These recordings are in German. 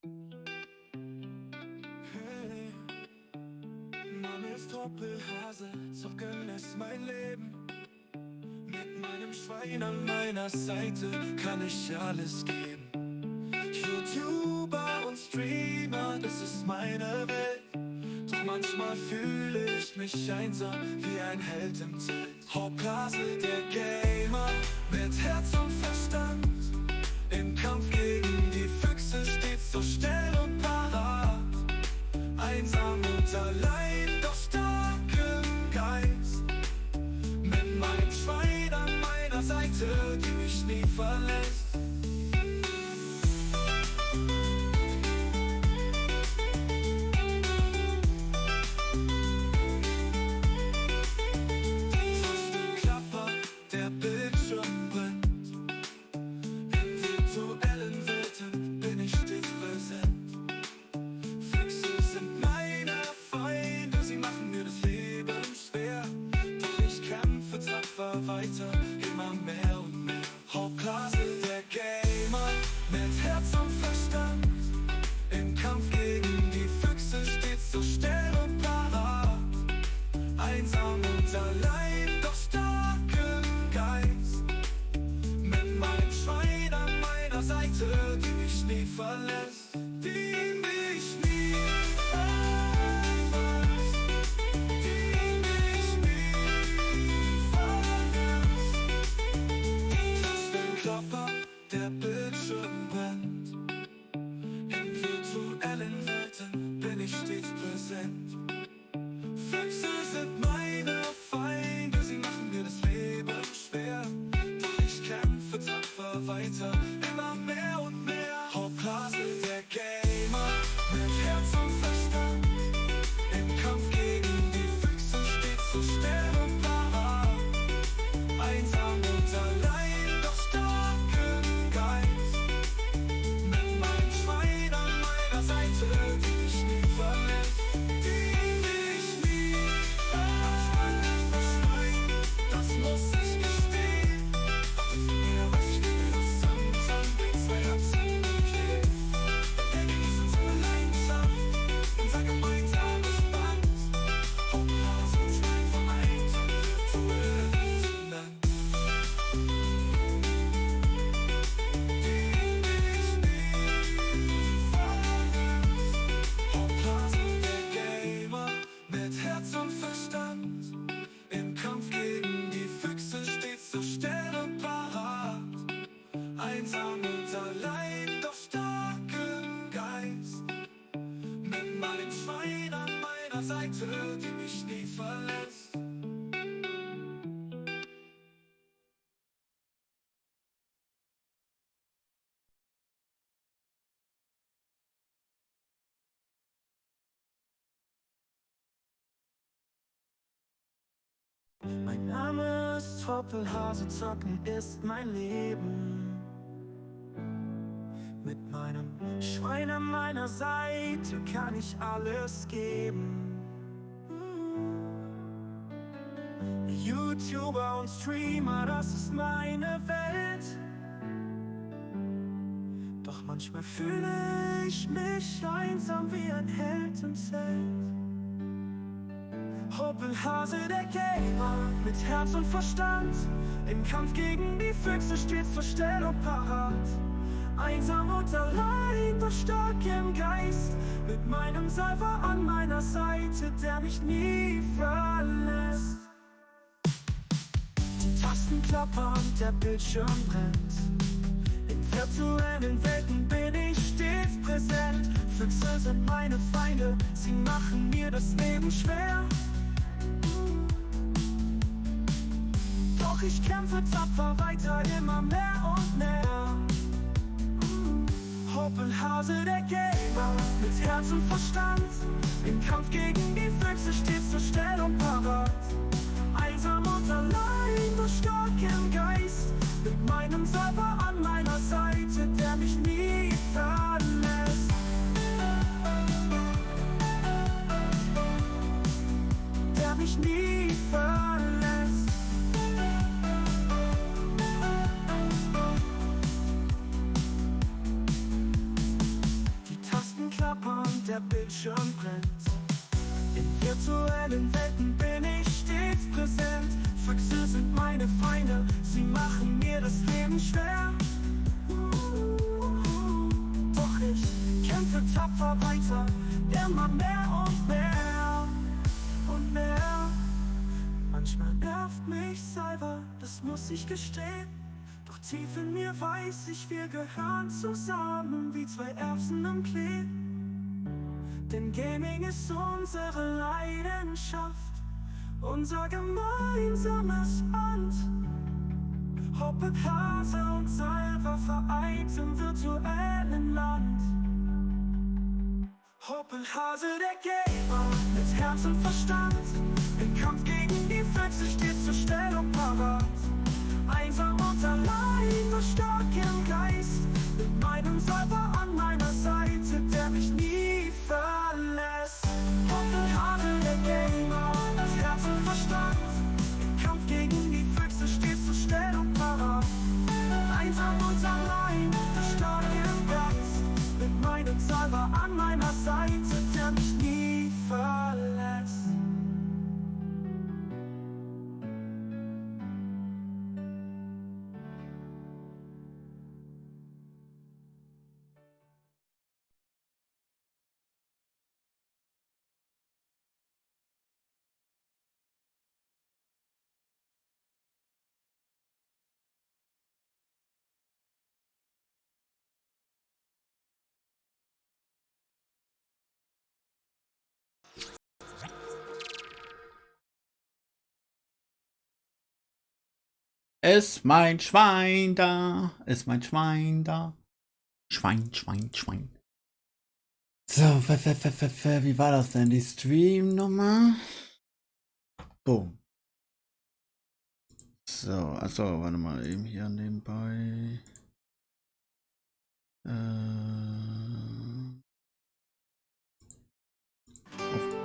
Hey, Name ist Hoppelhase, zocken ist mein Leben. Mit meinem Schwein an meiner Seite kann ich alles geben. YouTuber und Streamer, das ist meine Welt. Doch manchmal fühle ich mich einsam wie ein Held im Zelt. Hoppelhase, der Gamer, mit Herz und Verstand. Im Kampf gegen die Füchse stets so schnell und parat. Einsam und allein, doch stark im Geist. Mit meinem Schwein an meiner Seite, die mich nie verlässt. Tastenklapper, der Bildschirm brennt. In virtuellen Welten bin ich stets präsent. Füchse sind meine Feinde, sie machen mir das Leben schwer. Doch ich kämpfe tapfer weiter, immer mehr und mehr. Hoppelhase, der Gamer, mit Herz und Verstand. Im Kampf gegen die Füchse stets so schnell und parat. Einsam und allein, doch stark im Geist. Mit meinem Schwein an meiner Seite, die mich nie verlässt. Die mich nie verlässt. Die mich nie verlässt. Tastenklapper, der Bildschirm brennt. In virtuellen Welten bin ich stets präsent. Füchse sind meine Feinde, sie machen mir das Leben schwer. Doch ich kämpfe tapfer weiter, immer mehr und mehr. Hoppelhase, der Gamer, mit Herz und Verstand. Im Kampf gegen die Füchse stets so schnell und parat. Einsam und allein, doch stark im Geist. Mit meinem Schwein an meiner Seite, die mich nie verlässt. Die mich nie verlässt. Das muss ich gestehen. Mir was ich will, zusammen bringt zwei Herzen okay. Der Genieß unsere Leidenschaft, unser gemeinsames Band. Hoppelhase und Schwein vereint und virtuell zueinander. Hoppelhase, der Gamer, mit Herz und Verstand. Im Kampf gegen die Füchse stets so schnell und parat. Einsam und allein, doch stark im Geist. Mit meinem Schwein an meiner Seite, die mich nie verlässt. Mein Name ist Hoppelhase, zocken ist mein Leben. Mit meinem Schwein an meiner Seite kann ich alles geben. YouTuber und Streamer, das ist meine Welt. Doch manchmal fühle ich mich einsam wie ein Held im Zelt. Hoppelhase, der Gamer, mit Herz und Verstand. Im Kampf gegen die Füchse stets so schnell und parat. Einsam und allein, doch stark im Geist. Mit meinem Salver an meiner Seite, der mich nie verlässt. Die Tasten klappern, der Bildschirm brennt. In virtuellen Welten bin ich stets präsent. Füchse sind meine Feinde, sie machen mir das Leben schwer. Doch ich kämpfe tapfer weiter, immer mehr und mehr. Hoppelhase, der Gamer, mit Herz und Verstand. Im Kampf gegen die Füchse stets so schnell und parat. Einsam und allein, doch stark im Geist. Mit meinem Salver an meiner Seite, der mich nie verlässt. Der mich nie verlässt. Bildschirm brennt. In virtuellen Welten bin ich stets präsent. Füchse sind meine Feinde, sie machen mir das Leben schwer. Doch ich kämpfe tapfer weiter, immer mehr und mehr und mehr. Manchmal nervt mich selber, das muss ich gestehen. Doch tief in mir weiß ich, wir gehören zusammen wie zwei Erbsen im Klee. Denn Gaming ist unsere Leidenschaft, unser gemeinsames Band. Hoppet, Hase und Salva vereint im virtuellen Land. Hoppet, Hase, der Gamer mit Herz und Verstand. Im Kampf gegen die Füchse stets zur Stellung parat. Einsam und allein, nur stark im Geist. Mit meinem Salva an meiner Seite, der mich nie verlässt. Hoppet, Hase, der Gamer mit Herz und Verstand. Im Kampf gegen die Füchse stets zur Stellung parat. Einsam und allein, nur stark im Geist. Mit meinem Salva an meiner Seite, der mich nie verlässt. Ist mein Schwein da? Ist mein Schwein da? Schwein, Schwein, Schwein. So, wie war das denn? Die Stream-Nummer? Boom. So, achso, warte mal, eben hier nebenbei.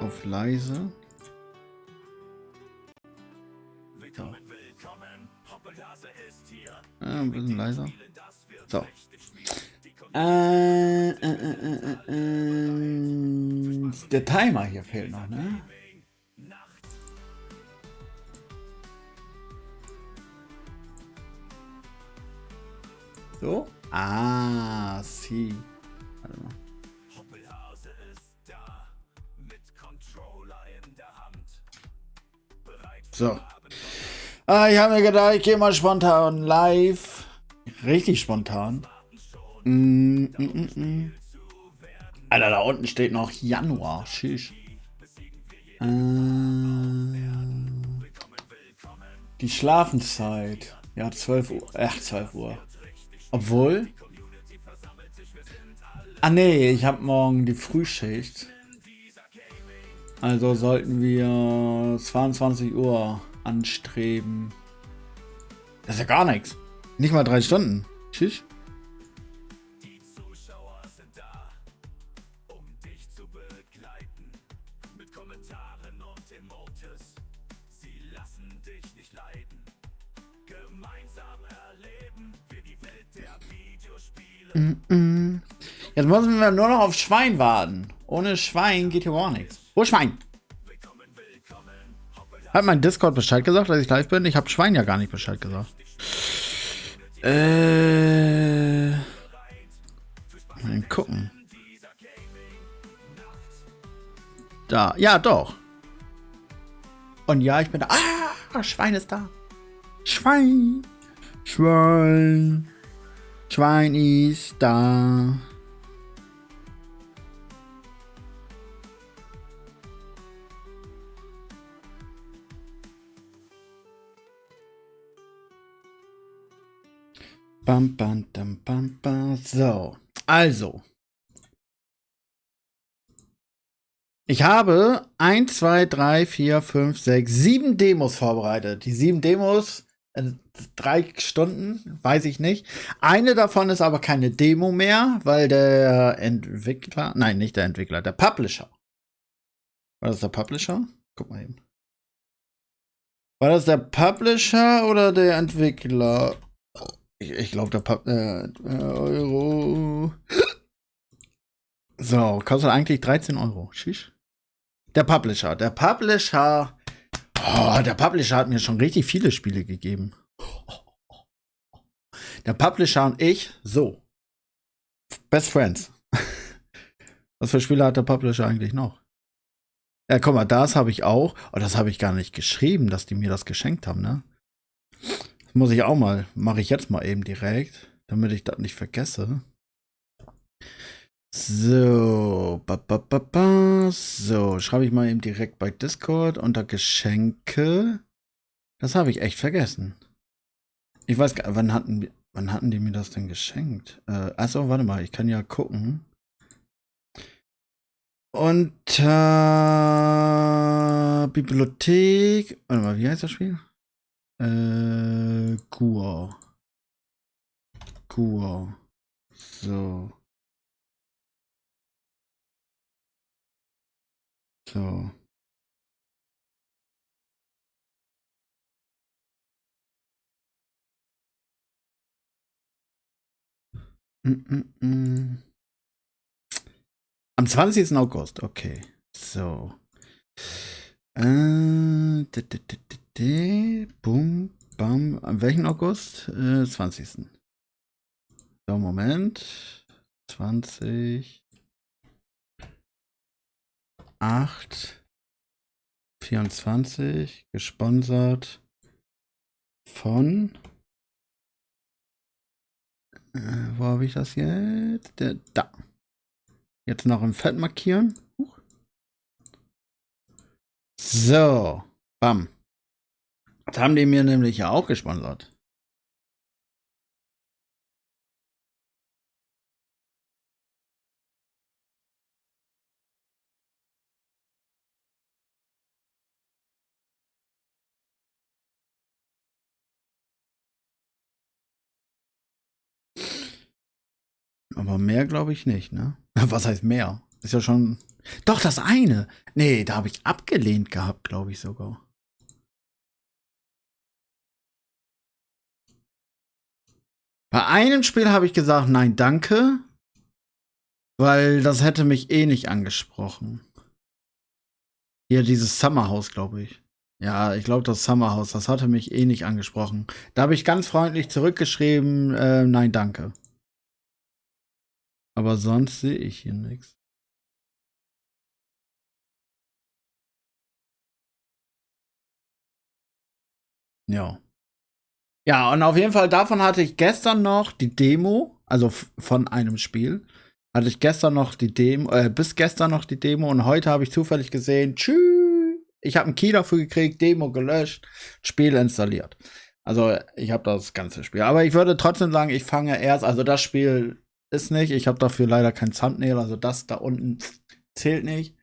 Auf leise. So. Ein bisschen leiser. So. Der Timer hier fehlt noch, ne? So? Ah, sie. Warte mal. So. Ich habe mir gedacht, ich gehe mal spontan live. Richtig spontan. Alter, da unten steht noch Januar. Tschüss. Die Schlafenszeit. Ja, 12 Uhr. 12 Uhr. Obwohl. Ah, nee, ich habe morgen die Frühschicht. Also sollten wir 22 Uhr anstreben. Das ist ja gar nichts. Nicht mal 3 Stunden. Tschüss. Die Zuschauer sind da, um dich zu begleiten. Mit Kommentaren und Emotes. Sie lassen dich nicht leiden. Gemeinsam erleben wir die Welt der Videospiele. Jetzt müssen wir nur noch auf Schwein warten. Ohne Schwein geht hier gar nichts. Wo Schwein? Hat mein Discord Bescheid gesagt, dass ich live bin? Ich habe Schwein ja gar nicht Bescheid gesagt. Mal gucken. Da. Ja, doch. Und ja, ich bin da. Ah, Schwein ist da. Schwein. Schwein. Schwein ist da. Bam, bam, bam, bam, bam. So, also. Ich habe 1, 2, 3, 4, 5, 6, 7 Demos vorbereitet. Die 7 Demos, 3 Stunden, weiß ich nicht. Eine davon ist aber keine Demo mehr, weil der Entwickler, nein, nicht der Entwickler, der Publisher. War das der Publisher? Guck mal eben. War das der Publisher oder der Entwickler? Ich glaube, der Euro. So, kostet eigentlich 13 Euro. Tschüss. Der Publisher. Der Publisher. Oh, der Publisher hat mir schon richtig viele Spiele gegeben. Der Publisher und ich, so. Best Friends. Was für Spiele hat der Publisher eigentlich noch? Ja, guck mal, das habe ich auch. Oh, das habe ich gar nicht geschrieben, dass die mir das geschenkt haben, ne? Das muss ich auch mal. Mache ich jetzt mal eben direkt, damit ich das nicht vergesse. So. So, schreibe ich mal eben direkt bei Discord unter Geschenke. Das habe ich echt vergessen. Ich weiß gar nicht, wann hatten die mir das denn geschenkt? Achso, warte mal, ich kann ja gucken. Unter Bibliothek. Warte mal, wie heißt das Spiel? Gur. So. So. Am 20. August, okay. So. Bum, bam. Am welchen August? 20. So, Moment. 20. 8. 24. Gesponsert von. Wo habe ich das jetzt? Da. Jetzt noch im Fett markieren. So. Bam. Das haben die mir nämlich ja auch gesponsert. Aber mehr glaube ich nicht, ne? Was heißt mehr? Ist ja schon. Doch, das eine. Nee, da habe ich abgelehnt gehabt, glaube ich sogar. Bei einem Spiel habe ich gesagt, nein, danke. Weil das hätte mich eh nicht angesprochen. Hier, dieses Summerhouse, glaube ich. Ja, ich glaube, das Summerhouse, das hatte mich eh nicht angesprochen. Da habe ich ganz freundlich zurückgeschrieben, nein, danke. Aber sonst sehe ich hier nichts. Ja. Ja, und auf jeden Fall davon hatte ich gestern noch die Demo, also von einem Spiel. Hatte ich gestern noch die Demo, bis gestern noch die Demo und heute habe ich zufällig gesehen, tschüss, ich habe einen Key dafür gekriegt, Demo gelöscht, Spiel installiert. Also ich habe das ganze Spiel. Aber ich würde trotzdem sagen, ich fange erst, also das Spiel ist nicht, ich habe dafür leider kein Thumbnail, also das da unten zählt nicht.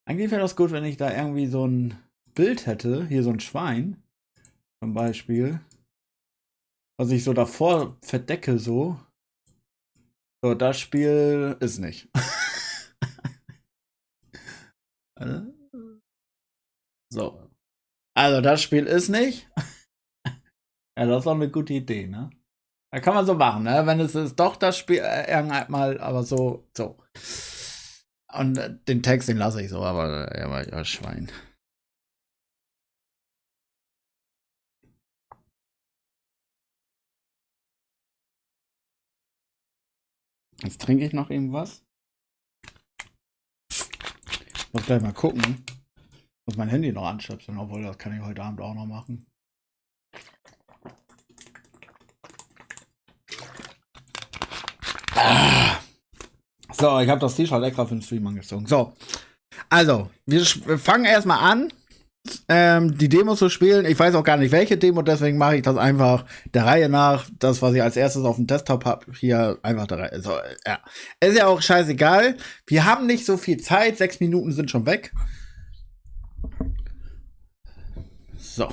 Eigentlich wäre das gut, wenn ich da irgendwie so ein Bild hätte, hier so ein Schwein zum Beispiel, was ich so davor verdecke so. So, das Spiel ist nicht. So. Also, das Spiel ist nicht. Ja, das ist auch eine gute Idee, ne? Da kann man so machen, ne? Wenn es ist doch das Spiel, irgendwann mal, aber so. Und den Text, den lasse ich so, aber er war ja Schwein. Jetzt trinke ich noch irgendwas. Muss gleich mal gucken. Muss mein Handy noch anstöpseln, obwohl das kann ich heute Abend auch noch machen. So, ich habe das T-Shirt extra für den Stream angezogen. So, also, wir fangen erstmal an, die Demo zu spielen. Ich weiß auch gar nicht, welche Demo, deswegen mache ich das einfach der Reihe nach. Das, was ich als erstes auf dem Desktop habe, hier einfach der Reihe. So, ja. Ist ja auch scheißegal. Wir haben nicht so viel Zeit. 6 Minuten sind schon weg. So.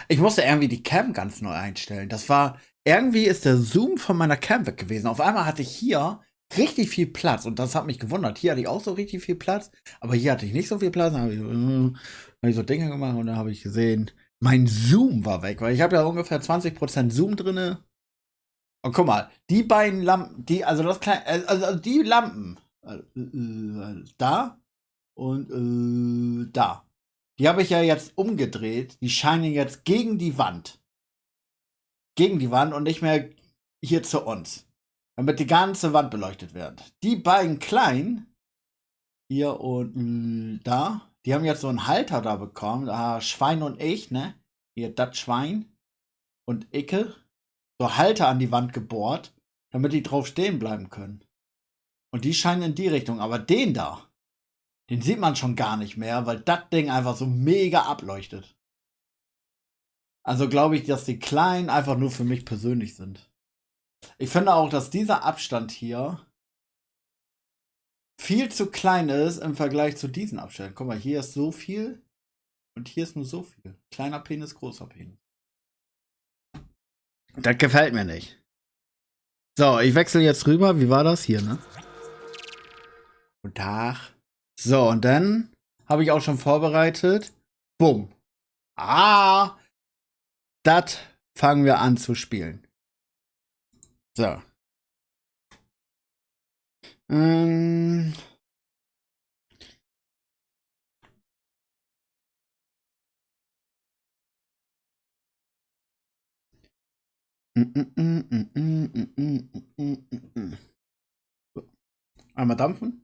Ich musste irgendwie die Cam ganz neu einstellen. Das war, irgendwie ist der Zoom von meiner Cam weg gewesen. Auf einmal hatte ich hier richtig viel Platz und das hat mich gewundert. Hier hatte ich auch so richtig viel Platz, aber hier hatte ich nicht so viel Platz. Dann habe ich so Dinge gemacht und dann habe ich gesehen, mein Zoom war weg, weil ich habe ja ungefähr 20% Zoom drinne. Und guck mal, die beiden Lampen, die, also das kleine, also die Lampen, da und da. Die habe ich ja jetzt umgedreht. Die scheinen jetzt gegen die Wand. Gegen die Wand und nicht mehr hier zu uns. Damit die ganze Wand beleuchtet wird. Die beiden kleinen, hier und da, die haben jetzt so einen Halter da bekommen. Schwein und ich, ne? Hier, das Schwein und Icke. So Halter an die Wand gebohrt, damit die drauf stehen bleiben können. Und die scheinen in die Richtung. Aber den da, den sieht man schon gar nicht mehr, weil das Ding einfach so mega ableuchtet. Also glaube ich, dass die Kleinen einfach nur für mich persönlich sind. Ich finde auch, dass dieser Abstand hier viel zu klein ist im Vergleich zu diesen Abständen. Guck mal, hier ist so viel und hier ist nur so viel. Kleiner Penis, großer Penis. Das gefällt mir nicht. So, ich wechsle jetzt rüber. Wie war das hier, ne? Guten Tag. So, und dann habe ich auch schon vorbereitet. Bumm. Das fangen wir an zu spielen. So. Einmal dampfen.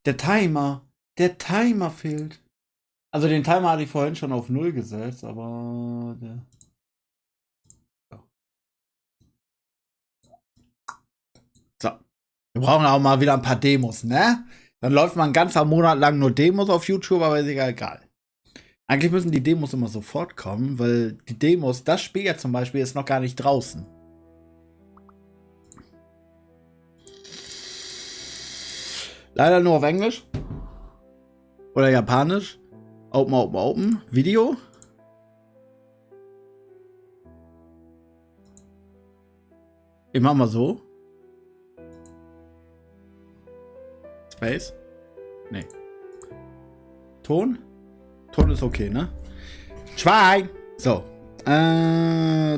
Der Timer fehlt. Also den Timer hatte ich vorhin schon auf 0 gesetzt, aber der... So. Wir brauchen auch mal wieder ein paar Demos, ne? Dann läuft man einen ganzen Monat lang nur Demos auf YouTube, aber ist egal. Eigentlich müssen die Demos immer sofort kommen, weil die Demos, das Spiel jetzt zum Beispiel, ist noch gar nicht draußen. Leider nur auf Englisch. Oder Japanisch. Open. Video. Ich mach mal so. Space. Nee. Ton. Ton ist okay, ne? Schwein! So.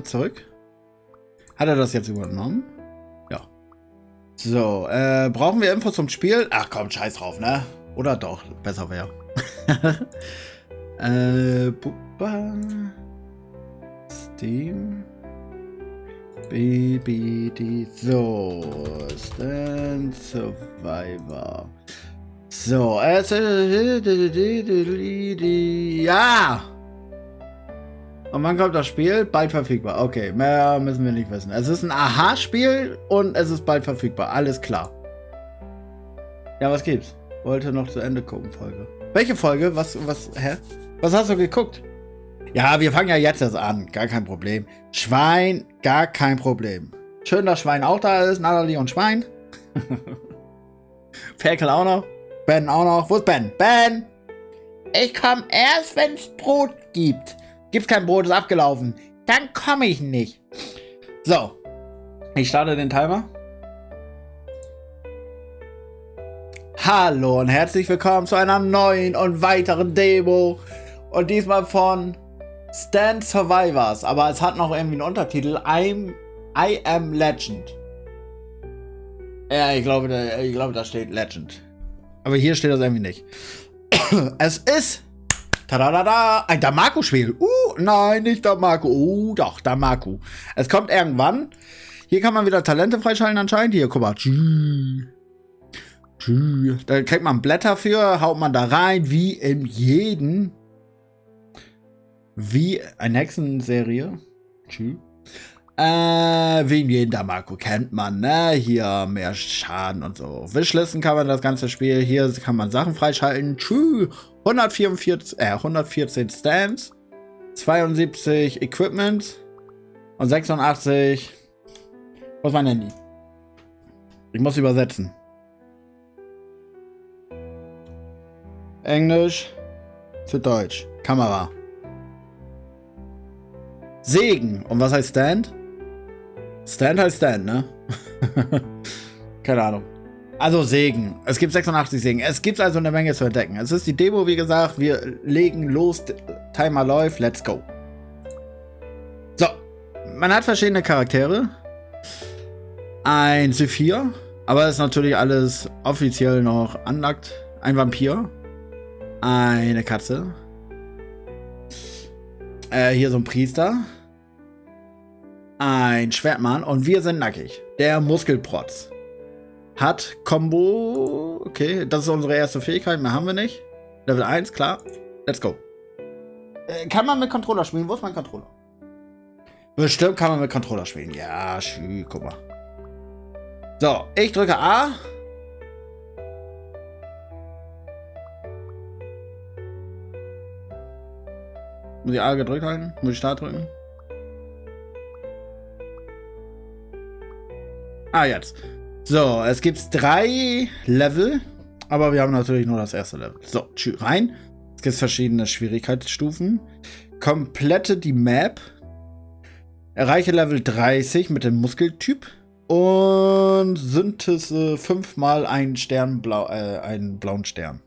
Zurück. Hat er das jetzt übernommen? Ja. So, brauchen wir Infos zum Spiel? Ach komm, scheiß drauf, ne? Oder doch, besser wäre. Steam. BBD. So, Stand Survivor. So, ja! Und wann kommt das Spiel? Bald verfügbar. Okay, mehr müssen wir nicht wissen. Es ist ein Aha-Spiel und es ist bald verfügbar. Alles klar. Ja, was gibt's? Wollte noch zu Ende gucken, Folge. Welche Folge? Hä? Was hast du geguckt? Ja, wir fangen ja jetzt erst an. Gar kein Problem. Schwein, gar kein Problem. Schön, dass Schwein auch da ist. Natalie und Schwein. Ferkel auch noch. Ben auch noch. Wo ist Ben? Ben! Ich komme erst, wenn es Brot gibt. Gibt's kein Brot, ist abgelaufen. Dann komme ich nicht. So. Ich starte den Timer. Hallo und herzlich willkommen zu einer neuen und weiteren Demo. Und diesmal von Stand Survivors. Aber es hat noch irgendwie einen Untertitel. I am Legend. Ja, ich glaube, da steht Legend. Aber hier steht das irgendwie nicht. Es ist tadadada, ein Damaku-Spiel. Nein, nicht Damaku. Doch, Damaku. Es kommt irgendwann. Hier kann man wieder Talente freischalten anscheinend. Hier, guck mal. Da kriegt man Blätter für, haut man da rein, wie in jeden. Wie eine Hexenserie. Wie in jedem Damaku kennt man, ne? Hier mehr Schaden und so. Wishlisten kann man das ganze Spiel. Hier kann man Sachen freischalten. 114 Stands, 72 Equipment und 86. Wo ist mein Handy? Ich muss übersetzen. Englisch für Deutsch. Kamera. Segen. Und was heißt Stand? Stand heißt Stand, ne? Keine Ahnung. Also Segen. Es gibt 86 Segen. Es gibt also eine Menge zu entdecken. Es ist die Demo, wie gesagt. Wir legen los. Timer läuft. Let's go. So. Man hat verschiedene Charaktere. ein Sephir, aber ist natürlich alles offiziell noch unlocked. Ein Vampir, eine Katze, hier so ein Priester, ein Schwertmann und wir sind nackig. Der Muskelprotz hat Combo, okay, das ist unsere erste Fähigkeit, mehr haben wir nicht. Level 1, klar, let's go. Kann man mit Controller spielen? Wo ist mein Controller? Bestimmt kann man mit Controller spielen. Ja, schön, guck mal. So, ich drücke A. Muss ich A gedrückt halten? Muss ich Start drücken? Ah, jetzt. So, es gibt 3 Level, aber wir haben natürlich nur das erste Level. So, rein. Es gibt verschiedene Schwierigkeitsstufen. Komplette die Map. Erreiche Level 30 mit dem Muskeltyp. Und Synthese 5-mal einen Stern, einen blauen Stern.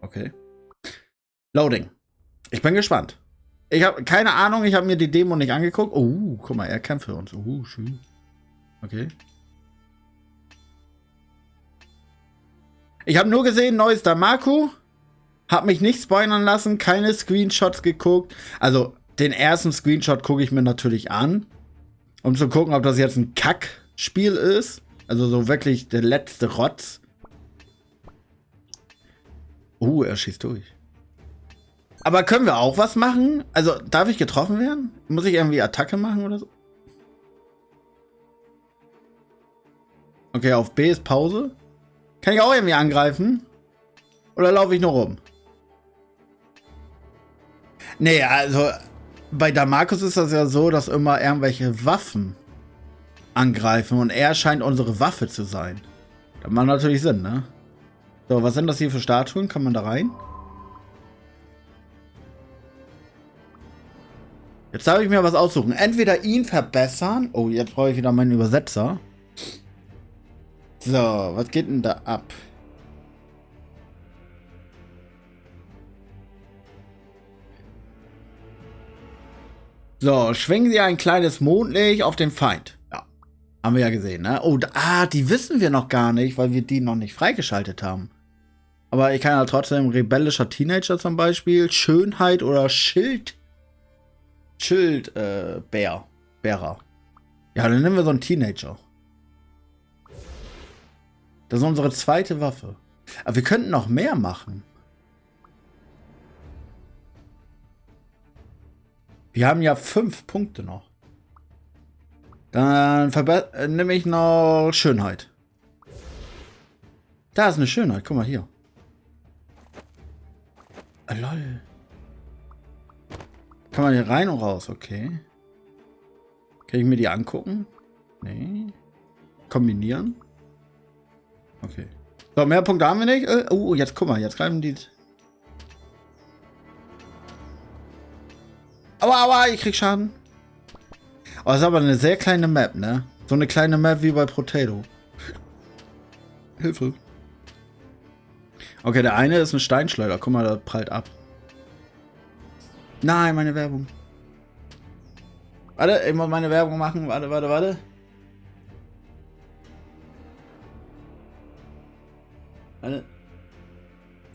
Okay. Loading. Ich bin gespannt. Ich habe keine Ahnung, ich habe mir die Demo nicht angeguckt. Oh, guck mal, er kämpft für uns. Oh, schön. Okay. Ich habe nur gesehen, neues Damaku. Hab mich nicht spoilern lassen, keine Screenshots geguckt. Also, den ersten Screenshot gucke ich mir natürlich an. Um zu gucken, ob das jetzt ein Kackspiel ist. Also so wirklich der letzte Rotz. Er schießt durch. Aber können wir auch was machen? Also, darf ich getroffen werden? Muss ich irgendwie Attacke machen oder so? Okay, auf B ist Pause. Kann ich auch irgendwie angreifen? Oder laufe ich nur rum? Nee, also bei Damarkus ist das ja so, dass immer irgendwelche Waffen angreifen und er scheint unsere Waffe zu sein. Das macht natürlich Sinn, ne? So, was sind das hier für Statuen? Kann man da rein? Jetzt darf ich mir was aussuchen. Entweder ihn verbessern. Oh, jetzt brauche ich wieder meinen Übersetzer. So, was geht denn da ab? So, schwingen Sie ein kleines Mondlicht auf den Feind. Ja, haben wir ja gesehen, ne? Oh, die wissen wir noch gar nicht, weil wir die noch nicht freigeschaltet haben. Aber ich kann ja trotzdem rebellischer Teenager zum Beispiel, Schönheit oder Bärer. Ja, dann nehmen wir so einen Teenager. Das ist unsere zweite Waffe. Aber wir könnten noch mehr machen. Wir haben ja 5 Punkte noch. Dann nehme ich noch Schönheit. Da ist eine Schönheit. Guck mal hier. Lol. Kann man hier rein und raus? Okay. Kann ich mir die angucken? Nee. Kombinieren? Okay. So, mehr Punkte haben wir nicht. Jetzt guck mal. Jetzt greifen die... Aua, ich krieg Schaden. Oh, das ist aber eine sehr kleine Map, ne? So eine kleine Map wie bei Potato. Hilfe. Okay, der eine ist ein Steinschleuder. Guck mal, der prallt ab. Nein, meine Werbung. Warte, ich muss meine Werbung machen. Warte. Warte.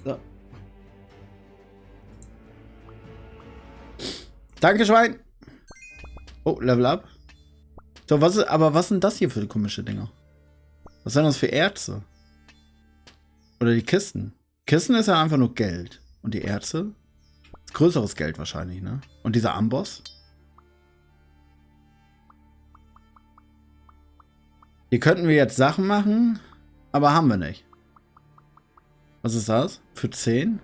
So. Danke, Schwein. Oh, Level up. So, was sind das hier für komische Dinger? Was sind das für Erze? Oder die Kisten? Kisten ist ja einfach nur Geld. Und die Erze? Ist größeres Geld wahrscheinlich, ne? Und dieser Amboss? Hier könnten wir jetzt Sachen machen, aber haben wir nicht. Was ist das? Für 10?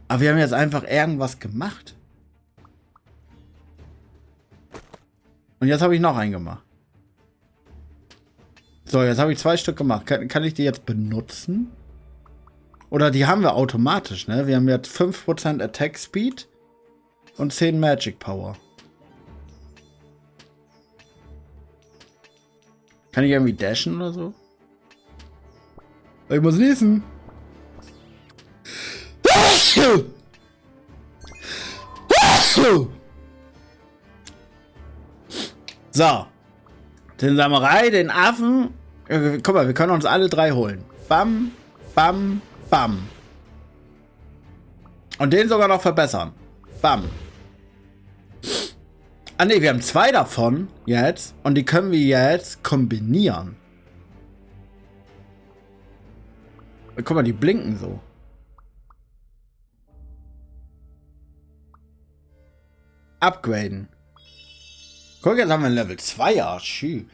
Aber wir haben jetzt einfach irgendwas gemacht. Und jetzt habe ich noch einen gemacht. So, jetzt habe ich 2 Stück gemacht. Kann ich die jetzt benutzen? Oder die haben wir automatisch, ne? Wir haben jetzt 5% Attack Speed und 10 Magic Power. Kann ich irgendwie dashen oder so? Ich muss niesen. So. Den Samurai, den Affen. Guck mal, wir können uns alle 3 holen. Bam, bam, bam. Und den sogar noch verbessern. Bam. Ah ne, wir haben 2 davon jetzt. Und die können wir jetzt kombinieren. Guck mal, die blinken so. Upgraden. Guck, jetzt haben wir ein Level 2er. Schü.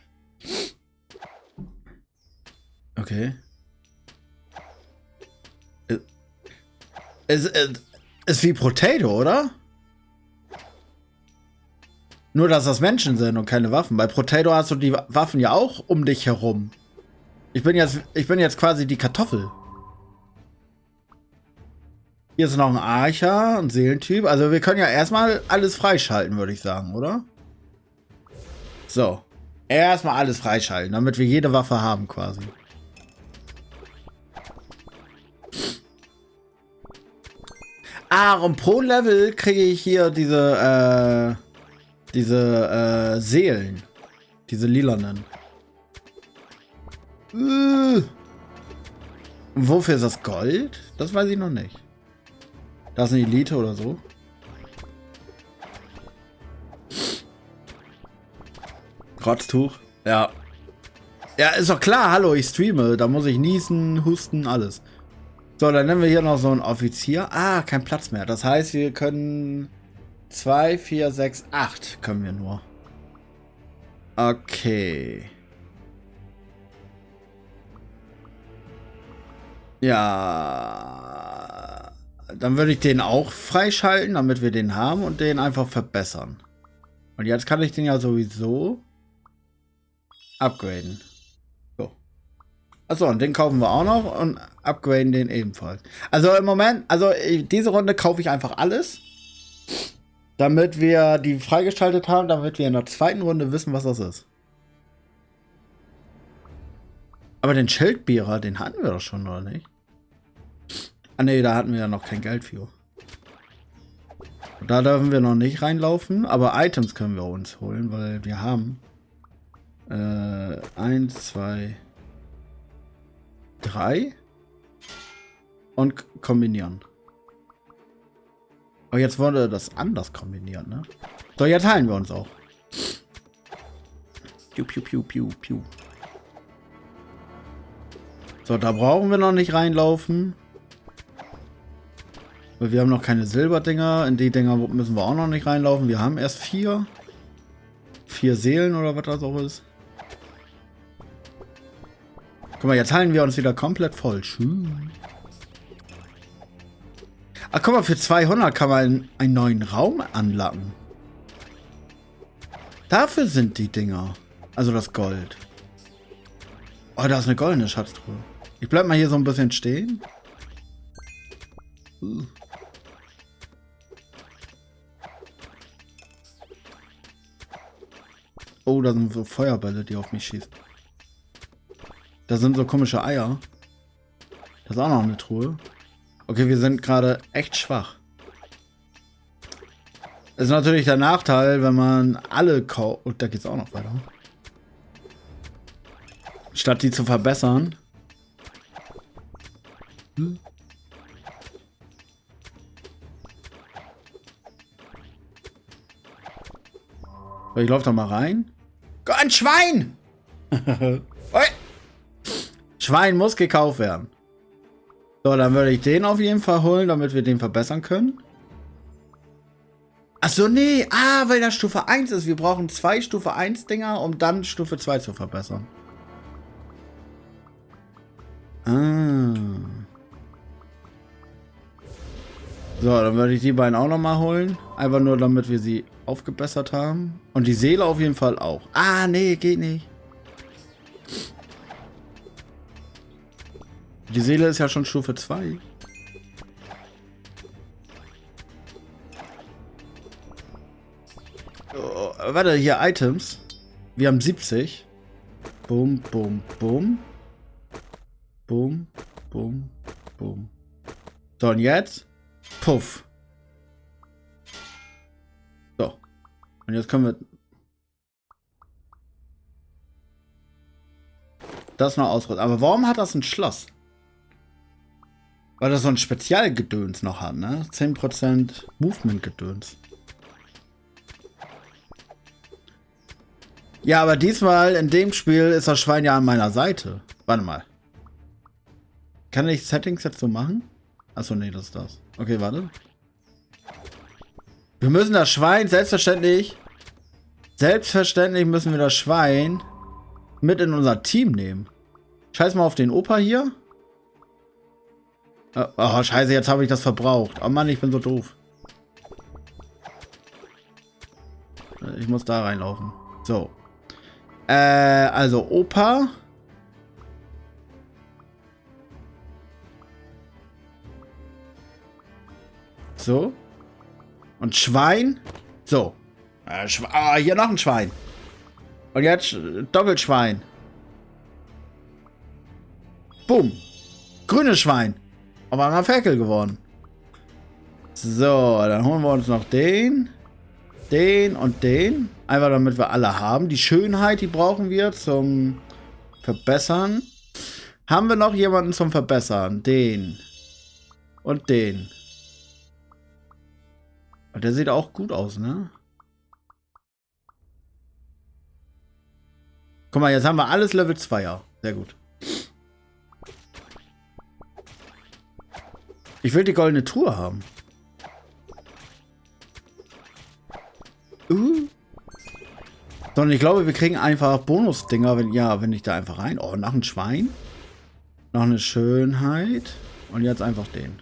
Okay. Ist wie Potato, oder? Nur, dass das Menschen sind und keine Waffen. Bei Potato hast du die Waffen ja auch um dich herum. Ich bin jetzt quasi die Kartoffel. Hier ist noch ein Archer, ein Seelentyp. Also wir können ja erstmal alles freischalten, würde ich sagen, oder? So. Erstmal alles freischalten, damit wir jede Waffe haben quasi. Ah, und pro Level kriege ich hier diese Seelen. Diese lilanen. Und wofür ist das Gold? Das weiß ich noch nicht. Da ist eine Elite oder so. Rotztuch. Ja. Ja, ist doch klar. Hallo, ich streame. Da muss ich niesen, husten, alles. So, dann nehmen wir hier noch so einen Offizier. Ah, kein Platz mehr. Das heißt, wir können 2, 4, 6, 8 können wir nur. Okay. Ja. Dann würde ich den auch freischalten, damit wir den haben und den einfach verbessern. Und jetzt kann ich den ja sowieso upgraden. So. Achso, und den kaufen wir auch noch und upgraden den ebenfalls. Also im Moment, also diese Runde kaufe ich einfach alles. Damit wir die freigeschaltet haben, damit wir in der zweiten Runde wissen, was das ist. Aber den Schildbierer, den hatten wir doch schon, oder nicht? Ah ne, da hatten wir ja noch kein Geld für. Da dürfen wir noch nicht reinlaufen, aber Items können wir uns holen, weil wir haben 1, 2, 3 und kombinieren. Aber jetzt wurde das anders kombiniert, ne? So, jetzt heilen wir uns auch. Piu, piu, piu, piu, piu. So, da brauchen wir noch nicht reinlaufen. Weil wir haben noch keine Silberdinger. In die Dinger müssen wir auch noch nicht reinlaufen. Wir haben erst 4. 4 Seelen oder was das auch ist. Guck mal, jetzt heilen wir uns wieder komplett voll. Schön. Ach, guck mal, für 200 kann man einen neuen Raum anlacken. Dafür sind die Dinger. Also das Gold. Oh, da ist eine goldene Schatztruhe. Ich bleib mal hier so ein bisschen stehen. Oh, da sind so Feuerbälle, die auf mich schießen. Da sind so komische Eier. Das ist auch noch eine Truhe. Okay, wir sind gerade echt schwach. Das ist natürlich der Nachteil, wenn man alle kauft. Und da geht's auch noch weiter. Statt die zu verbessern. Ich laufe da mal rein. Ein Schwein! Schwein muss gekauft werden. So, dann würde ich den auf jeden Fall holen, damit wir den verbessern können. Achso, nee. Ah, weil das Stufe 1 ist. Wir brauchen 2 Stufe 1 Dinger, um dann Stufe 2 zu verbessern. Ah. So, dann würde ich die beiden auch nochmal holen. Einfach nur, damit wir sie aufgebessert haben. Und die Seele auf jeden Fall auch. Ah, nee, geht nicht. Die Seele ist ja schon Stufe 2. Oh, warte, hier Items. Wir haben 70. Bum, bum, bum. Bum, bum, bum. So, und jetzt? Puff. So. Und jetzt können wir... Das noch ausrüsten. Aber warum hat das ein Schloss? Weil das so ein Spezialgedöns noch hat, ne? 10% Movement-Gedöns. Ja, aber diesmal in dem Spiel ist das Schwein ja an meiner Seite. Warte mal. Kann ich Settings jetzt so machen? Achso, nee, das ist das. Okay, warte. Wir müssen das Schwein, selbstverständlich müssen wir das Schwein mit in unser Team nehmen. Scheiß mal auf den Opa hier. Oh, scheiße, jetzt habe ich das verbraucht. Oh Mann, ich bin so doof. Ich muss da reinlaufen. So. Also Opa. So. Und Schwein. So. Hier noch ein Schwein. Und jetzt Doppelschwein. Bumm. Grünes Schwein. Auf einmal Ferkel geworden. So, dann holen wir uns noch den. Den und den. Einfach damit wir alle haben. Die Schönheit, die brauchen wir zum Verbessern. Haben wir noch jemanden zum Verbessern? Den. Und den. Und der sieht auch gut aus, ne? Guck mal, jetzt haben wir alles Level 2er. Sehr gut. Ich will die goldene Truhe haben. So, und ich glaube, wir kriegen einfach Bonusdinger, wenn ich da einfach rein. Oh, noch ein Schwein. Noch eine Schönheit. Und jetzt einfach den.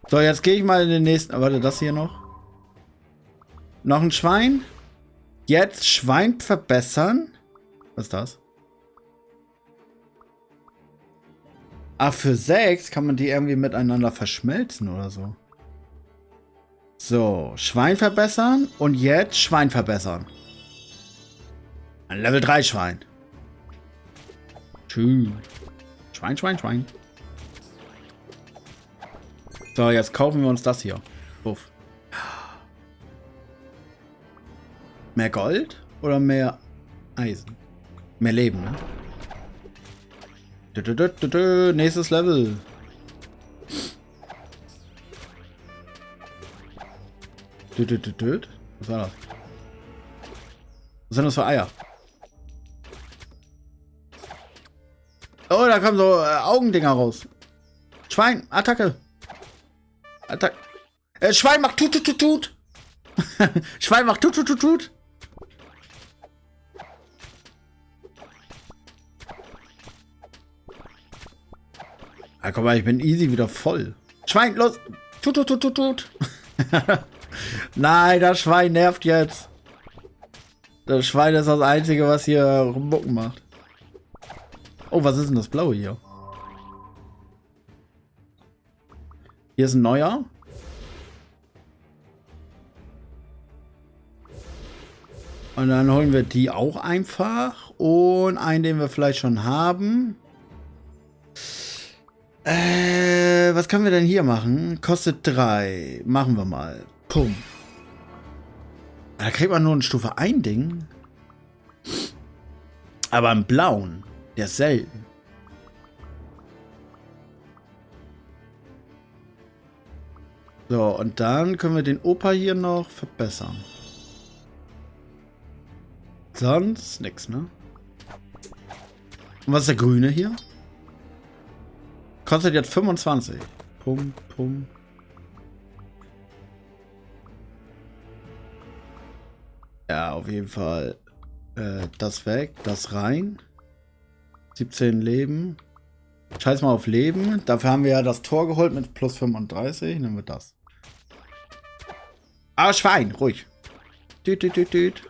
So, jetzt gehe ich mal in den nächsten. Warte, das hier noch. Noch ein Schwein. Jetzt Schwein verbessern. Was ist das? Ach, für 6 kann man die irgendwie miteinander verschmelzen oder so. So, Schwein verbessern und jetzt Schwein verbessern. Ein Level 3 Schwein. Tschüss. Schwein, Schwein, Schwein. So, jetzt kaufen wir uns das hier. Uff. Mehr Gold oder mehr Eisen? Mehr Leben, ne? Nächstes Level. Was war das? Was sind das für Eier? Oh, da kommen so Augendinger raus. Schwein, Attacke. Attacke. Schwein macht tut. Schwein macht tut. Ah, guck mal, ich bin easy wieder voll. Schwein, los. Tut. Nein, das Schwein nervt jetzt. Das Schwein ist das Einzige, was hier Rummucken macht. Oh, was ist denn das Blaue hier? Hier ist ein neuer. Und dann holen wir die auch einfach. Und einen, den wir vielleicht schon haben. Was können wir denn hier machen? Kostet 3. Machen wir mal. Pum. Da kriegt man nur ein Stufe 1 Ding. Aber einen blauen. Der ist selten. So, und dann können wir den Opa hier noch verbessern. Sonst nix, ne? Und was ist der Grüne hier? Kostet jetzt 25. Pum. Ja, auf jeden Fall. Das weg, das rein. 17 Leben. Scheiß mal auf Leben. Dafür haben wir ja das Tor geholt mit plus 35. Nehmen wir das. Ah, Schwein, ruhig. Düt.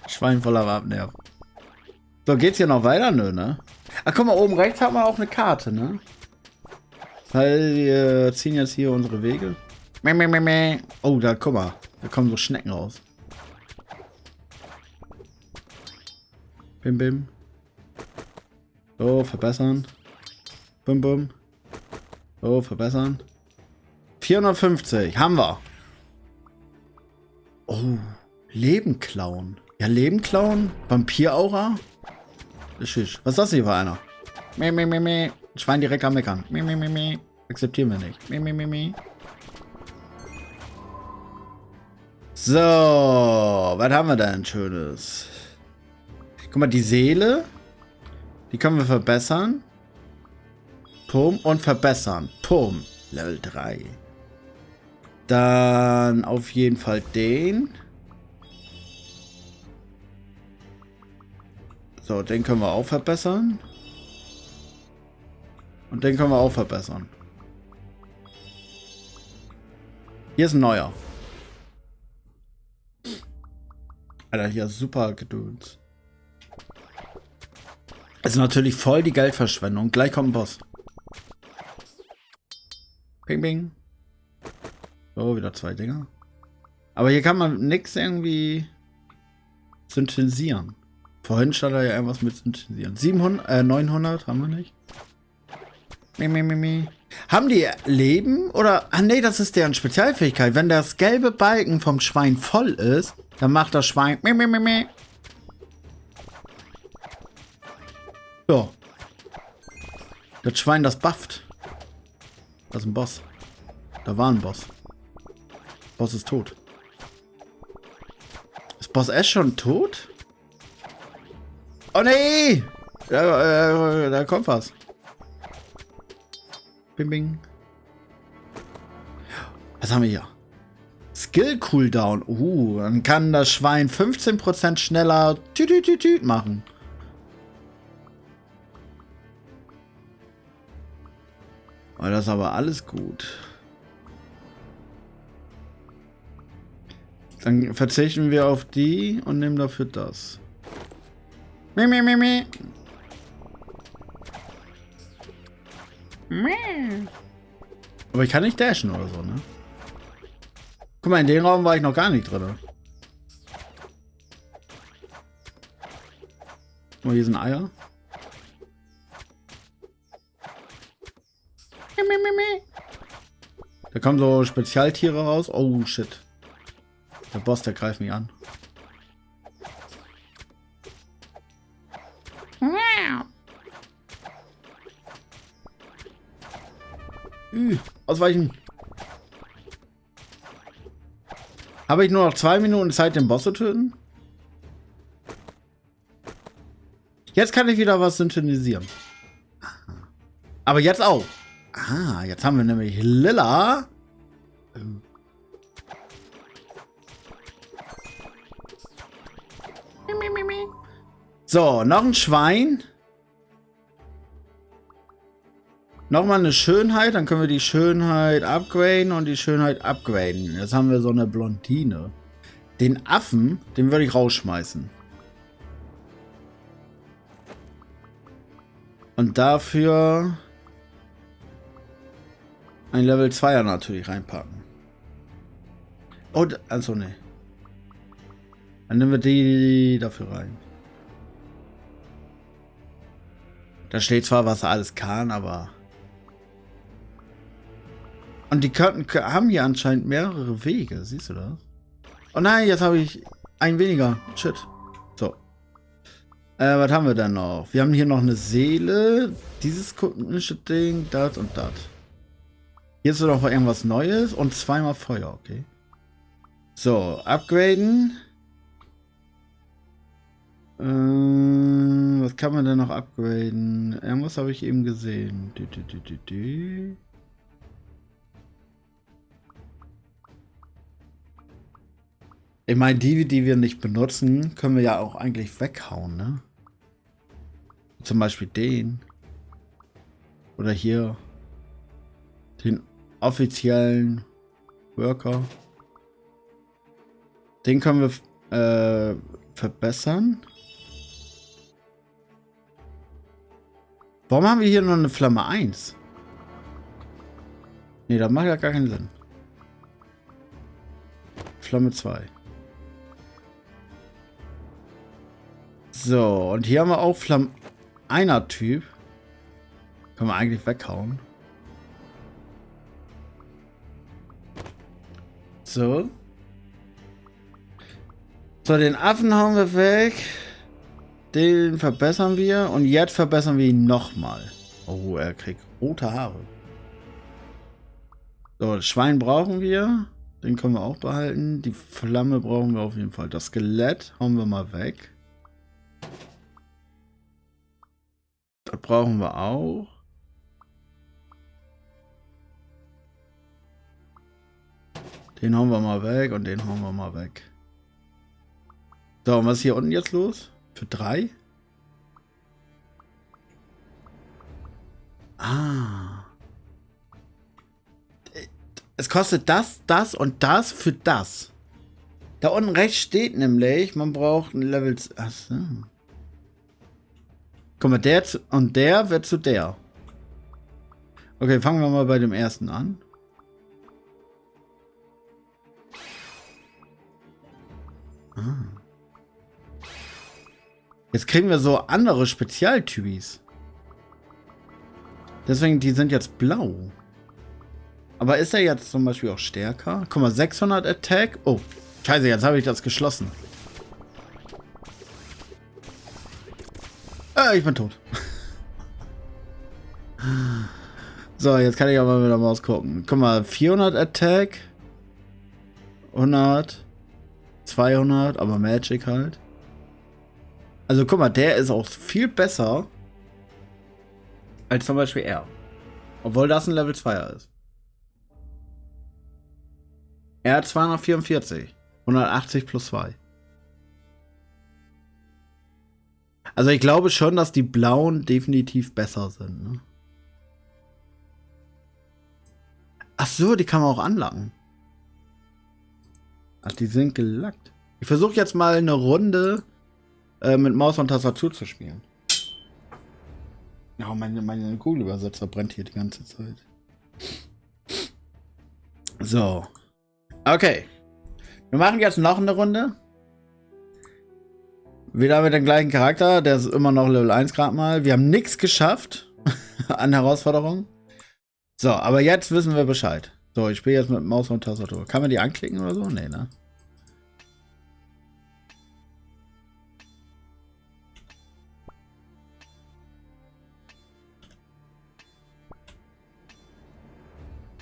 Schwein voller Abnerv. So, geht's hier noch weiter? Nö, ne? Ach, guck mal, oben rechts haben wir auch eine Karte, ne? Weil wir ziehen jetzt hier unsere Wege. Oh, da, guck mal. Da kommen so Schnecken raus. Bim. So, verbessern. Bum. So, verbessern. 450. Haben wir. Oh, Leben klauen. Ja, Leben klauen? Vampir-Aura? Schisch. Was ist das hier für einer? Meh, meh, meh, meh. Schwein direkt am Meckern. Meh, meh, meh, meh. Akzeptieren wir nicht. Meh, meh, meh, meh. So, was haben wir denn Schönes? Guck mal, die Seele. Die können wir verbessern. Pum und verbessern. Pum. Level 3. Dann auf jeden Fall den. So, den können wir auch verbessern. Und den können wir auch verbessern. Hier ist ein neuer. Alter, hier ist super Geduld. Ist natürlich voll die Geldverschwendung. Gleich kommt ein Boss. Ping, ping. So, wieder 2 Dinger. Aber hier kann man nichts irgendwie synthetisieren. Vorhin stand da ja irgendwas mit synthetisieren. 900 haben wir nicht. Haben die Leben oder... Ah nee, das ist deren Spezialfähigkeit. Wenn das gelbe Balken vom Schwein voll ist, dann macht das Schwein... So. Das Schwein, das bufft. Das ist ein Boss. Da war ein Boss. Boss ist tot. Ist Boss Ash schon tot? Oh nee! Da kommt was. Bing, bing. Was haben wir hier? Skill Cooldown. Dann kann das Schwein 15% schneller tüt machen. Oh, das ist aber alles gut. Dann verzichten wir auf die und nehmen dafür das. Aber ich kann nicht dashen oder so, ne? Guck mal, in dem Raum war ich noch gar nicht drin. Oh, hier sind Eier. Da kommen so Spezialtiere raus. Oh, shit. Der Boss, der greift mich an. Ausweichen. Habe ich nur noch 2 Minuten Zeit, den Boss zu töten? Jetzt kann ich wieder was synthetisieren. Aber jetzt auch. Ah, jetzt haben wir nämlich Lilla. So, noch ein Schwein. Nochmal eine Schönheit, dann können wir die Schönheit upgraden und die Schönheit upgraden. Jetzt haben wir so eine Blondine. Den Affen, den würde ich rausschmeißen. Und dafür ein Level 2er natürlich reinpacken. Oh, also ne. Dann nehmen wir die dafür rein. Da steht zwar, was er alles kann, aber... Und die haben hier anscheinend mehrere Wege. Siehst du das? Oh nein, jetzt habe ich einen weniger. Shit. So. Was haben wir denn noch? Wir haben hier noch eine Seele. Dieses komische Ding. Das und das. Hier ist noch irgendwas Neues. Und 2-mal Feuer. Okay. So. Upgraden. Was kann man denn noch upgraden? Irgendwas habe ich eben gesehen. Ich meine, die wir nicht benutzen, können wir ja auch eigentlich weghauen, ne? Zum Beispiel den. Oder hier. Den offiziellen Worker. Den können wir verbessern. Warum haben wir hier nur eine Flamme 1? Ne, das macht ja gar keinen Sinn. Flamme 2. So, und hier haben wir auch Flamme einer Typ. Können wir eigentlich weghauen. So. So, den Affen hauen wir weg. Den verbessern wir. Und jetzt verbessern wir ihn nochmal. Oh, er kriegt rote Haare. So, das Schwein brauchen wir. Den können wir auch behalten. Die Flamme brauchen wir auf jeden Fall. Das Skelett hauen wir mal weg. Das brauchen wir auch. Den hauen wir mal weg und den hauen wir mal weg. So, und was ist hier unten jetzt los? Für 3? Ah. Es kostet das, das und das für das. Da unten rechts steht nämlich, man braucht ein Level... Achso. Guck mal, der und der wird zu der. Okay, fangen wir mal bei dem ersten an. Jetzt kriegen wir so andere Spezialtybis. Deswegen, die sind jetzt blau. Aber ist er jetzt zum Beispiel auch stärker? Guck mal, 600 Attack. Oh, scheiße, jetzt habe ich das geschlossen. Ich bin tot. So, jetzt kann ich aber wieder mal ausgucken. Guck mal, 400 Attack. 100. 200, aber Magic halt. Also guck mal, der ist auch viel besser als zum Beispiel er. Obwohl das ein Level 2er ist. Er hat 244. 180 plus 2. Also ich glaube schon, dass die blauen definitiv besser sind. Ne? Ach so, die kann man auch anlacken. Ach, die sind gelackt. Ich versuche jetzt mal eine Runde mit Maus und Tastatur zu spielen. Ja, meine Google-Übersetzer brennt hier die ganze Zeit. So. Okay. Wir machen jetzt noch eine Runde. Wieder mit dem gleichen Charakter. Der ist immer noch Level 1 gerade mal. Wir haben nichts geschafft an Herausforderungen. So, aber jetzt wissen wir Bescheid. So, ich spiele jetzt mit Maus und Tastatur. Kann man die anklicken oder so? Nee, ne?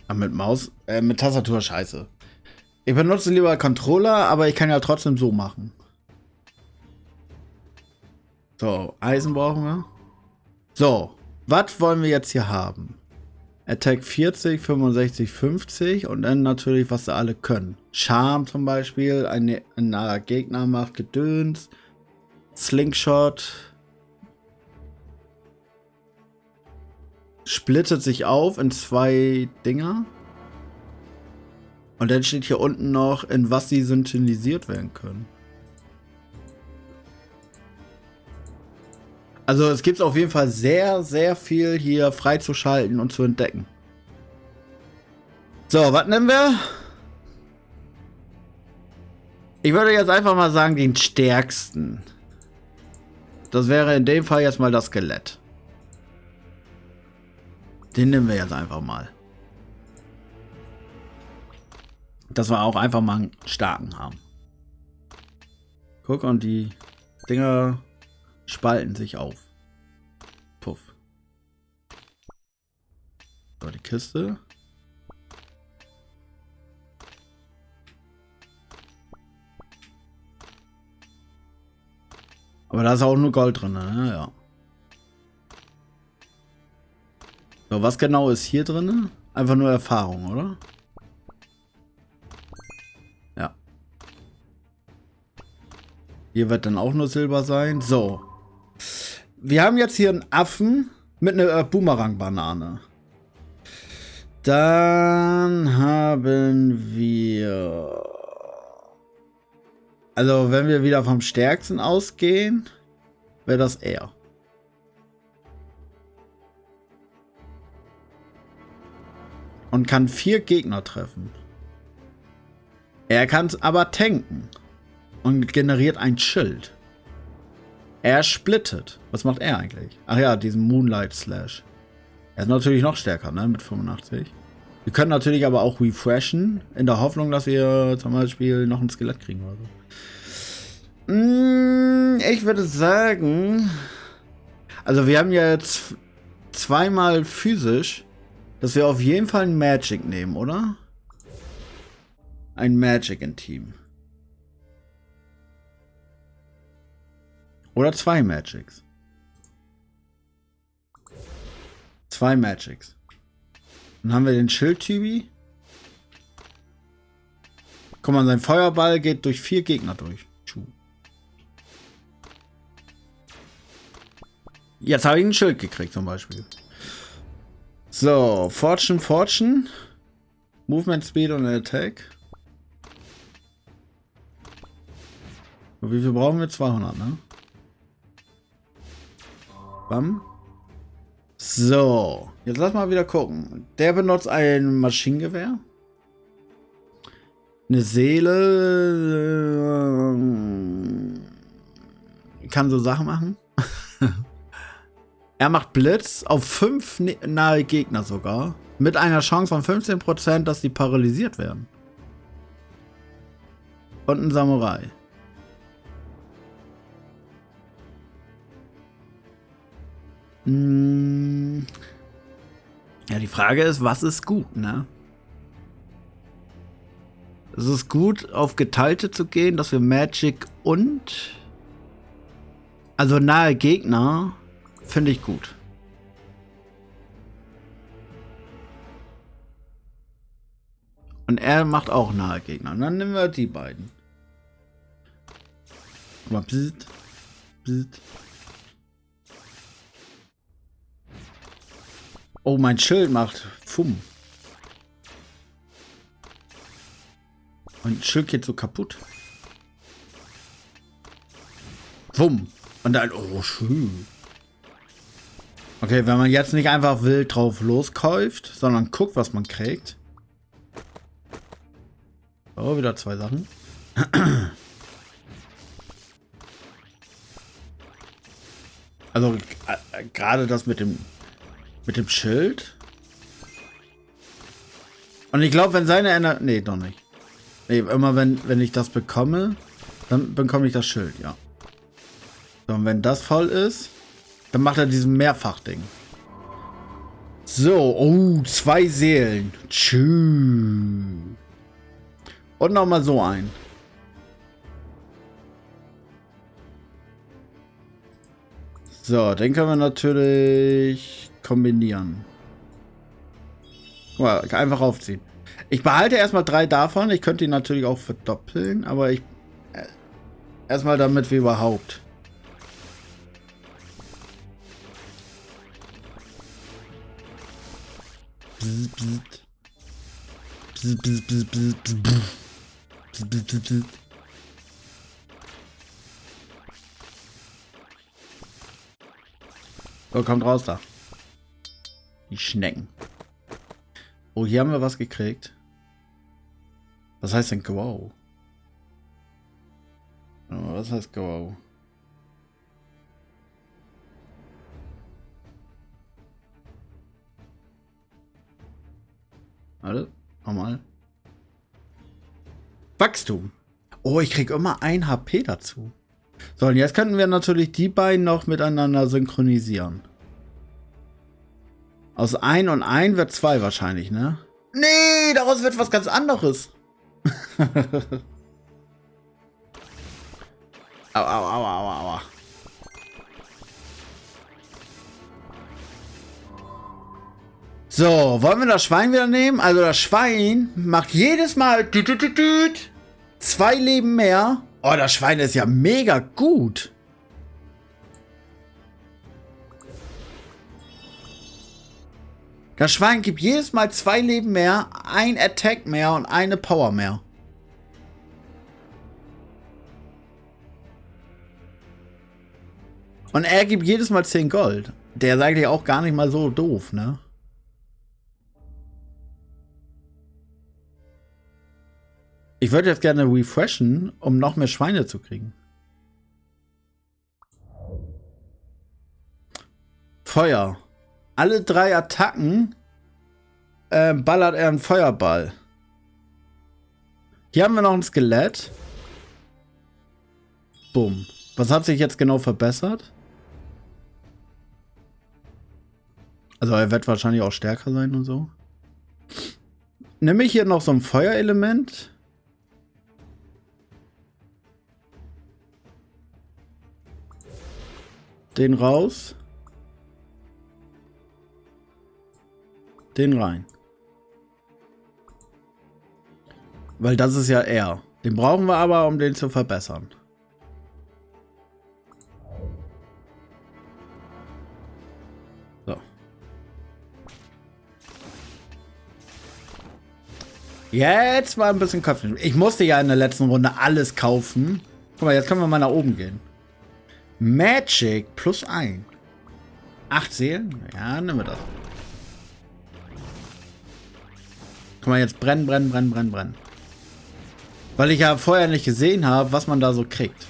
Aber mit Maus, mit Tastatur scheiße. Ich benutze lieber Controller, aber ich kann ja trotzdem so machen. So, Eisen brauchen wir. So, was wollen wir jetzt hier haben? Attack 40, 65, 50 und dann natürlich, was sie alle können. Charme zum Beispiel, ein naher Gegner macht Gedöns. Slingshot. Splittet sich auf in 2 Dinger. Und dann steht hier unten noch, in was sie synthetisiert werden können. Also es gibt auf jeden Fall sehr, sehr viel hier freizuschalten und zu entdecken. So, was nehmen wir? Ich würde jetzt einfach mal sagen, den stärksten. Das wäre in dem Fall jetzt mal das Skelett. Den nehmen wir jetzt einfach mal. Dass wir auch einfach mal einen starken haben. Guck, und die Dinger spalten sich auf. Puff. So, die Kiste. Aber da ist auch nur Gold drin, ne? Ja. So, was genau ist hier drin? Einfach nur Erfahrung, oder? Ja. Hier wird dann auch nur Silber sein. So. Wir haben jetzt hier einen Affen mit einer Boomerang-Banane. Dann haben wir... Also, wenn wir wieder vom Stärksten ausgehen, wäre das er. Und kann 4 Gegner treffen. Er kann es aber tanken. Und generiert ein Schild. Er splittet. Was macht er eigentlich? Ach ja, diesen Moonlight Slash. Er ist natürlich noch stärker, ne? Mit 85. Wir können natürlich aber auch refreshen. In der Hoffnung, dass wir zum Beispiel noch ein Skelett kriegen oder so. Ich würde sagen, also wir haben ja jetzt zweimal physisch, dass wir auf jeden Fall ein Magic nehmen, oder? Ein Magic im Team. Oder zwei Magics. Zwei Magics. Dann haben wir den Schild-Tybi. Guck mal, sein Feuerball geht durch 4 Gegner durch. Jetzt habe ich ein Schild gekriegt zum Beispiel. So, Fortune. Movement Speed und Attack. Und wie viel brauchen wir? 200, ne? Bam. So, jetzt lass mal wieder gucken. Der benutzt ein Maschinengewehr. Eine Seele. Kann so Sachen machen. Er macht Blitz auf 5 nahe Gegner sogar. Mit einer Chance von 15%, dass die paralysiert werden. Und ein Samurai. Ja, die Frage ist, was ist gut, ne? Es ist gut, auf Geteilte zu gehen, dass wir Magic und... Also nahe Gegner finde ich gut. Und er macht auch nahe Gegner. Und dann nehmen wir die beiden. Guck mal, bzzzt, bzzzt. Oh, mein Schild macht Fumm. Mein Schild geht so kaputt. Wumm. Und dann, oh, schön. Okay, wenn man jetzt nicht einfach wild drauf loskäuft, sondern guckt, was man kriegt. Oh, wieder 2 Sachen. Also, gerade das mit dem Schild. Und ich glaube, wenn seine Energie... Nee, doch nicht. Nee, immer wenn ich das bekomme, dann bekomme ich das Schild, ja. So, und wenn das voll ist, dann macht er diesen Mehrfachding. So, oh, 2 Seelen. Tschüss. Und nochmal so ein. So, den können wir natürlich kombinieren. Guck mal, einfach aufziehen. Ich behalte erstmal 3 davon. Ich könnte ihn natürlich auch verdoppeln, aber ich... erstmal damit wir überhaupt... So, kommt raus da. Die Schnecken. Oh, hier haben wir was gekriegt. Was heißt denn Grow? Was heißt Grow? Warte, nochmal. Wachstum. Oh, ich krieg immer 1 HP dazu. So, und jetzt könnten wir natürlich die beiden noch miteinander synchronisieren. Aus 1 und 1 wird 2 wahrscheinlich, ne? Nee, daraus wird was ganz anderes. Au, au, au, au, au. So, wollen wir das Schwein wieder nehmen? Also das Schwein macht jedes Mal 2 Leben mehr. Oh, das Schwein ist ja mega gut. Das Schwein gibt jedes Mal 2 Leben mehr, 1 Attack mehr und 1 Power mehr. Und er gibt jedes Mal 10 Gold. Der ist eigentlich auch gar nicht mal so doof, ne? Ich würde jetzt gerne refreshen, um noch mehr Schweine zu kriegen. Feuer. Alle 3 Attacken ballert er einen Feuerball. Hier haben wir noch ein Skelett. Bumm. Was hat sich jetzt genau verbessert? Also er wird wahrscheinlich auch stärker sein und so. Nehme ich hier noch so ein Feuerelement? Den raus. Den rein. Weil das ist ja er. Den brauchen wir aber, um den zu verbessern. So. Jetzt mal ein bisschen Köpfchen. Ich musste ja in der letzten Runde alles kaufen. Guck mal, jetzt können wir mal nach oben gehen. Magic plus 1. 8 Seelen? Ja, nehmen wir das. Guck mal, jetzt brennen, brennen, brennen, brennen, brennen. Weil ich ja vorher nicht gesehen habe, was man da so kriegt.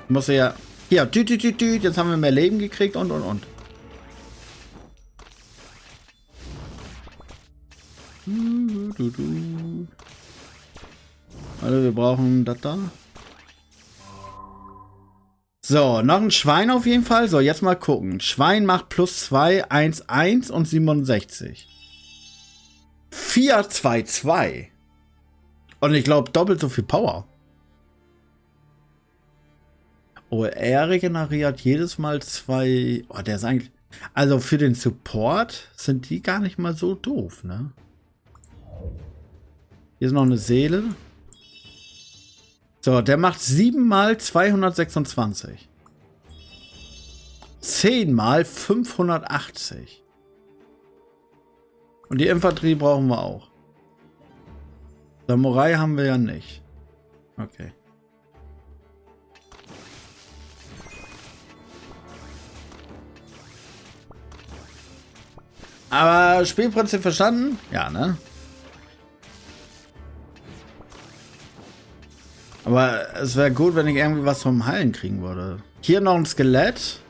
Ich musste ja... Hier, jetzt haben wir mehr Leben gekriegt und. Also wir brauchen das da. So, noch ein Schwein auf jeden Fall. So, jetzt mal gucken. Schwein macht plus 2, 1, 1 und 67. 4, 2, 2. Und ich glaube doppelt so viel Power. Oh, er regeneriert jedes Mal 2. Oh, der ist eigentlich... Also für den Support sind die gar nicht mal so doof, ne? Hier ist noch eine Seele. So, der macht 7 mal 226. 10 mal 580. Und die Infanterie brauchen wir auch. Samurai haben wir ja nicht. Okay. Aber Spielprinzip verstanden? Ja, ne? Aber es wäre gut, wenn ich irgendwie was vom Heilen kriegen würde. Hier noch ein Skelett.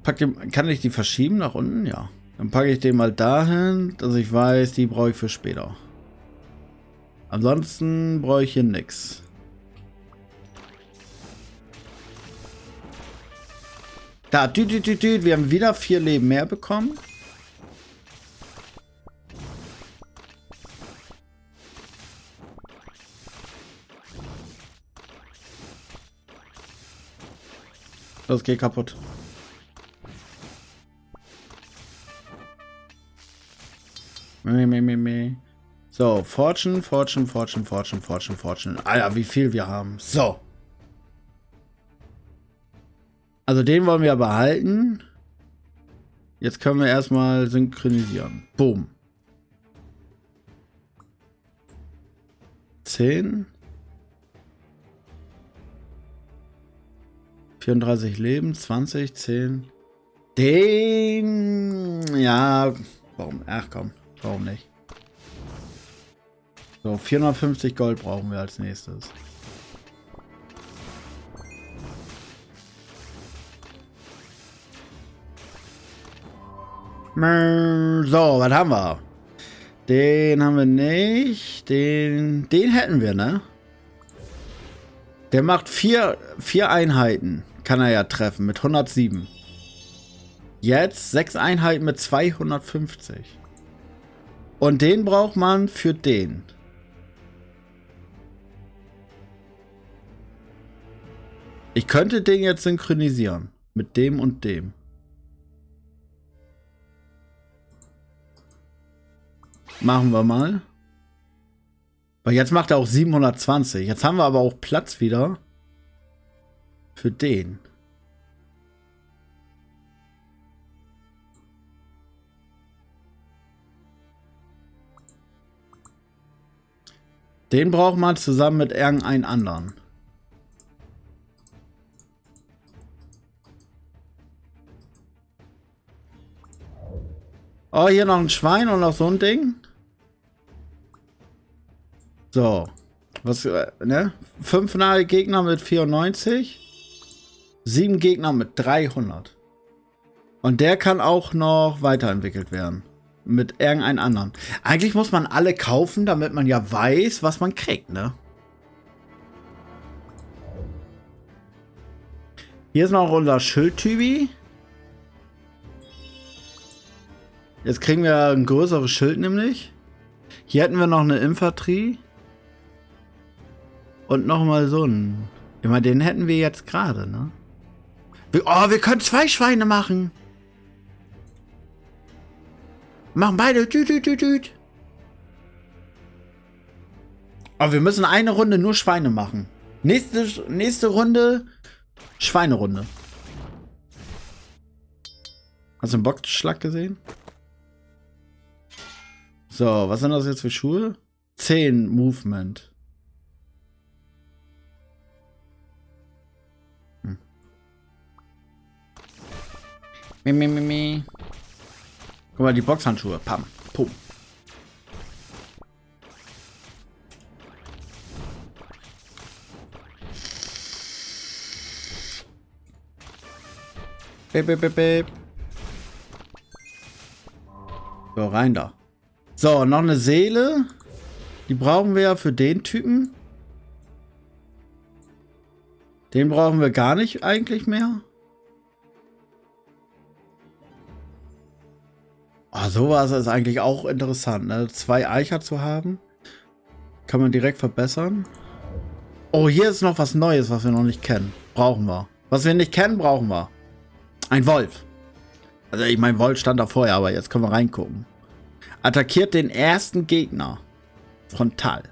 Kann ich die verschieben nach unten? Ja. Dann packe ich den mal dahin, dass ich weiß, die brauche ich für später. Ansonsten brauche ich hier nichts. Da, wir haben wieder 4 Leben mehr bekommen. Das geht kaputt. So, Fortune. Alter, wie viel wir haben. So. Also den wollen wir behalten. Jetzt können wir erstmal synchronisieren. Boom. 10. 34 Leben, 20, 10. Den... Ja, warum? Ach komm, warum nicht? So, 450 Gold brauchen wir als nächstes. So, was haben wir? Den haben wir nicht. Den hätten wir, ne? Der macht 4 Einheiten. Kann er ja treffen mit 107. Jetzt 6 Einheiten mit 250. Und den braucht man für den. Ich könnte den jetzt synchronisieren. Mit dem und dem. Machen wir mal. Weil jetzt macht er auch 720. Jetzt haben wir aber auch Platz wieder. Für den. Den braucht man zusammen mit irgendeinem anderen. Oh, hier noch ein Schwein und noch so ein Ding. So. Was, ne? 5 nahe Gegner mit 94. 7 Gegner mit 300. Und der kann auch noch weiterentwickelt werden. Mit irgendeinem anderen. Eigentlich muss man alle kaufen, damit man ja weiß, was man kriegt, ne? Hier ist noch unser Schildtypi. Jetzt kriegen wir ein größeres Schild nämlich. Hier hätten wir noch eine Infanterie. Und nochmal so einen. Ich meine, den hätten wir jetzt gerade, ne? Wir können 2 Schweine machen. Machen beide. Tüt. Aber wir müssen eine Runde nur Schweine machen. Nächste Runde Schweinerunde. Hast du einen Boxschlag gesehen? So, was sind das jetzt für Schuhe? 10 Movement. Guck mal, die Boxhandschuhe. Pam. Pum. Bip. So, rein da. So, noch eine Seele. Die brauchen wir ja für den Typen. Den brauchen wir gar nicht eigentlich mehr. Oh, sowas ist eigentlich auch interessant, ne? 2 Eicher zu haben. Kann man direkt verbessern. Oh, hier ist noch was Neues, was wir noch nicht kennen. Brauchen wir. Was wir nicht kennen, brauchen wir. Ein Wolf. Also ich meine, Wolf stand da vorher, aber jetzt können wir reingucken. Attackiert den ersten Gegner. Frontal.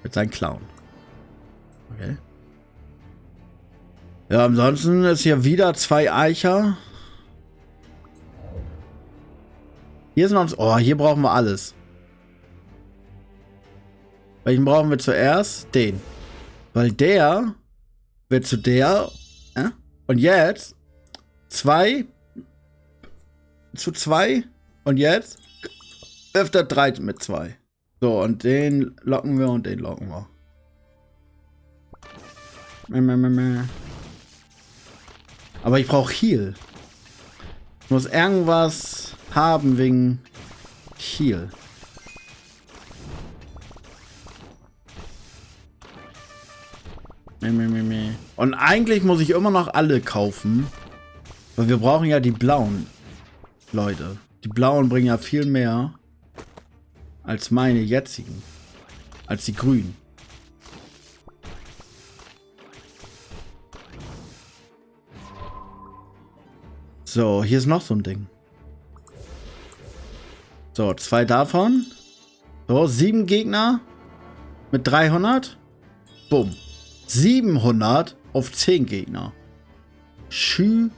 Mit seinen Klauen. Okay. Ja, ansonsten ist hier wieder 2 Eicher. Hier sind uns. Oh, hier brauchen wir alles. Welchen brauchen wir zuerst? Den. Weil der wird zu der. Und jetzt 2 zu 2. Und jetzt öfter 3 mit 2. So, und den locken wir und den locken wir. Aber ich brauche Heal. Ich muss irgendwas haben wegen Heal. Und eigentlich muss ich immer noch alle kaufen. Weil wir brauchen ja die blauen. Leute. Die blauen bringen ja viel mehr als meine jetzigen. Als die grünen. So, hier ist noch so ein Ding. So, 2 davon. So, 7 Gegner mit 300. Bumm. 700 auf 10 Gegner. Schü.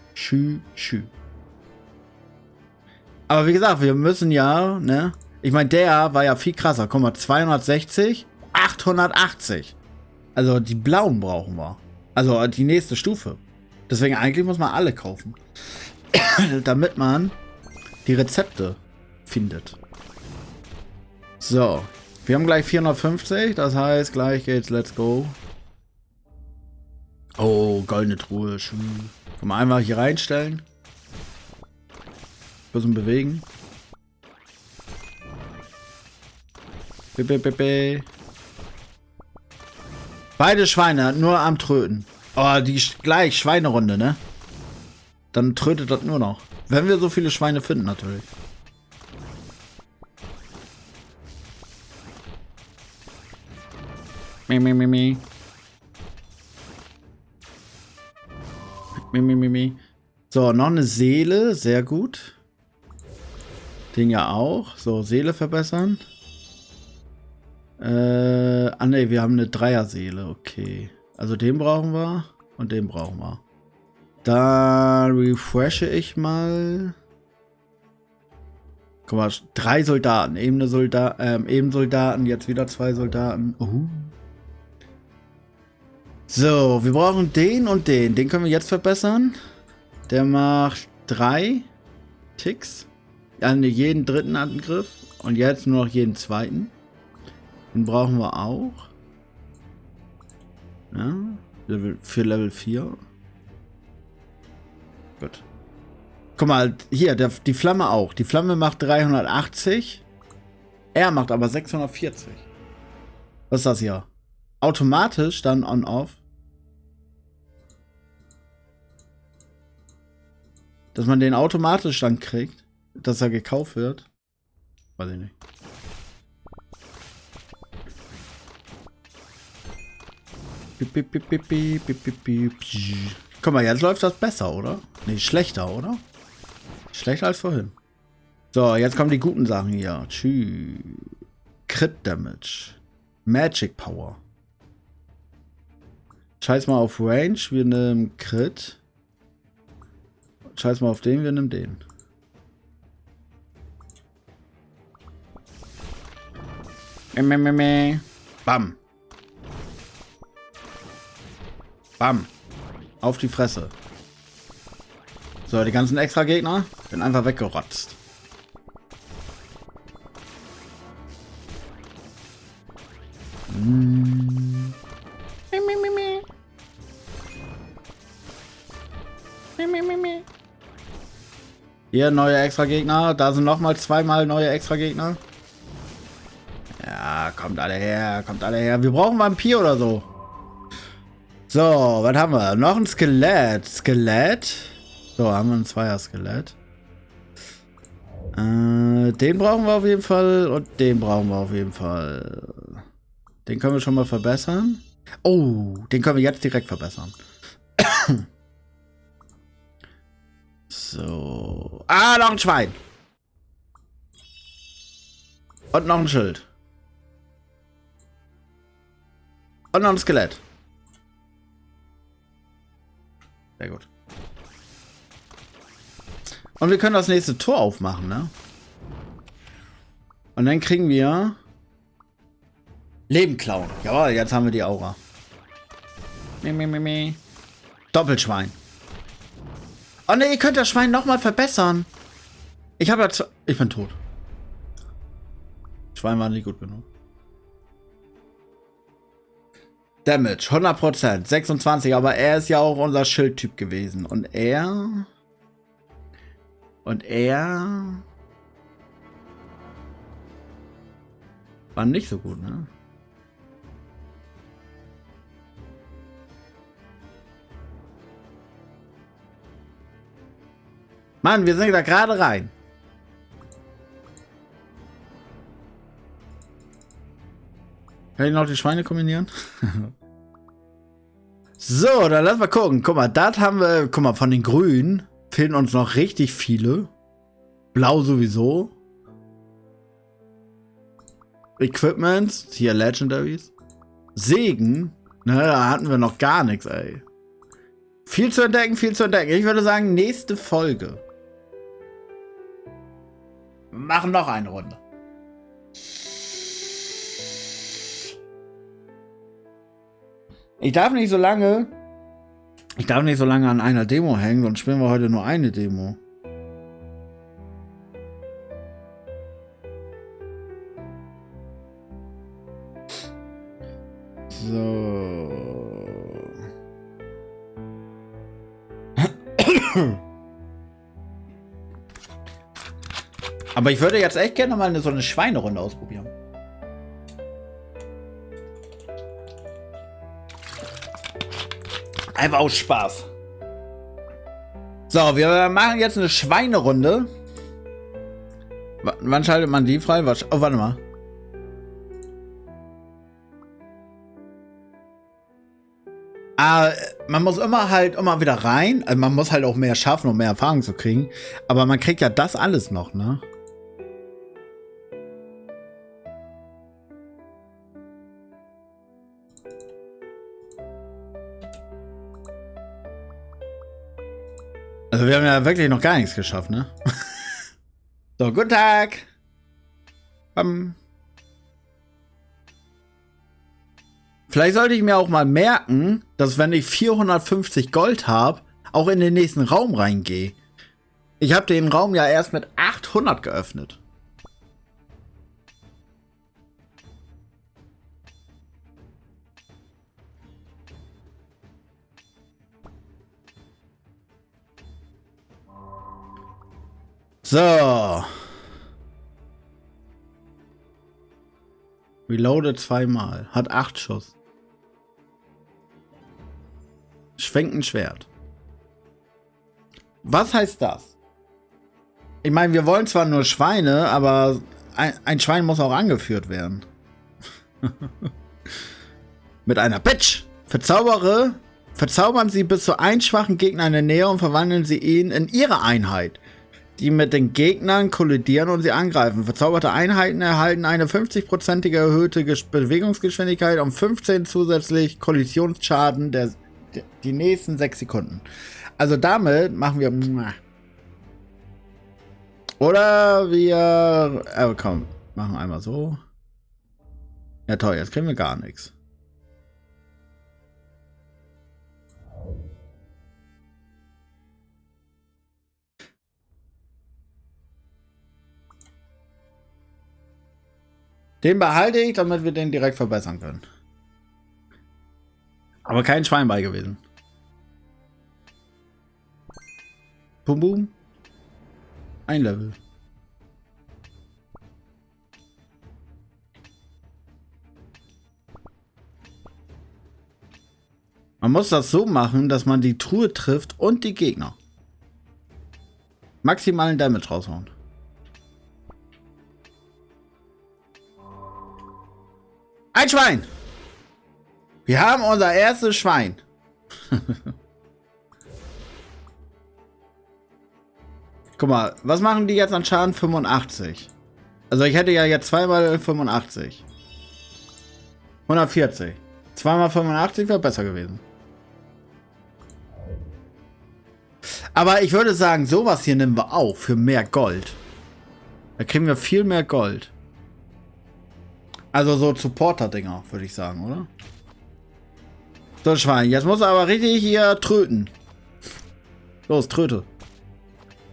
Aber wie gesagt, wir müssen ja, ne? Ich meine, der war ja viel krasser. Guck mal, 260, 880. Also die blauen brauchen wir. Also die nächste Stufe. Deswegen eigentlich muss man alle kaufen. Damit man die Rezepte findet. So. Wir haben gleich 450. Das heißt, gleich geht's. Let's go. Oh, goldene Truhe. Schön. Kann man einmal hier reinstellen. Bisschen bewegen. Beide Schweine, nur am Tröten. Oh, die gleich Schweinerunde, ne? Dann trötet das nur noch. Wenn wir so viele Schweine finden, natürlich. Mi. So, noch eine Seele. Sehr gut. Den ja auch. So, Seele verbessern. Ne, wir haben eine Dreier-Seele. Okay. Also den brauchen wir. Und den brauchen wir. Da refreshe ich mal. Guck mal, 3 Soldaten. Eben Soldaten. Jetzt wieder 2 Soldaten. So, wir brauchen den und den. Den können wir jetzt verbessern. Der macht 3 Ticks. An jeden dritten Angriff. Und jetzt nur noch jeden zweiten. Den brauchen wir auch. Ja, für Level 4. Gut. Guck mal, hier, die Flamme auch. Die Flamme macht 380. Er macht aber 640. Was ist das hier? Automatisch dann on-off. Dass man den automatisch dann kriegt, dass er gekauft wird. Weiß ich nicht. Guck mal, jetzt läuft das besser, oder? Nee, schlechter, oder? Schlechter als vorhin. So, jetzt kommen die guten Sachen hier. Tschüss. Crit Damage. Magic Power. Scheiß mal auf Range, wir nehmen Crit. Scheiß mal auf den, wir nehmen den. Bam. Bam. Auf die Fresse. So, die ganzen extra Gegner sind einfach weggerotzt. Hier neue extra Gegner. Da sind nochmal zweimal neue extra Gegner. Ja, kommt alle her, kommt alle her. Wir brauchen Vampir oder so. So, was haben wir? Noch ein Skelett. Skelett. So, haben wir ein Zweier-Skelett. Den brauchen wir auf jeden Fall. Und den brauchen wir auf jeden Fall. Den können wir schon mal verbessern. Oh, den können wir jetzt direkt verbessern. So. Ah, noch ein Schwein. Und noch ein Schild. Und noch ein Skelett. Sehr gut. Und wir können das nächste Tor aufmachen, ne? Und dann kriegen wir Leben klauen. Jawohl, jetzt haben wir die Aura. Doppelschwein. Oh ne, ihr könnt das Schwein nochmal verbessern. Ich bin tot. Schwein war nicht gut genug. Damage, 100%, 26, aber er ist ja auch unser Schildtyp gewesen. Und er war nicht so gut, ne? Mann, wir sind da gerade rein. Kann ich noch die Schweine kombinieren? So, dann lass mal gucken. Guck mal, das haben wir. Guck mal, von den Grünen fehlen uns noch richtig viele. Blau sowieso. Equipment. Hier Legendaries. Segen. Ne, da hatten wir noch gar nichts, ey. Viel zu entdecken, viel zu entdecken. Ich würde sagen, nächste Folge. Wir machen noch eine Runde. Ich darf nicht so lange an einer Demo hängen, sonst spielen wir heute nur eine Demo. So. Aber ich würde jetzt echt gerne mal so eine Schweinerunde ausprobieren. Einfach aus Spaß. So, wir machen jetzt eine Schweinerunde. Wann schaltet man die frei? Oh, warte mal. Man muss immer wieder rein. Also man muss halt auch mehr schaffen, um mehr Erfahrung zu kriegen. Aber man kriegt ja das alles noch, ne? Also wir haben ja wirklich noch gar nichts geschafft, ne? So, guten Tag. Vielleicht sollte ich mir auch mal merken, dass wenn ich 450 Gold habe, auch in den nächsten Raum reingehe. Ich habe den Raum ja erst mit 800 geöffnet. So. Reloadet zweimal. Hat 8 Schuss. Schwenkt ein Schwert. Was heißt das? Ich meine, wir wollen zwar nur Schweine, aber ein Schwein muss auch angeführt werden. Mit einer Bitch. Verzaubern Sie bis zu einen schwachen Gegner in der Nähe und verwandeln Sie ihn in Ihre Einheit, die mit den Gegnern kollidieren und sie angreifen. Verzauberte Einheiten erhalten eine 50%ige erhöhte Bewegungsgeschwindigkeit und 15 zusätzlich Kollisionsschaden die nächsten 6 Sekunden. Also damit machen wir... Oder wir... komm, machen einmal so. Ja toll, jetzt kriegen wir gar nichts. Den behalte ich, damit wir den direkt verbessern können. Aber kein Schwein bei gewesen. Boom, boom. Ein Level. Man muss das so machen, dass man die Truhe trifft und die Gegner. Maximalen Damage raushauen. Ein Schwein! Wir haben unser erstes Schwein. Guck mal, was machen die jetzt an Schaden? 85. Also ich hätte ja jetzt zweimal 85. 140. Zweimal 85 wäre besser gewesen. Aber ich würde sagen, sowas hier nehmen wir auch für mehr Gold. Da kriegen wir viel mehr Gold. Also so Supporter-Dinger, würde ich sagen, oder? So, Schwein. Jetzt muss er aber richtig hier tröten. Los, tröte.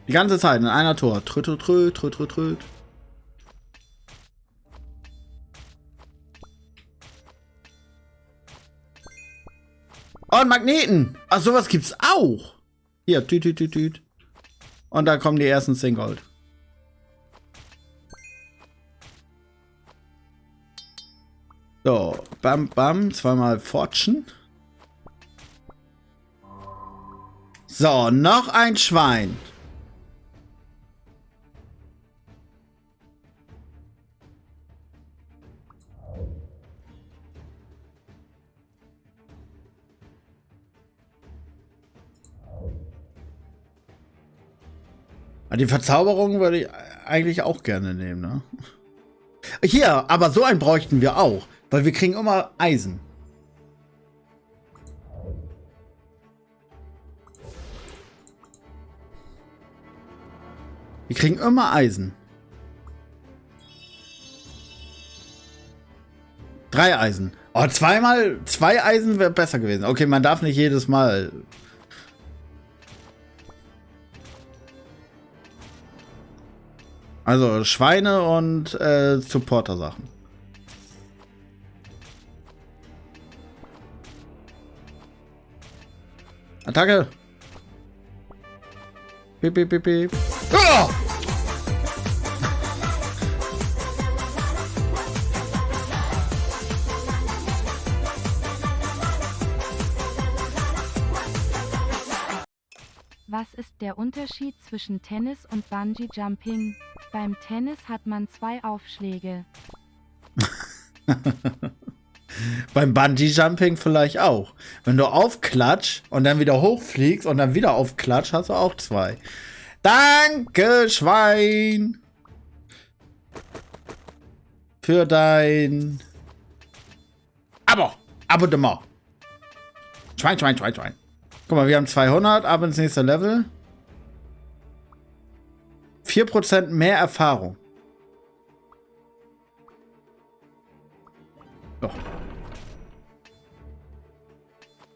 Die ganze Zeit in einer Tor. Tröte, tröte, tröte, tröte. Oh, und Magneten. Ach, sowas gibt's auch. Hier, tüt, tüt, tüt, tüt. Und da kommen die ersten 10 Gold. So, bam, bam. Zweimal Fortune. So, noch ein Schwein. Die Verzauberung würde ich eigentlich auch gerne nehmen, ne? Hier, aber so einen bräuchten wir auch, weil wir kriegen immer Eisen. Wir kriegen immer Eisen. 3 Eisen. Oh, zweimal 2 Eisen wäre besser gewesen. Okay, man darf nicht jedes Mal. Also Schweine und Supporter-Sachen. Attacke! Piep, piep, piep, piep. Oh! Was ist der Unterschied zwischen Tennis und Bungee Jumping? Beim Tennis hat man 2 Aufschläge. Beim Bungee Jumping vielleicht auch. Wenn du aufklatsch und dann wieder hochfliegst und dann wieder aufklatsch, hast du auch 2. Danke, Schwein. Für dein Abonnement. Schwein, Schwein, Schwein, Schwein. Guck mal, wir haben 200, ab ins nächste Level. 4% mehr Erfahrung. So.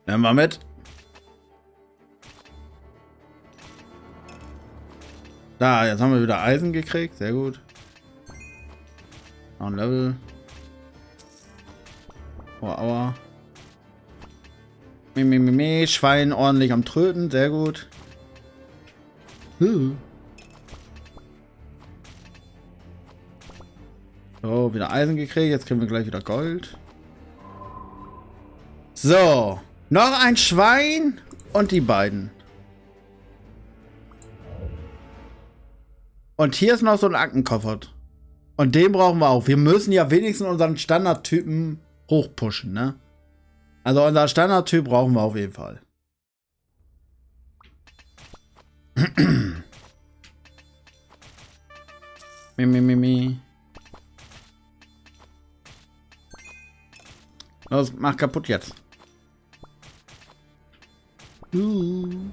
Nehmen wir mit. Da, jetzt haben wir wieder Eisen gekriegt. Sehr gut. Noch ein Level. Oh, aua. Schwein ordentlich am Tröten. Sehr gut. So, wieder Eisen gekriegt. Jetzt kriegen wir gleich wieder Gold. So. Noch ein Schwein und die beiden. Und hier ist noch so ein Aktenkoffer. Und den brauchen wir auch. Wir müssen ja wenigstens unseren Standardtypen hochpushen, ne? Also unser Standardtyp brauchen wir auf jeden Fall. Mi. Los, mach kaputt jetzt. Mi.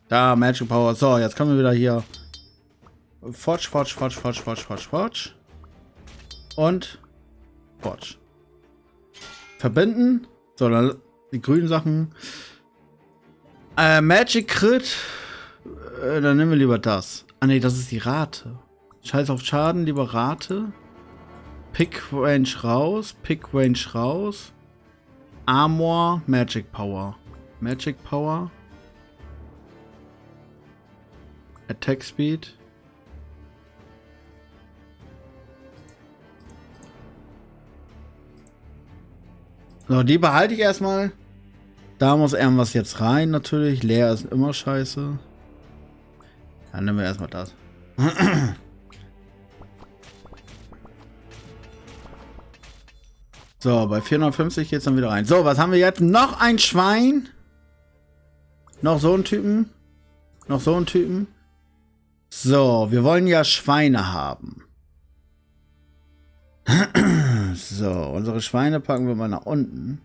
Da, Magic Power. So, jetzt können wir wieder hier. Forge. Und Forge. Verbinden. So, dann die grünen Sachen. Magic Crit. Dann nehmen wir lieber das. Ah ne, das ist die Rate. Scheiß auf Schaden, lieber Rate. Pick Range raus. Armor, Magic Power. Attack Speed. So, die behalte ich erstmal. Da muss irgendwas jetzt rein, natürlich. Leer ist immer scheiße. Dann nehmen wir erstmal das. So, bei 450 geht es dann wieder rein. So, was haben wir jetzt? Noch ein Schwein. Noch so einen Typen. So, wir wollen ja Schweine haben. So, unsere Schweine packen wir mal nach unten.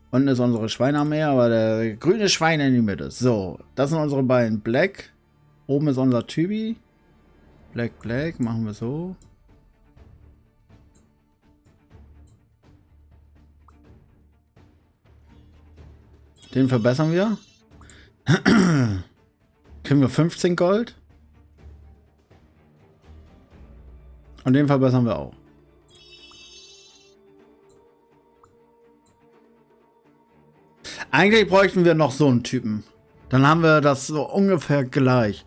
Unten ist unsere Schweinearmee, aber der grüne Schwein in die Mitte. So, das sind unsere beiden Black. Oben ist unser Typi. Black, machen wir so. Den verbessern wir. Kriegen wir 15 Gold. Und den verbessern wir auch. Eigentlich bräuchten wir noch so einen Typen. Dann haben wir das so ungefähr gleich.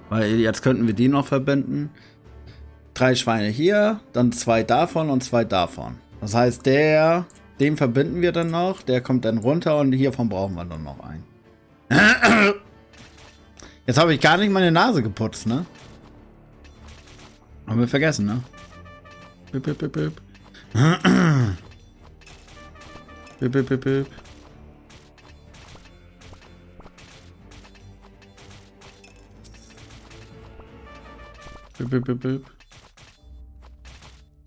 Weil jetzt könnten wir die noch verbinden. 3 Schweine hier, dann 2 davon und 2 davon. Das heißt, den verbinden wir dann noch. Der kommt dann runter und hiervon brauchen wir dann noch einen. Jetzt habe ich gar nicht meine Nase geputzt, ne? Haben wir vergessen, ne? Bip.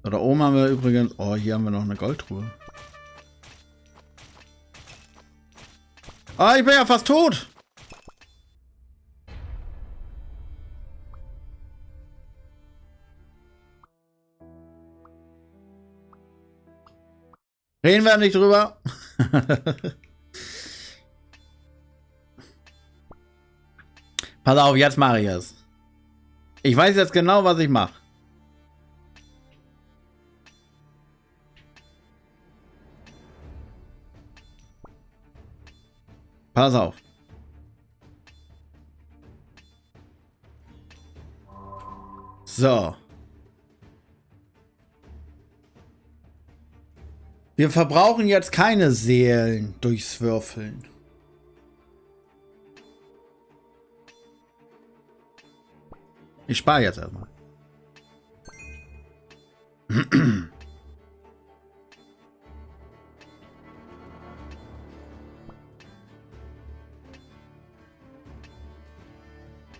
So, da oben haben wir übrigens... Oh, hier haben wir noch eine Goldtruhe. Ah, ich bin ja fast tot! Reden wir nicht drüber. Pass auf, jetzt mache ich es. Ich weiß jetzt genau, was ich mache. Pass auf. So. Wir verbrauchen jetzt keine Seelen durchs Würfeln. Ich spare jetzt erstmal.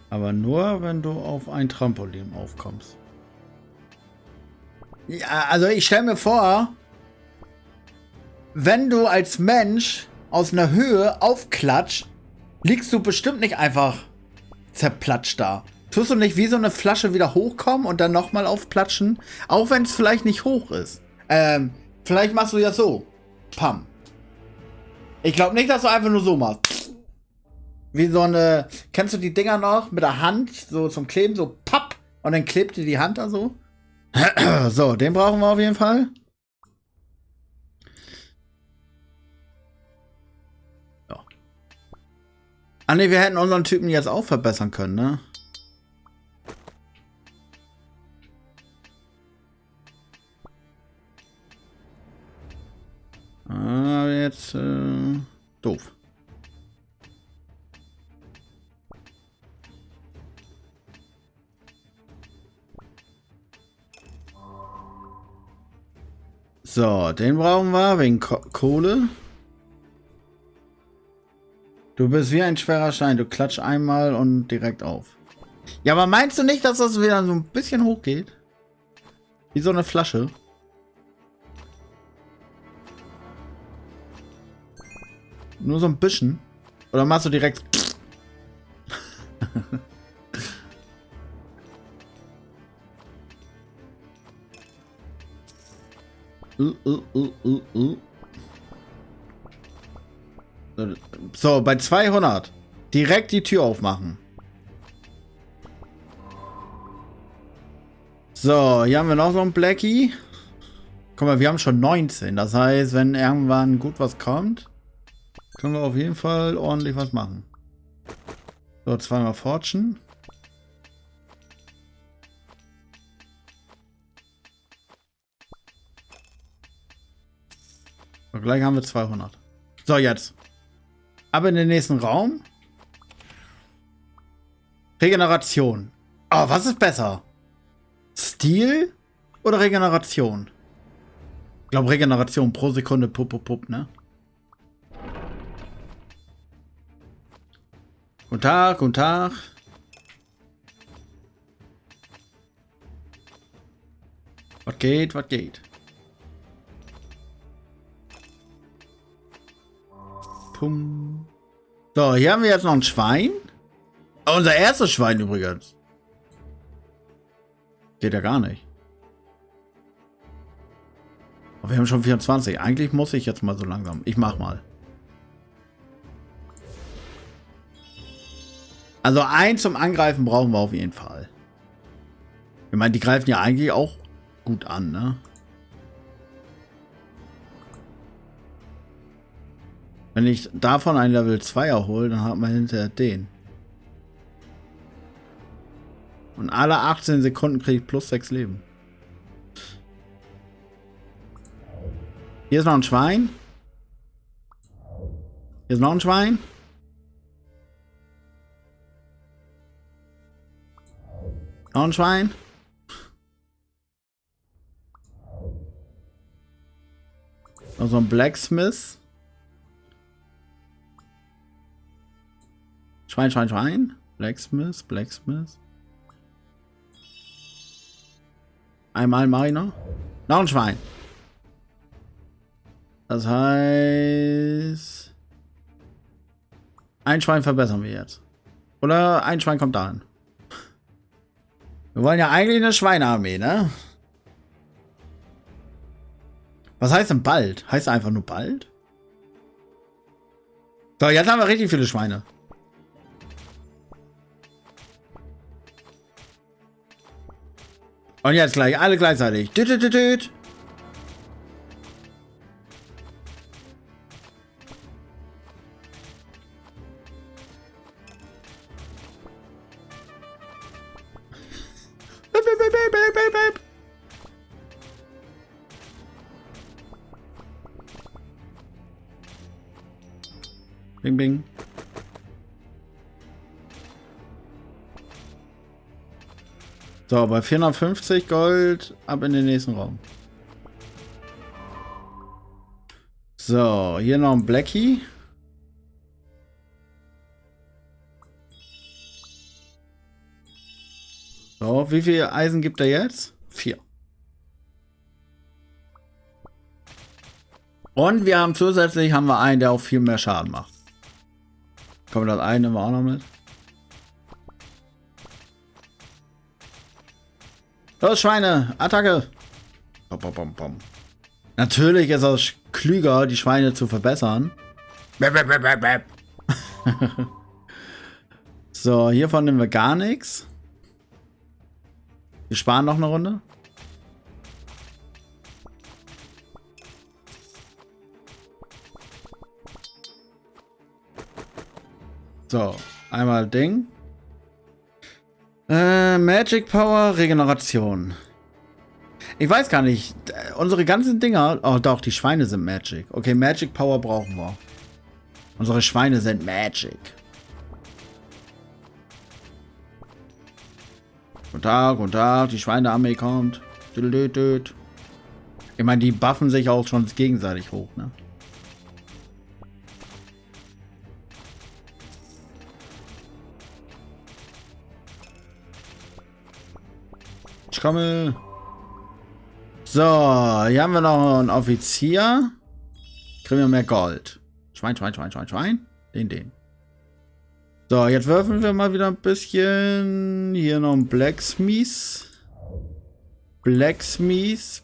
Aber nur, wenn du auf ein Trampolin aufkommst. Ja, also ich stelle mir vor, wenn du als Mensch aus einer Höhe aufklatscht, liegst du bestimmt nicht einfach zerplatscht da. Tust du nicht wie so eine Flasche wieder hochkommen und dann nochmal aufplatschen? Auch wenn es vielleicht nicht hoch ist. Vielleicht machst du ja so. Pam. Ich glaube nicht, dass du einfach nur so machst. Wie so eine... Kennst du die Dinger noch? Mit der Hand, so zum Kleben, so papp. Und dann klebt dir die Hand da so. So, den brauchen wir auf jeden Fall. Ja. Ah ne, wir hätten unseren Typen jetzt auch verbessern können, ne? jetzt doof. So, den brauchen wir wegen Kohle. Du bist wie ein schwerer Stein. Du klatsch einmal und direkt auf. Ja, aber meinst du nicht, dass das wieder so ein bisschen hochgeht? Wie so eine Flasche. Nur so ein bisschen. Oder machst du direkt... So, bei 200 direkt die Tür aufmachen. So, hier haben wir noch so ein Blackie. Guck mal, wir haben schon 19. Das heißt, wenn irgendwann gut was kommt, können wir auf jeden Fall ordentlich was machen. So, zweimal Fortune. Und gleich haben wir 200. So, jetzt. Ab in den nächsten Raum. Regeneration. Oh, was ist besser? Stil oder Regeneration? Ich glaube Regeneration pro Sekunde, pup, ne? Guten Tag, guten Tag. Was geht, was geht? Pum. So, hier haben wir jetzt noch ein Schwein. Oh, unser erstes Schwein übrigens. Geht ja gar nicht. Aber wir haben schon 24. Eigentlich muss ich jetzt mal so langsam. Ich mach mal. Also ein zum Angreifen brauchen wir auf jeden Fall. Ich meine, die greifen ja eigentlich auch gut an, ne? Wenn ich davon ein Level 2 erhole, dann hat man hinterher den. Und alle 18 Sekunden kriege ich plus 6 Leben. Hier ist noch ein Schwein. Hier ist noch ein Schwein. Noch ein Schwein. Noch so ein Blacksmith. Schwein, Schwein, Schwein. Blacksmith, Blacksmith. Einmal mache ich noch. Noch ein Schwein. Das heißt... Ein Schwein verbessern wir jetzt. Oder ein Schwein kommt dahin. Wir wollen ja eigentlich eine Schweinearmee, ne? Was heißt denn bald? Heißt einfach nur bald? So, jetzt haben wir richtig viele Schweine. Und jetzt gleich, alle gleichzeitig. Düt, düt, düt, düt. Bing, bing. So, bei 450 Gold ab in den nächsten Raum. So, hier noch ein Blackie. So, wie viel Eisen gibt er jetzt? 4. Und wir haben zusätzlich einen, der auch viel mehr Schaden macht. Kommen das eine nehmen wir auch noch mit. Los, Schweine! Attacke! Bom, bom, bom, bom. Natürlich ist es klüger, die Schweine zu verbessern. Bäb, bäb, bäb, bäb, bäb. So, hiervon nehmen wir gar nichts. Wir sparen noch eine Runde. So, einmal Ding. Magic Power, Regeneration. Ich weiß gar nicht. Unsere ganzen Dinger. Oh, doch, die Schweine sind Magic. Okay, Magic Power brauchen wir. Unsere Schweine sind Magic. Guten Tag, die Schweinearmee kommt. Ich meine, die buffen sich auch schon gegenseitig hoch, ne? Ich komme. So, hier haben wir noch einen Offizier. Kriegen wir mehr Gold. Schwein. Den. So, jetzt würfeln wir mal wieder ein bisschen. Hier noch ein Blacksmith. Blacksmith.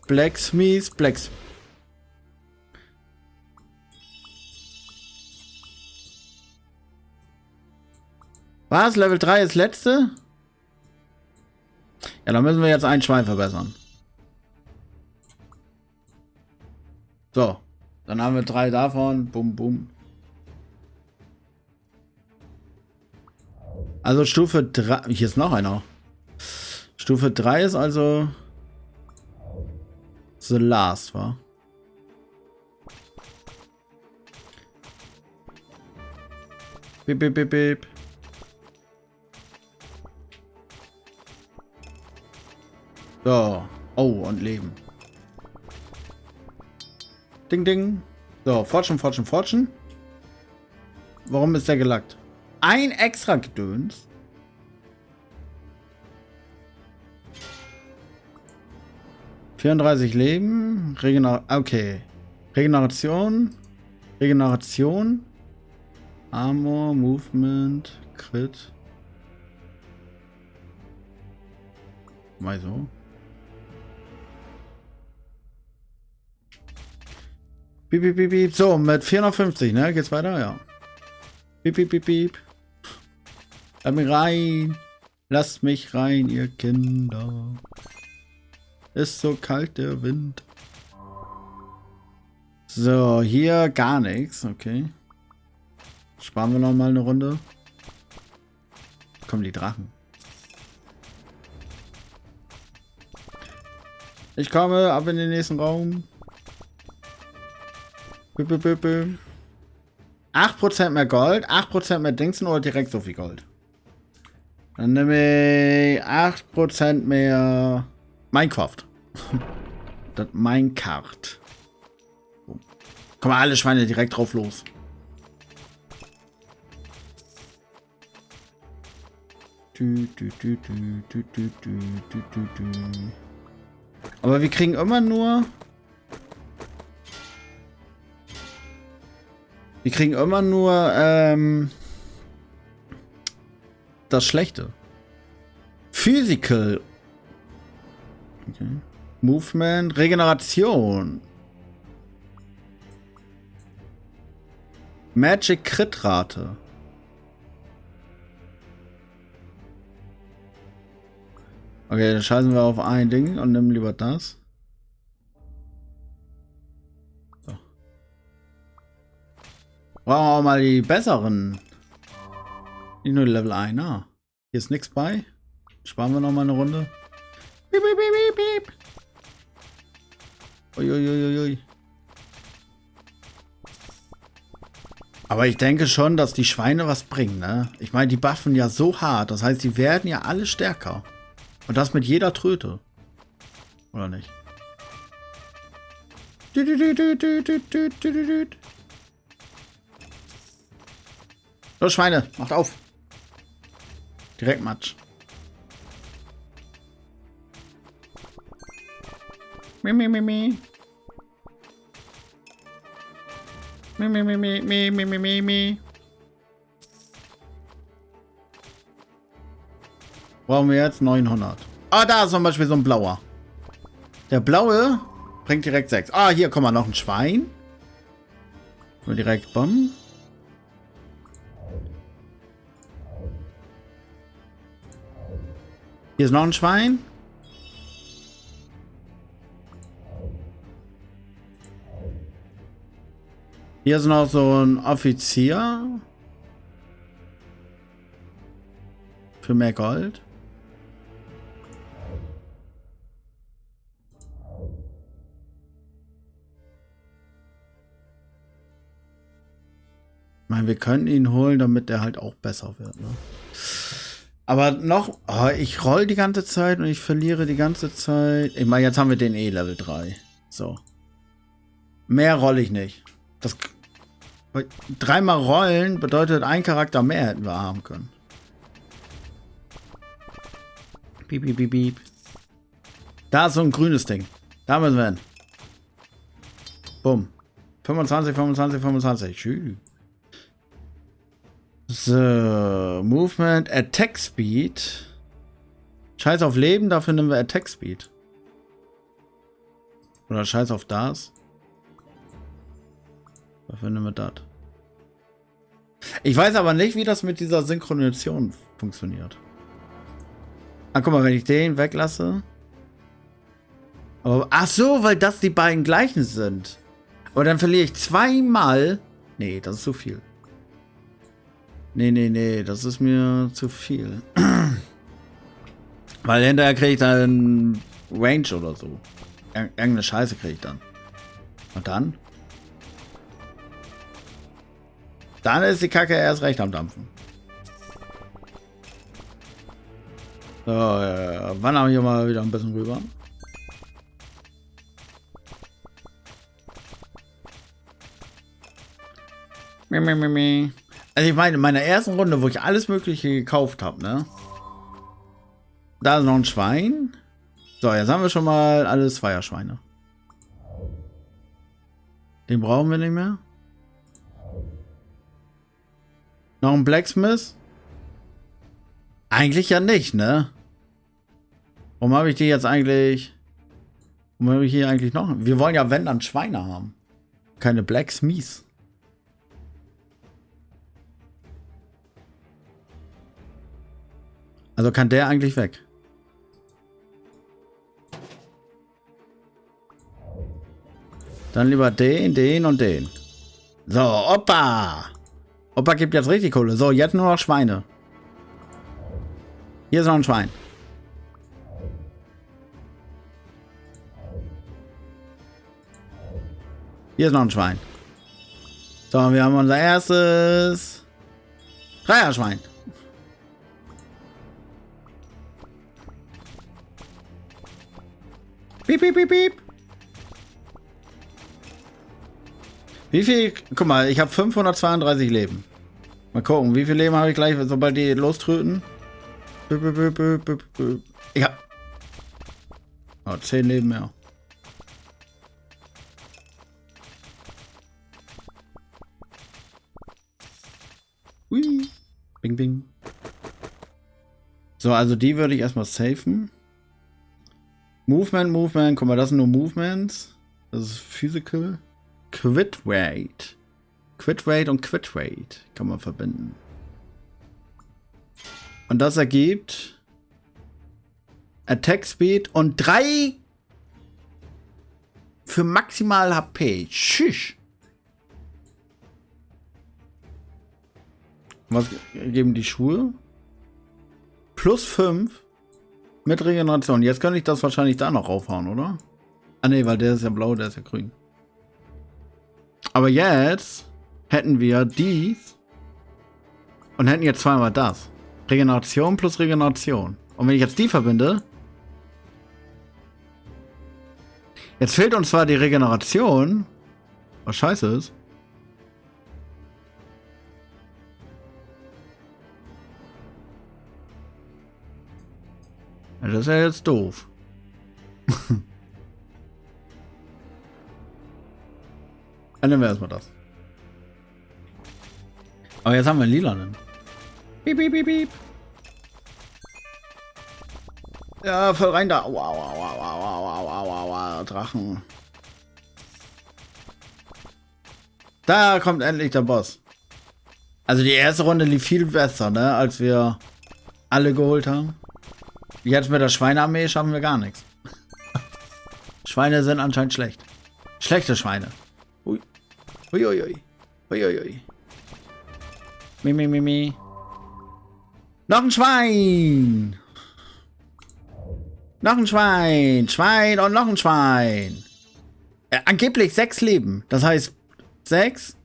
Was? Level 3 ist letzte? Ja, dann müssen wir jetzt ein Schwein verbessern. So, dann haben wir 3 davon. Bum. Also Stufe 3. Hier ist noch einer. Stufe 3 ist also the last, wa? Bip. So. Oh, und Leben. Ding. So, Fortune. Warum ist der gelackt? Ein extra Gedöns. ...34 Leben. Okay. Regeneration. Armor, Movement, Crit. Mal so. Piep. So, mit 450, ne? Geht's weiter? Ja. Piep. Lasst mich rein, ihr Kinder. Ist so kalt der Wind. So, hier gar nichts, okay. Sparen wir noch mal eine Runde. Kommen die Drachen. Ich komme ab in den nächsten Raum. 8% mehr Gold, 8% mehr Dingsen oder direkt so viel Gold? Dann nehme ich 8% mehr Minecraft. Das Minecraft. So. Kommen alle Schweine direkt drauf los. Aber wir kriegen immer nur... das Schlechte. Physical. Okay. Movement, Regeneration. Magic Crit Rate. Okay, dann scheißen wir auf ein Ding und nehmen lieber das. So. Brauchen wir auch mal die besseren. Nicht nur Level 1. Ah. Hier ist nichts bei. Sparen wir noch mal eine Runde. Piep. Uiuiuiui. Aber ich denke schon, dass die Schweine was bringen, ne? Ich meine, die buffen ja so hart. Das heißt, die werden ja alle stärker. Und das mit jeder Tröte. Oder nicht? Los, Schweine, macht auf. Direkt Matsch. Mi. Brauchen wir jetzt 900. Ah, da ist zum Beispiel so ein blauer. Der blaue bringt direkt 6. Ah, hier, komm mal, noch ein Schwein. Nur direkt bomben. Hier ist noch ein Schwein. Hier ist noch so ein Offizier. Für mehr Gold. meine, wir können ihn holen, damit er halt auch besser wird, ne? Aber noch, oh, ich roll die ganze Zeit und ich verliere die ganze Zeit. Ich meine, jetzt haben wir den Level 3. So. Mehr roll ich nicht. Das, dreimal rollen bedeutet, ein Charakter mehr hätten wir haben können. Piep, piep, piep, piep. Da ist so ein grünes Ding. Da müssen wir hin. Bumm. 25, 25, 25. Tschüss. So. Movement, Attack Speed. Scheiß auf Leben, dafür nehmen wir Attack Speed. Oder scheiß auf das. Dafür nehmen wir das. Ich weiß aber nicht, wie das mit dieser Synchronisation funktioniert. Ah, guck mal, wenn ich den weglasse. Oh, ach so, weil das die beiden gleichen sind. Aber dann verliere ich zweimal. Nee, das ist zu viel. Nee, das ist mir zu viel. Weil hinterher kriege ich dann Range oder so. Irgendeine Scheiße kriege ich dann. Und dann? Dann ist die Kacke erst recht am Dampfen. So, wandern wir hier mal wieder ein bisschen rüber. Also ich meine, in meiner ersten Runde, wo ich alles Mögliche gekauft habe, ne? Da ist noch ein Schwein. So, jetzt haben wir schon mal alles Feierschweine. Den brauchen wir nicht mehr. Noch ein Blacksmith? Eigentlich ja nicht, ne? Warum habe ich die jetzt eigentlich... Warum habe ich hier eigentlich noch... Wir wollen ja, wenn, dann Schweine haben. Keine Blacksmiths. Also kann der eigentlich weg. Dann lieber den und den. So, Opa! Opa gibt jetzt richtig Kohle. So, jetzt nur noch Schweine. Hier ist noch ein Schwein. Hier ist noch ein Schwein. So, wir haben unser erstes Dreierschwein. Piep, piep, piep, piep. Wie viel? Guck mal, ich habe 532 Leben. Mal gucken, wie viel Leben habe ich gleich, sobald die loströten? Ich hab... Oh, 10 Leben mehr. Hui. Bing, bing. So, also die würde ich erstmal safen. Movement. Guck mal, das sind nur Movements. Das ist Physical. Quit Rate und Quit Rate kann man verbinden. Und das ergibt Attack Speed und 3 für maximal HP. Tschüss. Was geben die Schuhe? Plus 5 mit Regeneration. Jetzt könnte ich das wahrscheinlich da noch raufhauen, oder? Ah ne, weil der ist ja blau, der ist ja grün. Aber jetzt hätten wir dies und hätten jetzt zweimal das. Regeneration plus Regeneration. Und wenn ich jetzt die verbinde, jetzt fehlt uns zwar die Regeneration, was scheiße ist. Ja, das ist ja jetzt doof. Dann nehmen wir erstmal das. Aber jetzt haben wir einen lilanen. Piep, piep, piep, piep. Ja, voll rein da. Wow, Drachen. Da kommt endlich der Boss. Also die erste Runde lief viel besser, ne, als wir alle geholt haben. Jetzt mit der Schweinearmee schaffen wir gar nichts. Schweine sind anscheinend schlecht. Schlechte Schweine. Ui. Uiuiui. Uiuiui. Mi. Noch ein Schwein. Noch ein Schwein. Schwein und noch ein Schwein. Angeblich 6 Leben. Das heißt 6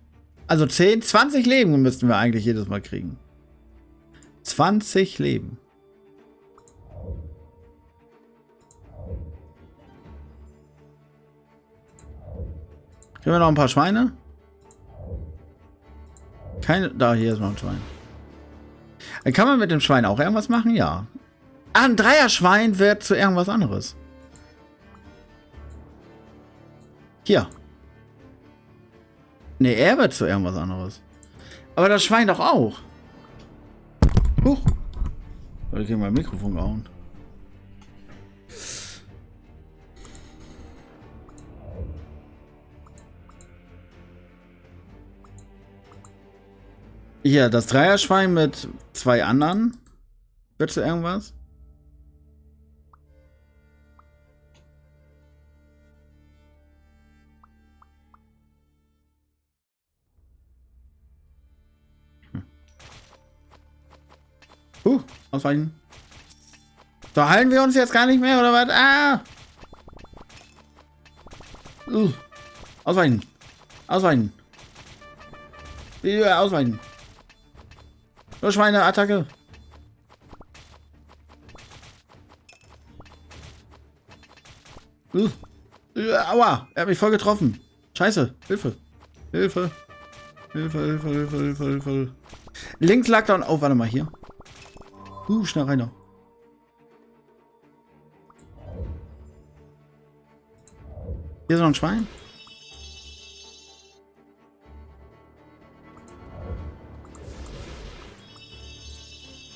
Also 10, 20 Leben müssten wir eigentlich jedes Mal kriegen. 20 Leben. Kriegen wir noch ein paar Schweine? Keine. Da, hier ist noch ein Schwein. Kann man mit dem Schwein auch irgendwas machen? Ja. Ah, ein Dreierschwein wird zu irgendwas anderes. Hier. Ne, er wird zu irgendwas anderes. Aber das Schwein doch auch. Huch. Soll ich gegen mein Mikrofon gehauen? Hier, das Dreierschwein mit 2 anderen. Wird zu irgendwas? Ausweichen. So, heilen wir uns jetzt gar nicht mehr, oder was? Ah! Ausweichen. Ausweichen. Ausweichen. Nur Schweine-Attacke. Aua, er hat mich voll getroffen. Scheiße, Hilfe. Hilfe. Hilfe, Hilfe, Hilfe, Hilfe, Hilfe. Links lag da. Oh, warte mal, hier. Schnell rein da. Hier ist noch ein Schwein.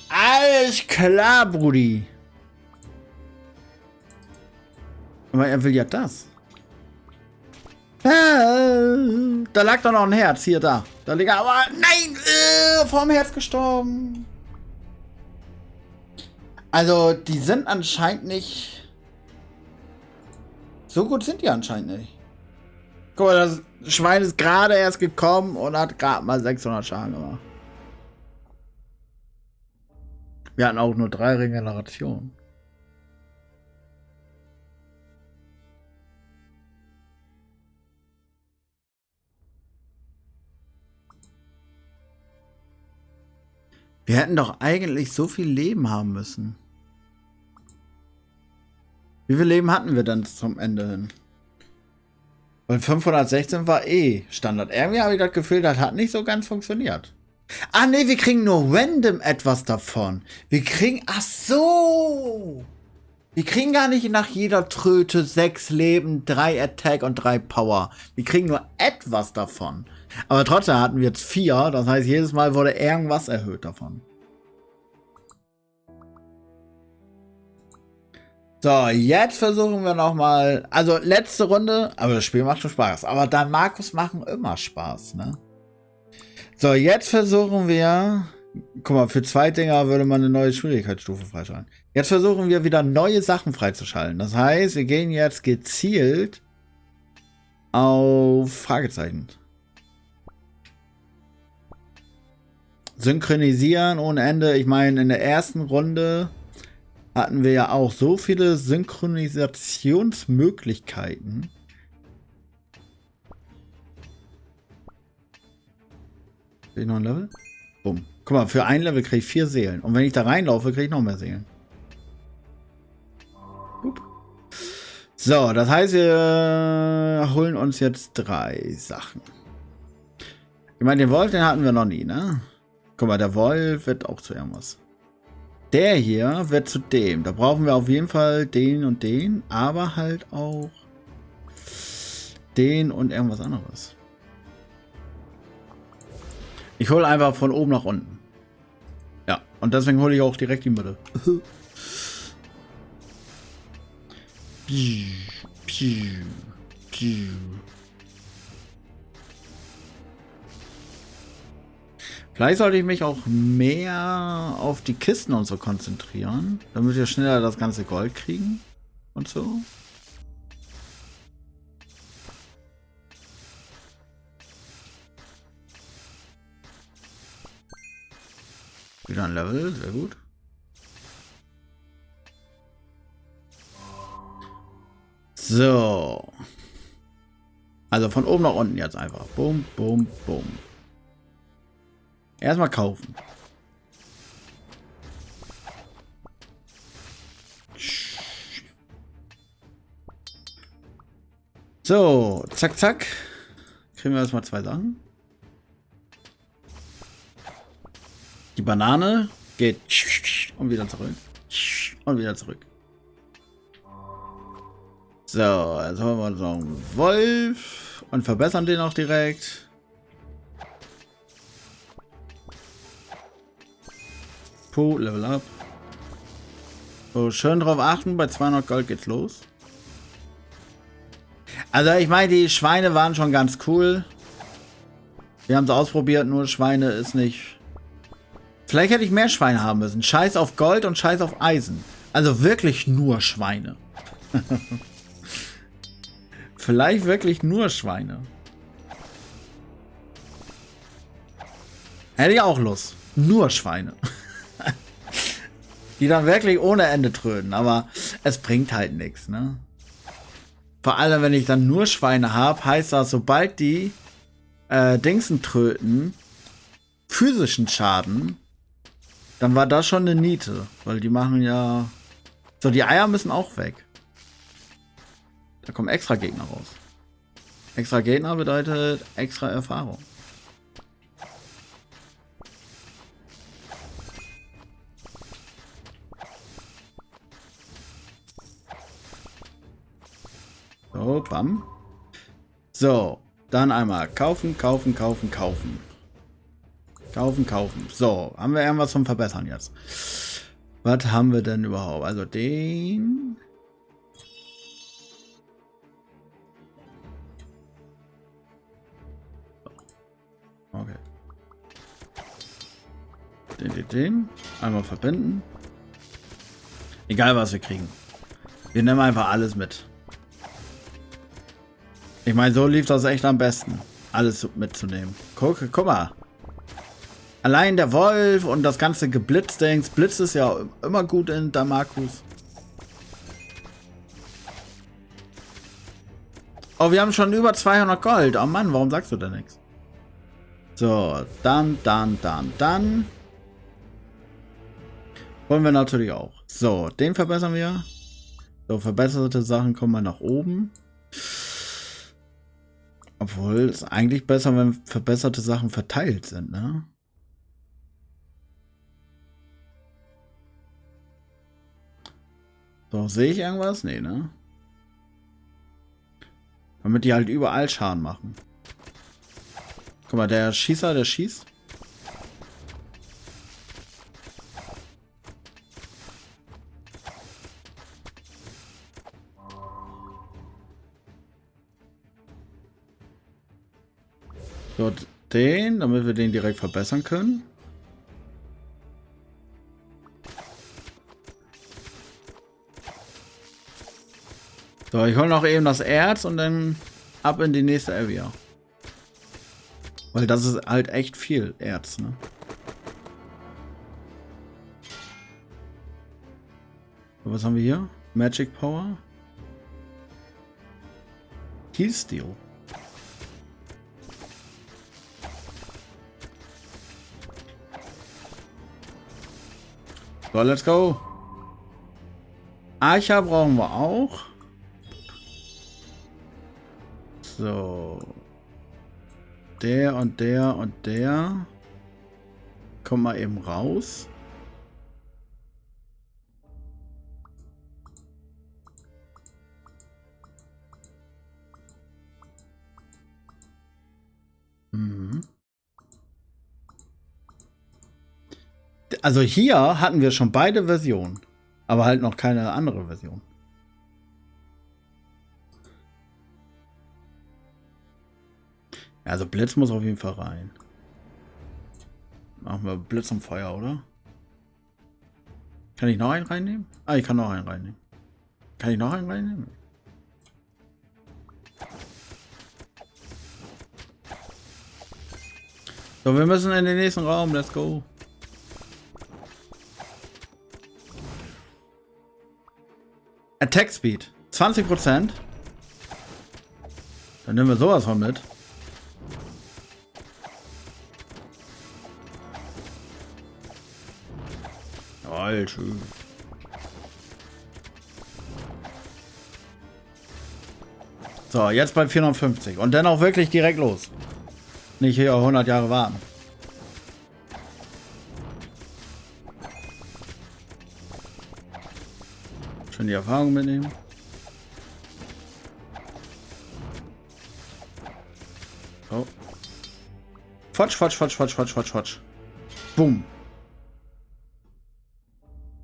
Alles klar, Brudi. Aber er will ja das. Da lag doch noch ein Herz. Hier, da. Da liegt er. Aber nein! Vorm Herz gestorben. Also, die sind anscheinend nicht... So gut sind die anscheinend nicht. Guck mal, das Schwein ist gerade erst gekommen und hat gerade mal 600 Schaden gemacht. Wir hatten auch nur 3 Regenerationen. Wir hätten doch eigentlich so viel Leben haben müssen. Wie viel Leben hatten wir dann zum Ende hin? Und 516 war Standard. Irgendwie habe ich das Gefühl, das hat nicht so ganz funktioniert. Ah, nee, wir kriegen nur random etwas davon. Wir kriegen... Ach so! Wir kriegen gar nicht nach jeder Tröte 6 Leben, 3 Attack und 3 Power. Wir kriegen nur etwas davon. Aber trotzdem hatten wir jetzt 4. Das heißt, jedes Mal wurde irgendwas erhöht davon. So, jetzt versuchen wir nochmal. Also, letzte Runde. Aber das Spiel macht schon Spaß. Aber dann Markus machen immer Spaß, ne? So, jetzt versuchen wir. Guck mal, für 2 Dinger würde man eine neue Schwierigkeitsstufe freischalten. Jetzt versuchen wir wieder neue Sachen freizuschalten. Das heißt, wir gehen jetzt gezielt auf Fragezeichen. Synchronisieren ohne Ende. Ich meine, in der ersten Runde hatten wir ja auch so viele Synchronisationsmöglichkeiten. Krieg ich noch ein Level? Bumm. Guck mal, für ein Level kriege ich 4 Seelen. Und wenn ich da reinlaufe, kriege ich noch mehr Seelen. Upp. So, das heißt, wir holen uns jetzt 3 Sachen. Ich meine, den Wolf, den hatten wir noch nie, ne? Guck mal, der Wolf wird auch zu irgendwas. Der hier wird zu dem. Da brauchen wir auf jeden Fall den und den, aber halt auch den und irgendwas anderes. Ich hole einfach von oben nach unten. Ja, und deswegen hole ich auch direkt die Mitte. Vielleicht sollte ich mich auch mehr auf die Kisten und so konzentrieren, damit wir schneller das ganze Gold kriegen und so. Wieder ein Level, sehr gut. So. Also von oben nach unten jetzt einfach. Bum, bum, bum. Erstmal kaufen. So, zack, zack. Kriegen wir erstmal 2 Sachen. Die Banane geht und wieder zurück. Und wieder zurück. So, jetzt haben wir so einen Wolf und verbessern den auch direkt. Puh, Level up. So, schön drauf achten, bei 200 Gold geht's los. Also ich meine, die Schweine waren schon ganz cool. Wir haben es ausprobiert, nur Schweine ist nicht... Vielleicht hätte ich mehr Schweine haben müssen. Scheiß auf Gold und Scheiß auf Eisen. Also wirklich nur Schweine. Vielleicht wirklich nur Schweine. Hätte ich auch Lust. Nur Schweine. Die dann wirklich ohne Ende tröden. Aber es bringt halt nichts, ne? Vor allem, wenn ich dann nur Schweine habe, heißt das, sobald die Dingsen tröten, physischen Schaden, dann war das schon eine Niete. Weil die machen ja... So, die Eier müssen auch weg. Da kommen extra Gegner raus. Extra Gegner bedeutet extra Erfahrung. So, bam. So, dann einmal kaufen, kaufen, kaufen, kaufen. Kaufen, kaufen. So, haben wir irgendwas zum Verbessern jetzt? Was haben wir denn überhaupt? Also den... Okay. Den. Einmal verbinden. Egal, was wir kriegen. Wir nehmen einfach alles mit. Ich meine, so lief das echt am besten. Alles mitzunehmen. Guck mal. Allein der Wolf und das ganze Geblitzdings. Blitz ist ja immer gut in Damakus. Oh, wir haben schon über 200 Gold. Oh Mann, warum sagst du denn nichts? So, dann. Wollen wir natürlich auch. So, den verbessern wir. So, verbesserte Sachen kommen mal nach oben. Obwohl es eigentlich besser, wenn verbesserte Sachen verteilt sind, ne? So, sehe ich irgendwas? Nee, ne? Damit die halt überall Schaden machen. Guck mal, der Schießer, der schießt. So, den, damit wir den direkt verbessern können. So, ich hole noch eben das Erz und dann ab in die nächste Area. Weil das ist halt echt viel Erz, ne? So, was haben wir hier? Magic Power. Heal Steel. So, let's go. Archer brauchen wir auch. So. Der und der und der. Kommt mal eben raus. Mhm. Also hier hatten wir schon beide Versionen, aber halt noch keine andere Version. Also Blitz muss auf jeden Fall rein. Machen wir Blitz und Feuer, oder? Kann ich noch einen reinnehmen? Ah, ich kann noch einen reinnehmen. Kann ich noch einen reinnehmen? So, wir müssen in den nächsten Raum. Let's go. Attack Speed 20%. Dann nehmen wir sowas von mit. Alter. So, jetzt bei 450. Und dann auch wirklich direkt los. Nicht hier 100 Jahre warten. Schön die Erfahrung mitnehmen. Oh. Fotsch, fotsch, fotsch, fotsch, fotsch, fotsch, fotsch. Boom.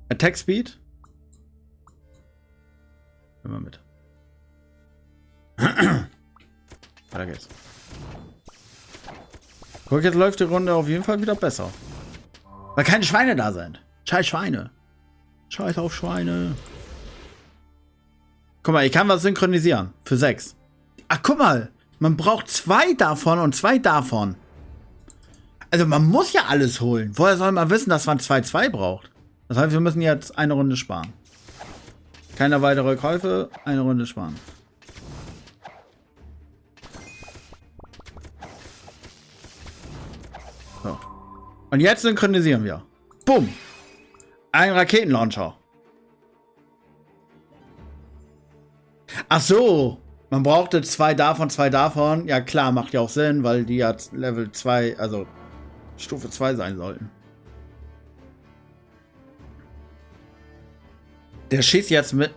Attack Speed. Immer mit. Weiter geht's. Guck, jetzt läuft die Runde auf jeden Fall wieder besser. Weil keine Schweine da sind. Scheiß Schweine. Scheiß auf Schweine. Guck mal, ich kann was synchronisieren. Für 6. Ach, guck mal. Man braucht 2 davon und 2 davon. Also man muss ja alles holen. Woher soll man wissen, dass man 2 braucht? Das heißt, wir müssen jetzt eine Runde sparen. Keine weitere Käufe, eine Runde sparen. So. Und jetzt synchronisieren wir. Bumm. Ein Raketenlauncher. Ach so. Man brauchte 2 davon, 2 davon. Ja klar, macht ja auch Sinn, weil die jetzt Level 2, also Stufe 2 sein sollten. Der schießt jetzt mit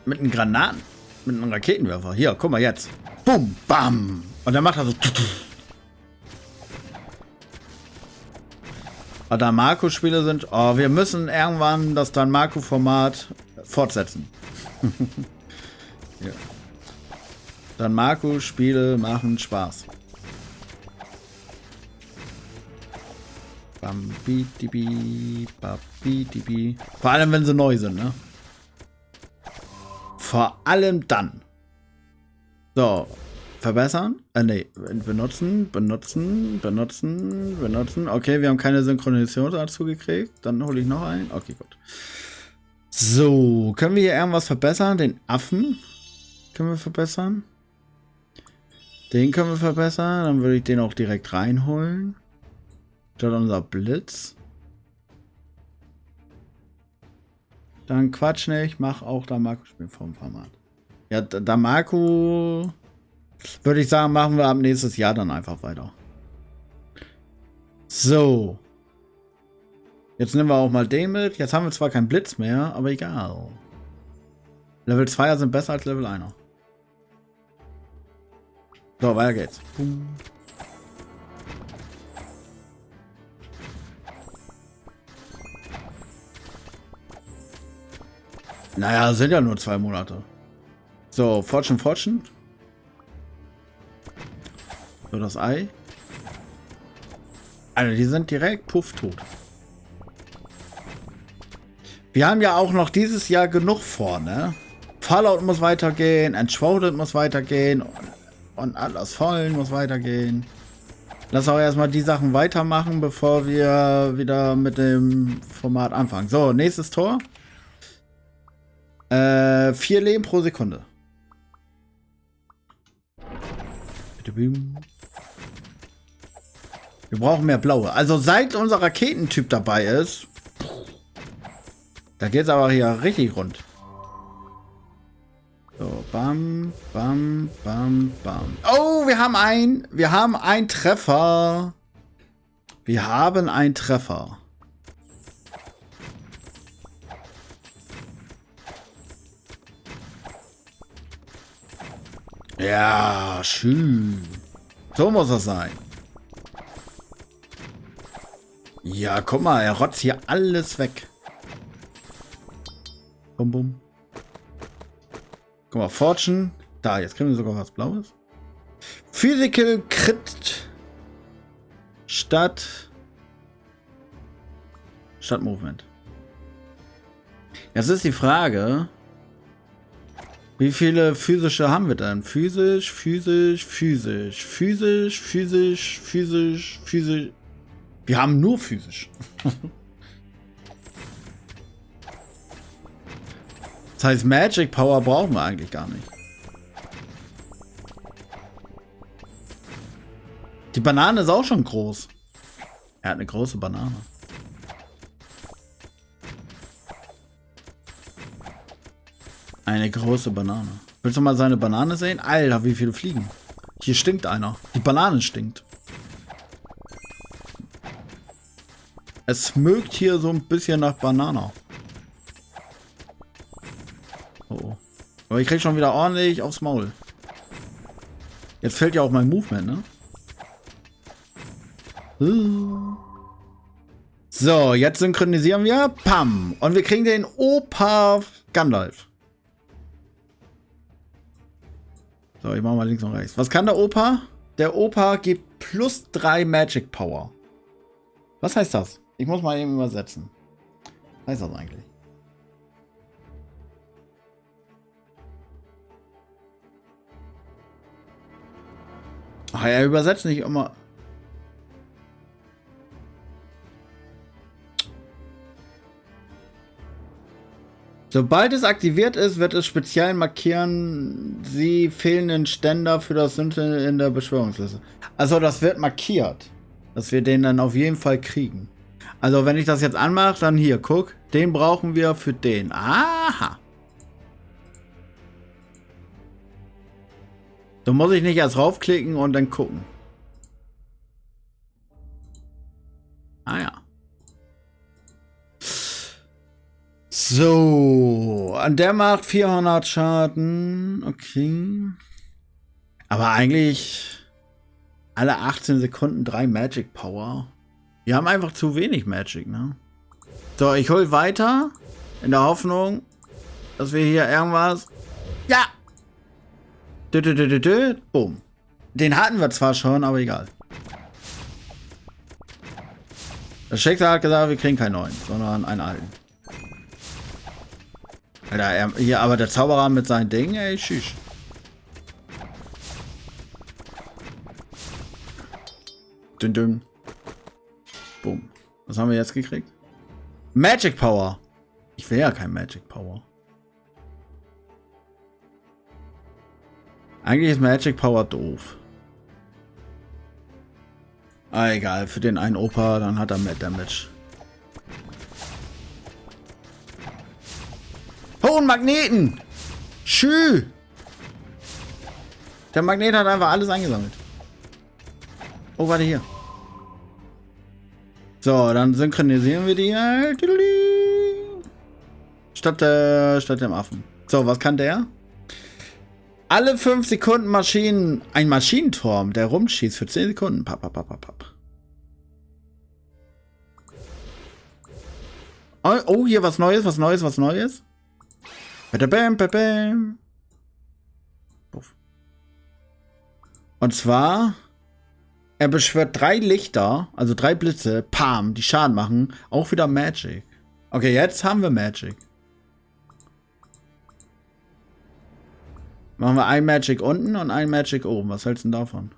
einem Granaten, mit einem Raketenwerfer. Hier, guck mal jetzt. Bum, bam. Und dann macht er so. Danmaku-Spiele sind. Oh, wir müssen irgendwann das Danmaku-Format fortsetzen. Ja. Danmaku-Spiele machen Spaß. Bambidibi, babidibi. Vor allem, wenn sie neu sind, ne? Vor allem dann. So. Verbessern? Nee. Benutzen. Okay, wir haben keine Synchronisation dazu gekriegt. Dann hole ich noch einen. Okay, gut. So. Können wir hier irgendwas verbessern? Den Affen können wir verbessern. Den können wir verbessern. Dann würde ich den auch direkt reinholen. Statt unser Blitz. Dann Quatsch nicht. Mach auch Danmaku-Spiel vom Format. Ja, Danmaku würde ich sagen, machen wir ab nächstes Jahr dann einfach weiter. So. Jetzt nehmen wir auch mal den mit. Jetzt haben wir zwar keinen Blitz mehr, aber egal. Level 2er sind besser als Level 1er. So, weiter geht's. Boom. Naja, sind ja nur 2 Monate. So, Fortune. So, das Ei. Also, die sind direkt pufftot. Wir haben ja auch noch dieses Jahr genug vor, ne? Fallout muss weitergehen, Enshrouded muss weitergehen und Atlas Fallen muss weitergehen. Lass auch erstmal die Sachen weitermachen, bevor wir wieder mit dem Format anfangen. So, nächstes Tor. 4 Leben pro Sekunde. Wir brauchen mehr blaue. Also seit unser Raketentyp dabei ist, da geht's aber hier richtig rund. So, bam, bam, bam, bam. Oh, wir haben einen Treffer. Wir haben einen Treffer. Ja, schön. So muss das sein. Ja, guck mal, er rotzt hier alles weg. Bum, bum. Guck mal, Fortune. Da, jetzt kriegen wir sogar was Blaues. Physical Crit statt Movement. Jetzt ist die Frage, wie viele physische haben wir denn? Physisch. Wir haben nur physisch. Das heißt, Magic Power brauchen wir eigentlich gar nicht. Die Banane ist auch schon groß. Er hat eine große Banane. Eine große Banane. Willst du mal seine Banane sehen? Alter, wie viele fliegen. Hier stinkt einer. Die Banane stinkt. Es mögt hier so ein bisschen nach Banane. Oh. Aber ich krieg schon wieder ordentlich aufs Maul. Jetzt fällt ja auch mein Movement, ne? So, jetzt synchronisieren wir. Pam! Und wir kriegen den Opa Gandalf. So, ich mache mal links und rechts. Was kann der Opa? Der Opa gibt plus 3 Magic Power. Was heißt das? Ich muss mal eben übersetzen. Was heißt das eigentlich? Ach, er übersetzt nicht immer. Sobald es aktiviert ist, wird es speziell markieren, sie fehlenden Ständer für das Sümpfe in der Beschwörungsliste. Also das wird markiert, dass wir den dann auf jeden Fall kriegen. Also wenn ich das jetzt anmache, dann hier, guck, den brauchen wir für den. Aha. Da muss ich nicht erst raufklicken und dann gucken. Ah ja. So, an der macht 400 Schaden. Okay. Aber eigentlich alle 18 Sekunden 3 Magic Power. Wir haben einfach zu wenig Magic, ne? So, ich hol weiter. In der Hoffnung, dass wir hier irgendwas... Ja! Boom. Den hatten wir zwar schon, aber egal. Das Schicksal hat gesagt, wir kriegen keinen neuen, sondern einen alten. Alter, hier, aber der Zauberer mit seinen Dingen, ey, tschüss. Dünn, dünn. Boom. Was haben wir jetzt gekriegt? Magic Power. Ich will ja kein Magic Power. Eigentlich ist Magic Power doof. Ah, egal. Für den einen Opa, dann hat er mehr Damage. Hohen Magneten! Schü! Der Magnet hat einfach alles eingesammelt. Oh, warte hier. So, dann synchronisieren wir die halt. Statt dem Affen. So, was kann der? Alle 5 Sekunden ein Maschinenturm, der rumschießt für 10 Sekunden. Papp, papp, papp, papp. Oh, hier was Neues, was Neues, was Neues. Bam, bam, bam. Und zwar, er beschwört 3 Lichter, also 3 Blitze, Pam, die Schaden machen. Auch wieder Magic. Okay, jetzt haben wir Magic. Machen wir ein Magic unten und ein Magic oben. Was hältst du denn davon?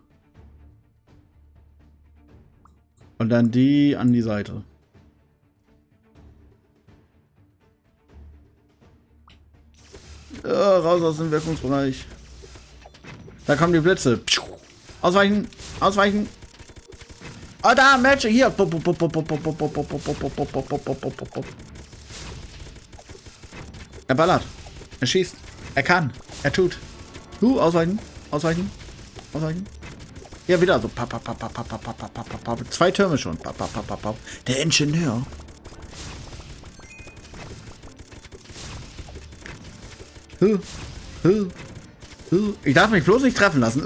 Und dann die an die Seite. Raus aus dem Wirkungsbereich. Da kommen die Blitze. Ausweichen! Ausweichen! Oh, da! Magic! Hier! Er ballert. Er schießt. Er kann. Er tut. Ausweichen. Ausweichen. Ausweichen. Ja, wieder so. 2 Türme schon. Der Ingenieur. Ich darf mich bloß nicht treffen lassen.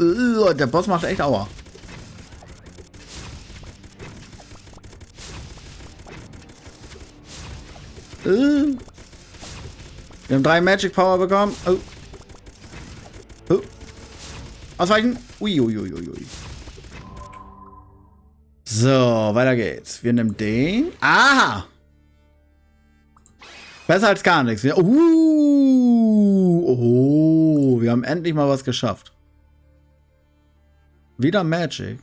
Der Boss macht echt Aua. Wir haben 3 Magic Power bekommen. Ausweichen. Uiuiuiui. So, weiter geht's. Wir nehmen den. Aha! Besser als gar nichts. Wir haben endlich mal was geschafft. Wieder Magic.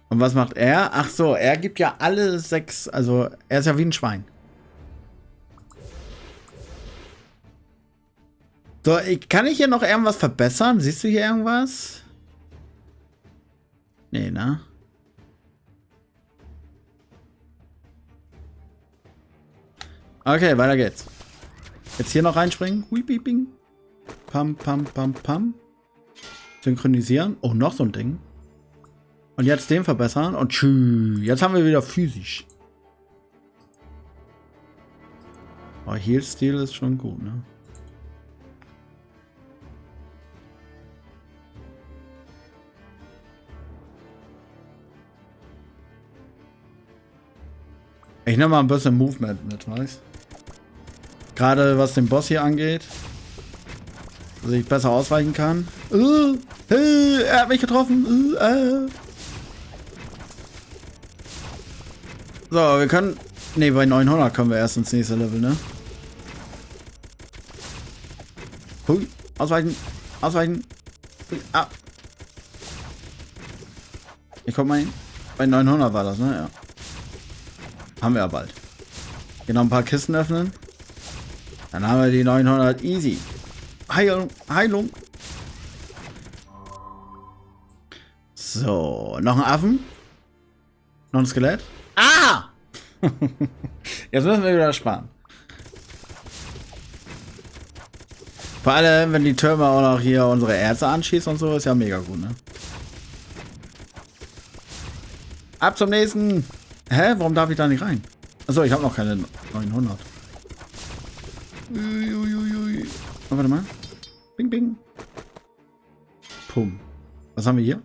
Und was macht er? Ach so, er gibt ja alle 6. Also, er ist ja wie ein Schwein. So, kann ich hier noch irgendwas verbessern? Siehst du hier irgendwas? Nee, ne? Okay, weiter geht's. Jetzt hier noch reinspringen. Hui, bing, bing. Pam, pam, pam, pam. Synchronisieren. Oh, noch so ein Ding. Und jetzt den verbessern. Und tschüss. Jetzt haben wir wieder physisch. Oh, Heal-Stil ist schon gut, ne? Ich nehme mal ein bisschen Movement mit, weißt? Gerade was den Boss hier angeht. Dass ich besser ausweichen kann. Er hat mich getroffen. So, wir können... Ne, bei 900 kommen wir erst ins nächste Level, ne? Hui, ausweichen. Ausweichen. Hui, ah. Ich komm mal hin. Bei 900 war das, ne? Ja. Haben wir ja bald. Hier noch ein paar Kisten öffnen. Dann haben wir die 900 easy. Heilung, Heilung. So, noch ein Affen. Noch ein Skelett. Ah! Jetzt müssen wir wieder sparen. Vor allem, wenn die Türme auch noch hier unsere Ärzte anschießen und so, ist ja mega gut, ne? Ab zum nächsten. Hä? Warum darf ich da nicht rein? Achso, ich habe noch keine 900. Uiuiui. Oh, warte mal. Bing, bing. Pum. Was haben wir hier?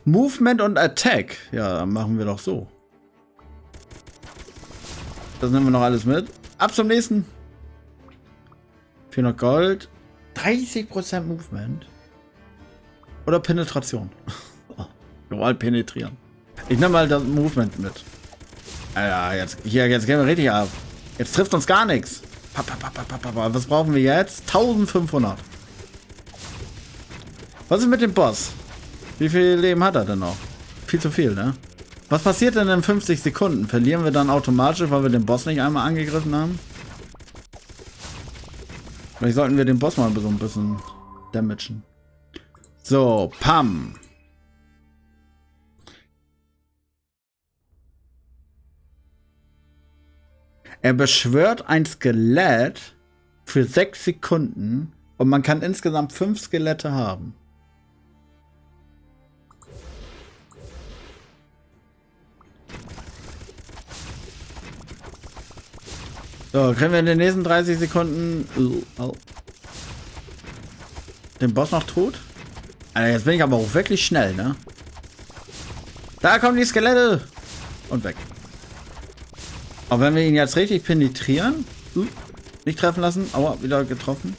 Movement und Attack. Ja, machen wir doch so. Das nehmen wir noch alles mit. Ab zum nächsten. 400 Gold. 30% Movement. Oder Penetration. Normal penetrieren. Ich nehme mal das Movement mit. Ja, jetzt gehen wir richtig ab. Jetzt trifft uns gar nichts. Was brauchen wir jetzt? 1500. Was ist mit dem Boss? Wie viel Leben hat er denn noch? Viel zu viel, ne? Was passiert denn in 50 Sekunden? Verlieren wir dann automatisch, weil wir den Boss nicht einmal angegriffen haben? Vielleicht sollten wir den Boss mal so ein bisschen damagen. So, Pam. Er beschwört ein Skelett für 6 Sekunden und man kann insgesamt 5 Skelette haben. So, kriegen wir in den nächsten 30 Sekunden den Boss noch tot? Alter, jetzt bin ich aber auch wirklich schnell, ne? Da kommen die Skelette! Und weg. Aber wenn wir ihn jetzt richtig penetrieren, nicht treffen lassen, aua, wieder getroffen.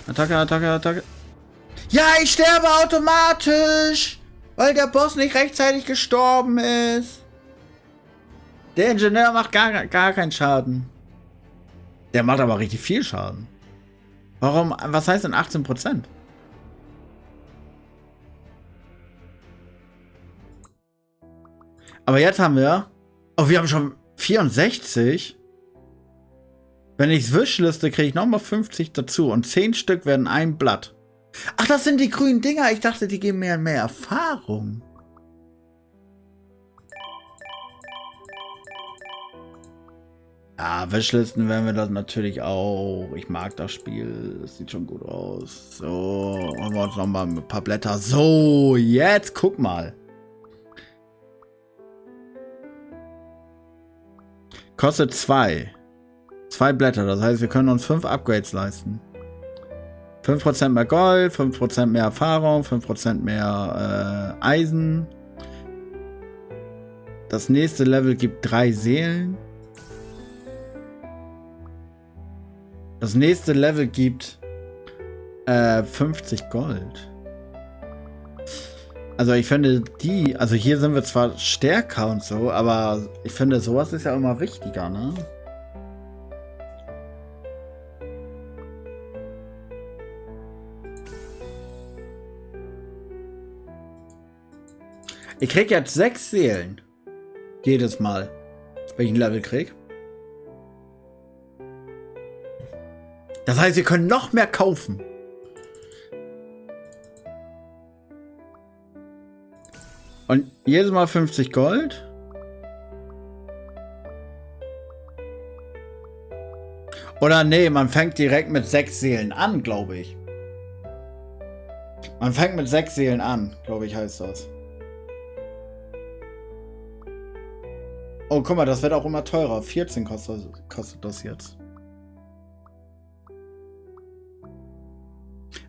Attacke, Attacke, Attacke. Ja, ich sterbe automatisch, weil der Boss nicht rechtzeitig gestorben ist. Der Ingenieur macht gar keinen Schaden. Der macht aber richtig viel Schaden. Warum? Was heißt denn 18%? Aber jetzt haben wir... Oh, wir haben schon 64. Wenn ich es wishliste, kriege ich nochmal 50 dazu. Und 10 Stück werden ein Blatt. Ach, das sind die grünen Dinger. Ich dachte, die geben mir mehr Erfahrung. Ja, Wishlisten werden wir das natürlich auch. Ich mag das Spiel. Das sieht schon gut aus. So, machen wir uns nochmal ein paar Blätter. So, jetzt guck mal. Kostet 2. 2 Blätter. Das heißt, wir können uns 5 Upgrades leisten. 5% mehr Gold, 5% mehr Erfahrung, 5% mehr Eisen. Das nächste Level gibt 3 Seelen. Das nächste Level gibt 50 Gold. Also ich finde die, also hier sind wir zwar stärker und so, aber ich finde sowas ist ja immer wichtiger, ne? Ich krieg jetzt 6 Seelen. Jedes Mal, wenn ich ein Level krieg. Das heißt, wir können noch mehr kaufen. Und jedes Mal 50 Gold. Oder nee, man fängt direkt mit 6 Seelen an, glaube ich. Man fängt mit 6 Seelen an, glaube ich, heißt das. Oh, guck mal, das wird auch immer teurer. 14 kostet das jetzt.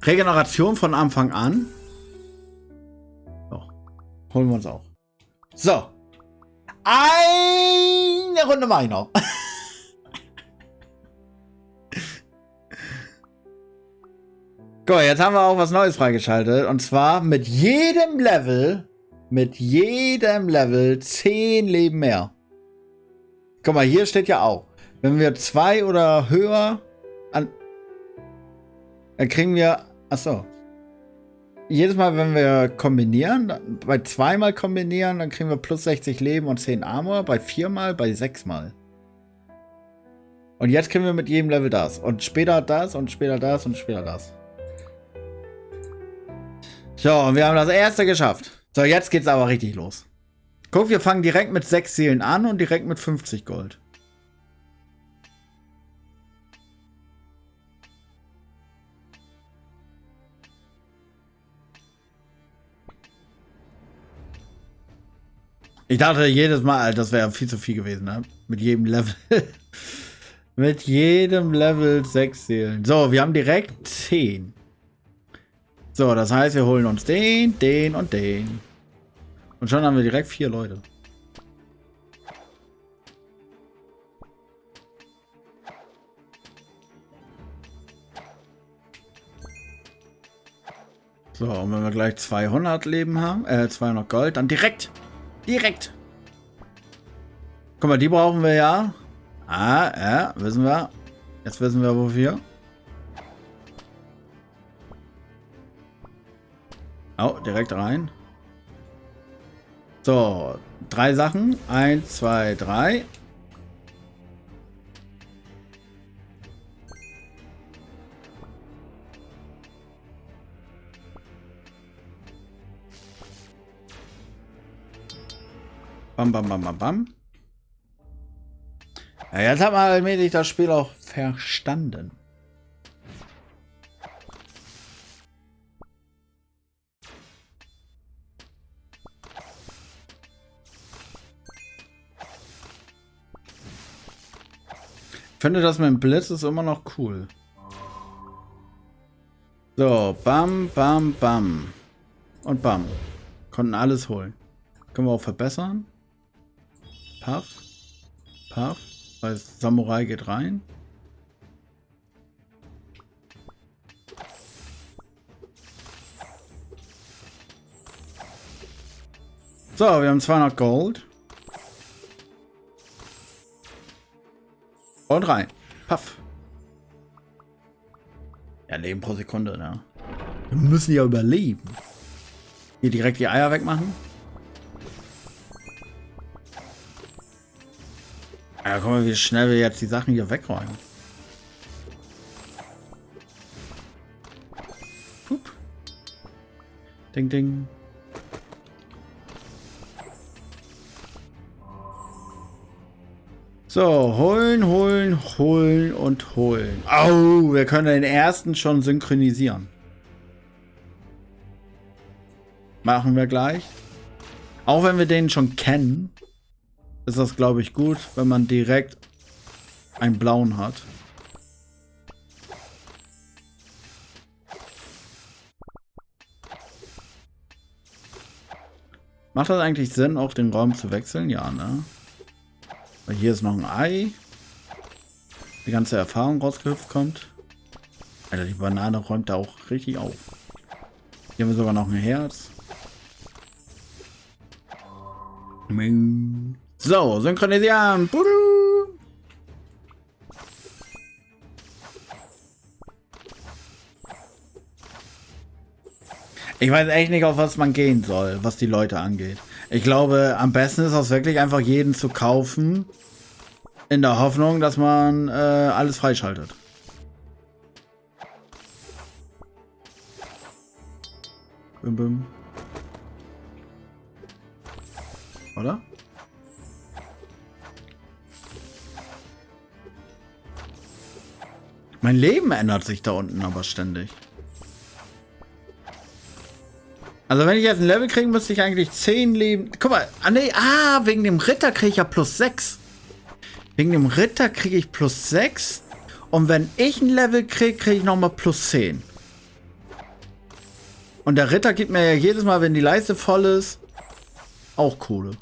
Regeneration von Anfang an. So, holen wir uns auch. So. Eine Runde mache ich noch. Gut, jetzt haben wir auch was Neues freigeschaltet. Und zwar mit jedem Level 10 Leben mehr. Guck mal, hier steht ja auch, wenn wir 2 oder höher an, dann kriegen wir, achso, jedes Mal, wenn wir kombinieren, bei 2-mal kombinieren, dann kriegen wir plus 60 Leben und 10 Armor, bei 4-mal, bei 6-mal. Und jetzt kriegen wir mit jedem Level das. Und später das und später das und später das. So, und wir haben das erste geschafft. So, jetzt geht's aber richtig los. Guck, wir fangen direkt mit 6 Seelen an und direkt mit 50 Gold. Ich dachte jedes Mal, das wäre viel zu viel gewesen, ne? Mit jedem Level. Mit jedem Level 6 Seelen. So, wir haben direkt 10. So, das heißt, wir holen uns den und den. Und schon haben wir direkt 4 Leute. So, und wenn wir gleich 200 Leben haben, 200 Gold, dann direkt. Guck mal, die brauchen wir ja. Ja, wissen wir. Jetzt wissen wir wofür. Oh, direkt rein. So, 3 Sachen. 1, 2, 3. Bam, bam, bam, bam, bam. Ja, jetzt hat man allmählich das Spiel auch verstanden. Ich finde das mit dem Blitz ist immer noch cool. So, bam, bam, bam. Und bam. Konnten alles holen. Können wir auch verbessern. Puff. Puff. Weil Samurai geht rein. So, wir haben 200 Gold. Und rein. Puff. Ja, Leben pro Sekunde, ne? Wir müssen ja überleben. Hier direkt die Eier wegmachen. Ja, guck mal, wie schnell wir jetzt die Sachen hier wegräumen. Hup. Ding, ding. So, holen und holen. Au, wir können den ersten schon synchronisieren. Machen wir gleich. Auch wenn wir den schon kennen, ist das, glaube ich, gut, wenn man direkt einen blauen hat. Macht das eigentlich Sinn, auch den Raum zu wechseln? Ja, ne? Weil hier ist noch ein Ei. Die ganze Erfahrung rausgehüpft kommt. Alter, die Banane räumt da auch richtig auf. Hier haben wir sogar noch ein Herz. So, synchronisieren. Ich weiß echt nicht, auf was man gehen soll, was die Leute angeht. Ich glaube, am besten ist es wirklich einfach jeden zu kaufen, in der Hoffnung, dass man alles freischaltet. Bim, bim. Oder? Mein Leben ändert sich da unten aber ständig. Also wenn ich jetzt ein Level kriege, müsste ich eigentlich 10 Leben... Guck mal, wegen dem Ritter kriege ich ja plus 6. Wegen dem Ritter kriege ich plus 6. Und wenn ich ein Level kriege, kriege ich nochmal plus 10. Und der Ritter gibt mir ja jedes Mal, wenn die Leiste voll ist, auch Kohle.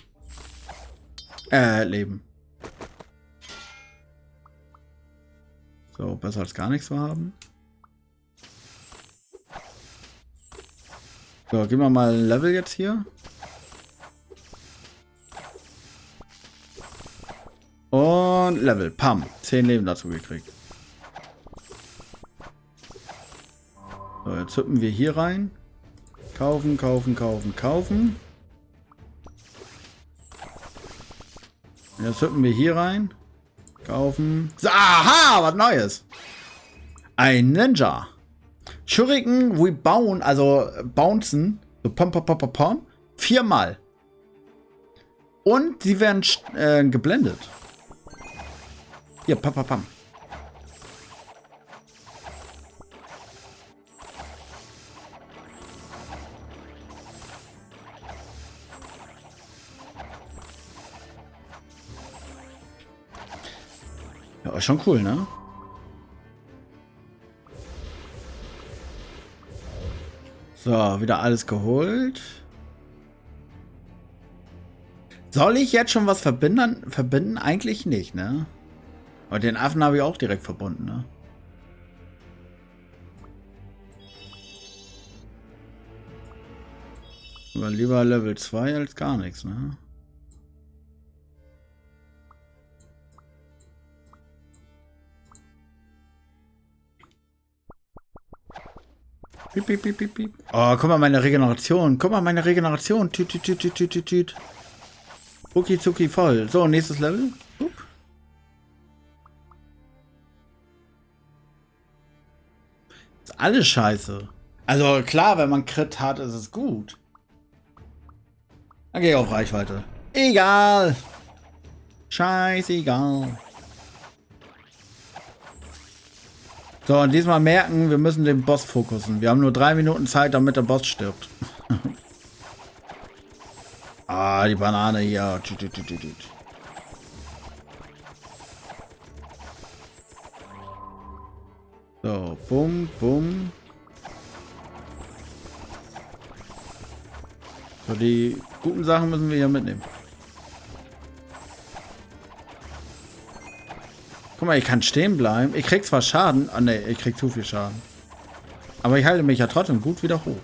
Leben. So, besser als gar nichts zu haben. So, geben wir mal ein Level jetzt hier. Und Level. Pam. 10 Leben dazu gekriegt. So, jetzt hüppen wir hier rein. Kaufen, kaufen, kaufen, kaufen. Jetzt hüppen wir hier rein. Kaufen. So, aha, was Neues. Ein Ninja. Shuriken rebound, also bouncen. So pom, pom, pom, pom, pom. 4-mal. Und sie werden geblendet. Hier, pam, pam, pam. Ja, ist schon cool, ne? So, wieder alles geholt. Soll ich jetzt schon was verbinden? Verbinden? Eigentlich nicht, ne? Aber den Affen habe ich auch direkt verbunden, ne? Aber lieber Level 2 als gar nichts, ne? Piep, piep, piep, piep, piep. Oh, guck mal, meine Regeneration. Guck mal, meine Regeneration. Tüt, tüt, tüt, tüt, tüt, tüt. Rucki zucki voll. So, nächstes Level. Ist alles scheiße. Also klar, wenn man Crit hat, ist es gut. Dann gehe ich auf Reichweite. Egal. Scheißegal. So, und diesmal merken, wir müssen den Boss fokussen. Wir haben nur 3 Minuten Zeit, damit der Boss stirbt. Ah, die Banane hier. So, bumm, bumm. So, die guten Sachen müssen wir hier mitnehmen. Guck mal, ich kann stehen bleiben. Ich krieg zwar Schaden. Ah, ne, ich krieg zu viel Schaden. Aber ich halte mich ja trotzdem gut wieder hoch.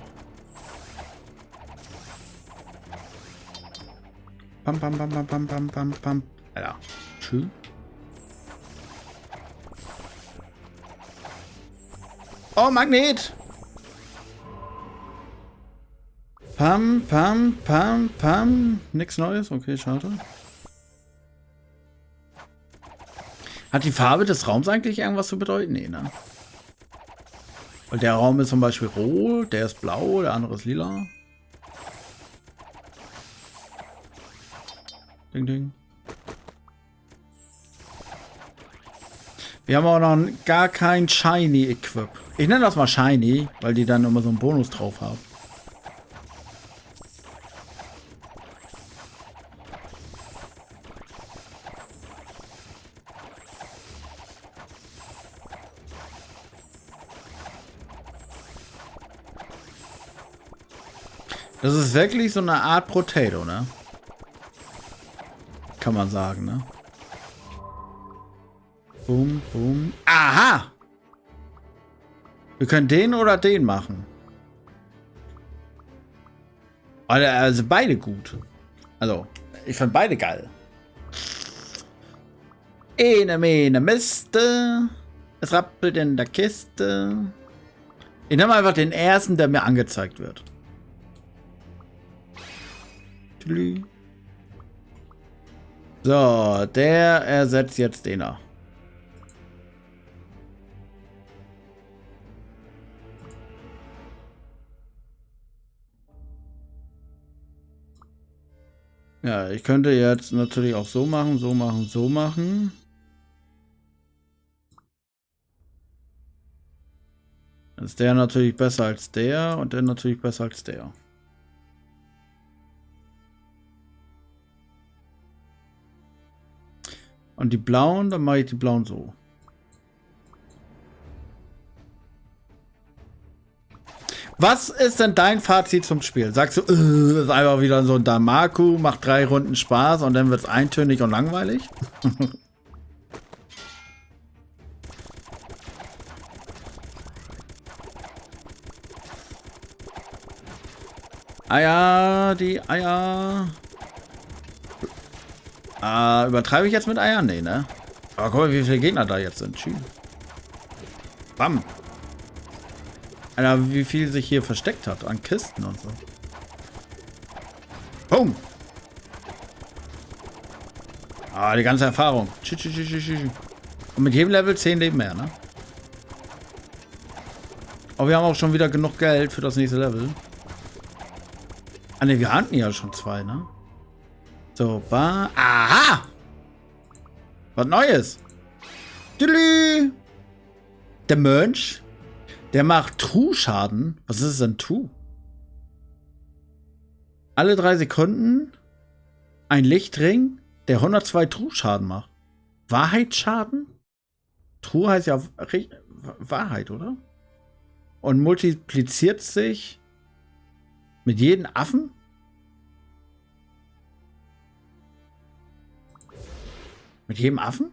Pam, pam, pam, pam, pam, pam, pam, pam. Alter. Tschüss. Oh, Magnet! Pam, pam, pam, pam. Nix Neues? Okay, schade. Hat die Farbe des Raums eigentlich irgendwas zu bedeuten? Nee, ne? Weil der Raum ist zum Beispiel rot, der ist blau, der andere ist lila. Ding, ding. Wir haben auch noch gar kein Shiny Equip. Ich nenne das mal Shiny, weil die dann immer so einen Bonus drauf haben. Das ist wirklich so eine Art Potato, ne? Kann man sagen, ne? Boom, boom. Aha! Wir können den oder den machen. Also beide gut. Also, ich finde beide geil. Ene, mene, Miste. Es rappelt in der Kiste. Ich nehme einfach den ersten, der mir angezeigt wird. So, der ersetzt jetzt den da. Ja, ich könnte jetzt natürlich auch so machen, so machen, so machen. Dann ist der natürlich besser als der und der natürlich besser als der. Und die blauen, dann mache ich die blauen so. Was ist denn dein Fazit zum Spiel? Sagst du, ist einfach wieder so ein Danmaku, macht 3 Runden Spaß und dann wird es eintönig und langweilig? Eier, die Eier. Übertreibe ich jetzt mit Eiern? Nee, ne? Aber guck mal, wie viele Gegner da jetzt sind. Schön. Bam. Alter, wie viel sich hier versteckt hat an Kisten und so. Boom. Die ganze Erfahrung. Und mit jedem Level 10 Leben mehr, ne? Aber wir haben auch schon wieder genug Geld für das nächste Level. Ne, wir hatten ja schon 2, ne? So, aha! Was Neues. Tüdelü. Der Mönch. Der macht True-Schaden. Was ist denn True? Alle 3 Sekunden ein Lichtring, der 102 True-Schaden macht. Wahrheitsschaden? True heißt ja Wahrheit, oder? Und multipliziert sich mit jedem Affen? Mit jedem Affen?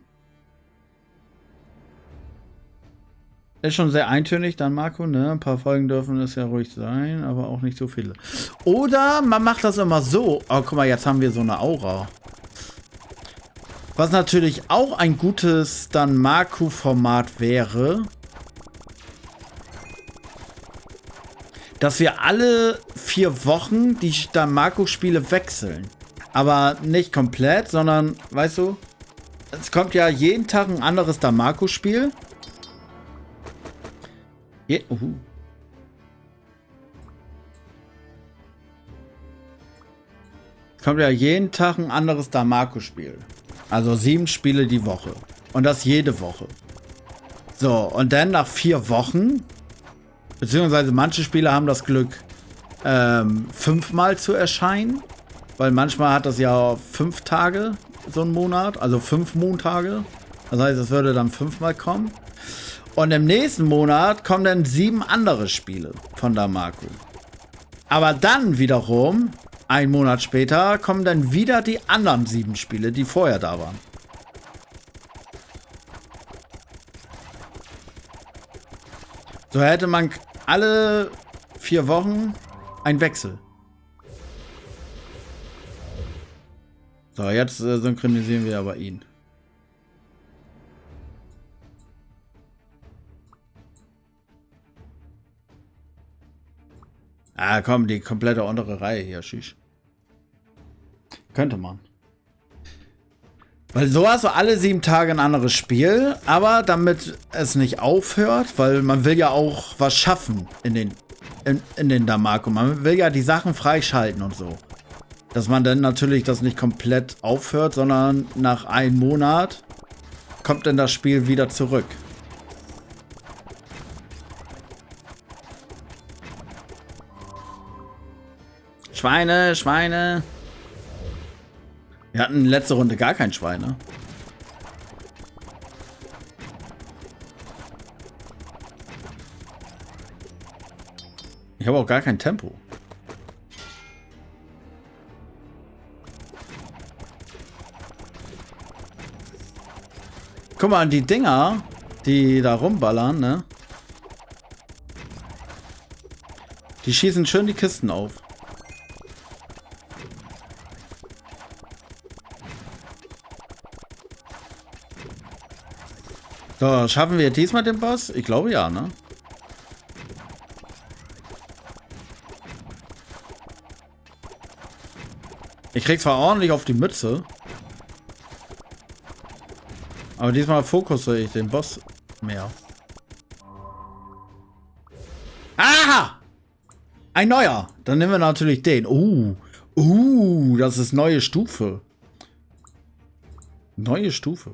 Ist schon sehr eintönig, dann Marco, ne? Ein paar Folgen dürfen es ja ruhig sein, aber auch nicht so viele. Oder man macht das immer so. Oh, guck mal, jetzt haben wir so eine Aura. Was natürlich auch ein gutes dann Marco-Format wäre, dass wir alle 4 Wochen die dann Marco-Spiele wechseln. Aber nicht komplett, sondern, weißt du, es kommt ja jeden Tag ein anderes Damako-Spiel. Es kommt ja jeden Tag ein anderes Damako-Spiel. Also 7 Spiele die Woche. Und das jede Woche. So, und dann nach 4 Wochen, beziehungsweise manche Spiele haben das Glück, 5-mal zu erscheinen. Weil manchmal hat das ja 5 Tage, so ein Monat, also 5 Montage. Das heißt, es würde dann 5-mal kommen. Und im nächsten Monat kommen dann 7 andere Spiele von Damako. Aber dann wiederum, einen Monat später, kommen dann wieder die anderen 7 Spiele, die vorher da waren. So hätte man alle 4 Wochen einen Wechsel. So, jetzt synchronisieren wir aber ihn. Komm, die komplette untere Reihe hier, schieß. Könnte man. Weil so hast du alle 7 Tage ein anderes Spiel, aber damit es nicht aufhört, weil man will ja auch was schaffen in den Damako. Man will ja die Sachen freischalten und so. Dass man dann natürlich das nicht komplett aufhört, sondern nach einem Monat kommt dann das Spiel wieder zurück. Schweine, Schweine. Wir hatten letzte Runde gar kein Schweine. Ich habe auch gar kein Tempo. Guck mal, die Dinger, die da rumballern, ne? Die schießen schön die Kisten auf. So, schaffen wir diesmal den Boss? Ich glaube ja, ne? Ich krieg zwar ordentlich auf die Mütze. Aber diesmal fokussiere ich den Boss mehr. Aha! Ein neuer. Dann nehmen wir natürlich den. Das ist neue Stufe. Neue Stufe.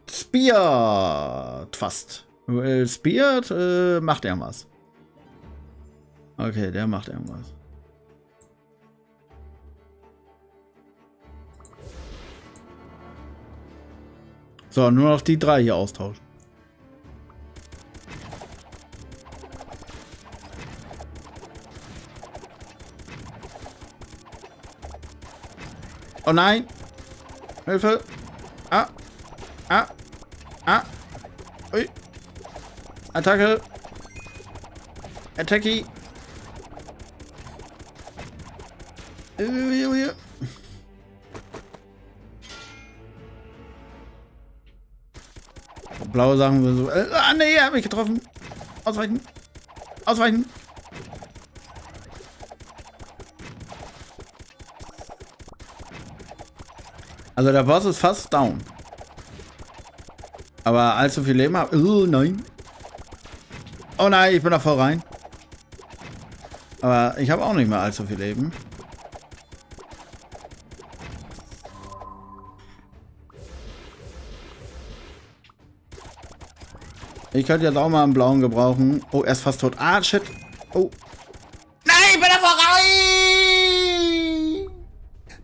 Speart. Fast. Speart macht irgendwas. Okay, der macht irgendwas. So, nur noch die 3 hier austauschen. Oh nein! Hilfe! Ah! Ah! Ah! Ui! Attacke! Attacki! Blaue Sachen wir so. Nee, er hat mich getroffen. Ausweichen! Ausweichen! Also der Boss ist fast down. Aber allzu viel Leben habe. Nein. Oh nein, ich bin da voll rein. Aber ich habe auch nicht mehr allzu viel Leben. Ich könnte jetzt auch mal einen blauen gebrauchen. Oh, er ist fast tot. Ah, shit. Oh. Nein, ich bin da voll rein.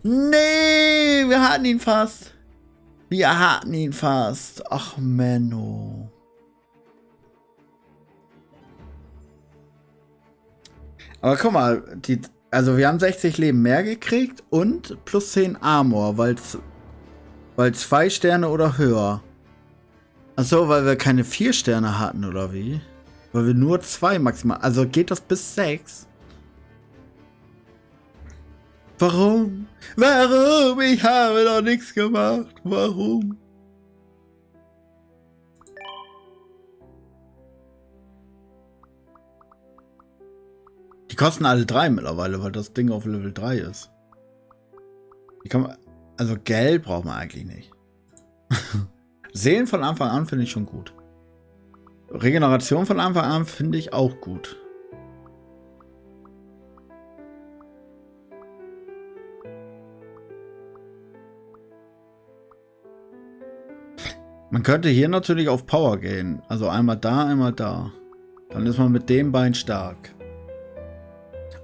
Nee, wir hatten ihn fast. Wir hatten ihn fast. Ach, Menno. Aber guck mal, also wir haben 60 Leben mehr gekriegt und plus 10 Armor, weil 2 Sterne oder höher. Achso, weil wir keine 4 Sterne hatten, oder wie? Weil wir nur 2 maximal. Also geht das bis 6? Warum? Warum? Ich habe doch nichts gemacht. Warum? Die kosten alle 3 mittlerweile, weil das Ding auf Level 3 ist. Die kann man, also Geld braucht man eigentlich nicht. Seelen von Anfang an finde ich schon gut. Regeneration von Anfang an finde ich auch gut. Man könnte hier natürlich auf Power gehen. Also einmal da, einmal da. Dann ist man mit dem Bein stark.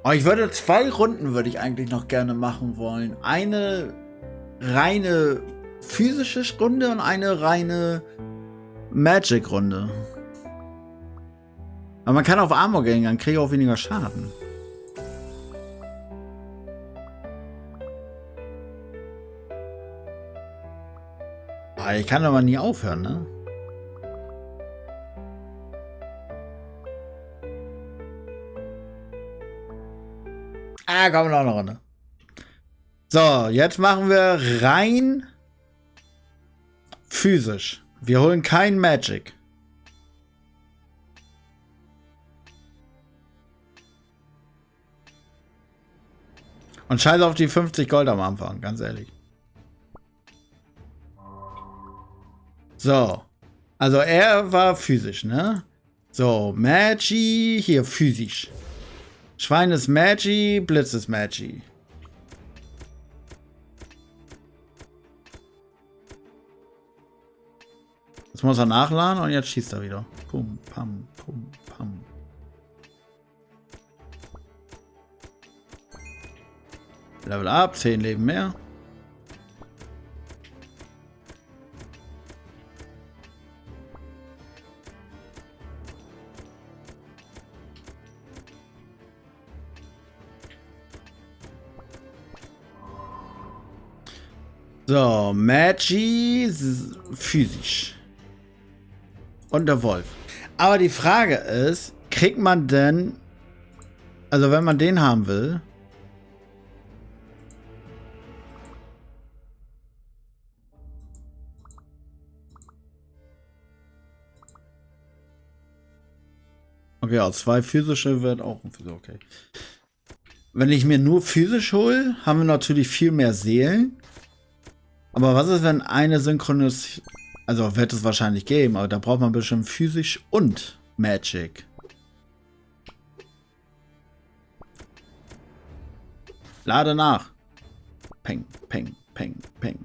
Aber ich würde 2 Runden würde ich eigentlich noch gerne machen wollen. Eine reine physische Runde und eine reine Magic-Runde. Aber man kann auf Armor gehen, dann kriege ich auch weniger Schaden. Aber ich kann aber nie aufhören, ne? Ah, komm, noch eine Runde. So, jetzt machen wir rein physisch. Wir holen kein Magic. Und scheiß auf die 50 Gold am Anfang, ganz ehrlich. So. Also er war physisch, ne? So, Magi, hier physisch. Schwein ist Magi, Blitz ist Magi. Jetzt muss er nachladen und jetzt schießt er wieder. Pum, pam, pum, pam. Level up, 10 Leben mehr. So, Magi physisch. Und der Wolf. Aber die Frage ist, kriegt man denn, also wenn man den haben will, okay, ja, 2 physische wird auch ein physische, okay. Wenn ich mir nur physisch hole, haben wir natürlich viel mehr Seelen. Aber was ist, wenn eine synchrones, also wird es wahrscheinlich geben, aber da braucht man bestimmt physisch und Magic. Lade nach. Peng, peng, peng, peng.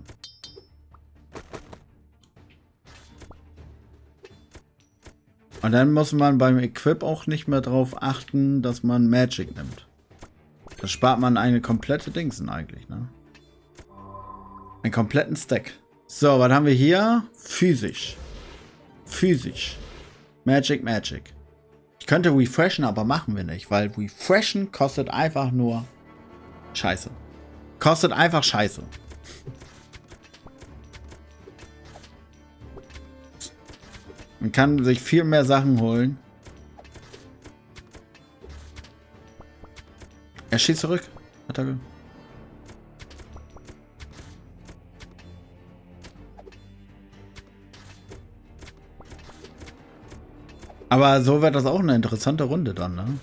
Und dann muss man beim Equip auch nicht mehr darauf achten, dass man Magic nimmt. Da spart man eine komplette Dingsen eigentlich, ne? Einen kompletten Stack. So, was haben wir hier? Physisch. Physisch. Magic, Magic. Ich könnte refreshen, aber machen wir nicht, weil refreshen kostet einfach nur Scheiße. Kostet einfach Scheiße. Man kann sich viel mehr Sachen holen. Er schießt zurück. Attacke. Aber so wird das auch eine interessante Runde dann, ne?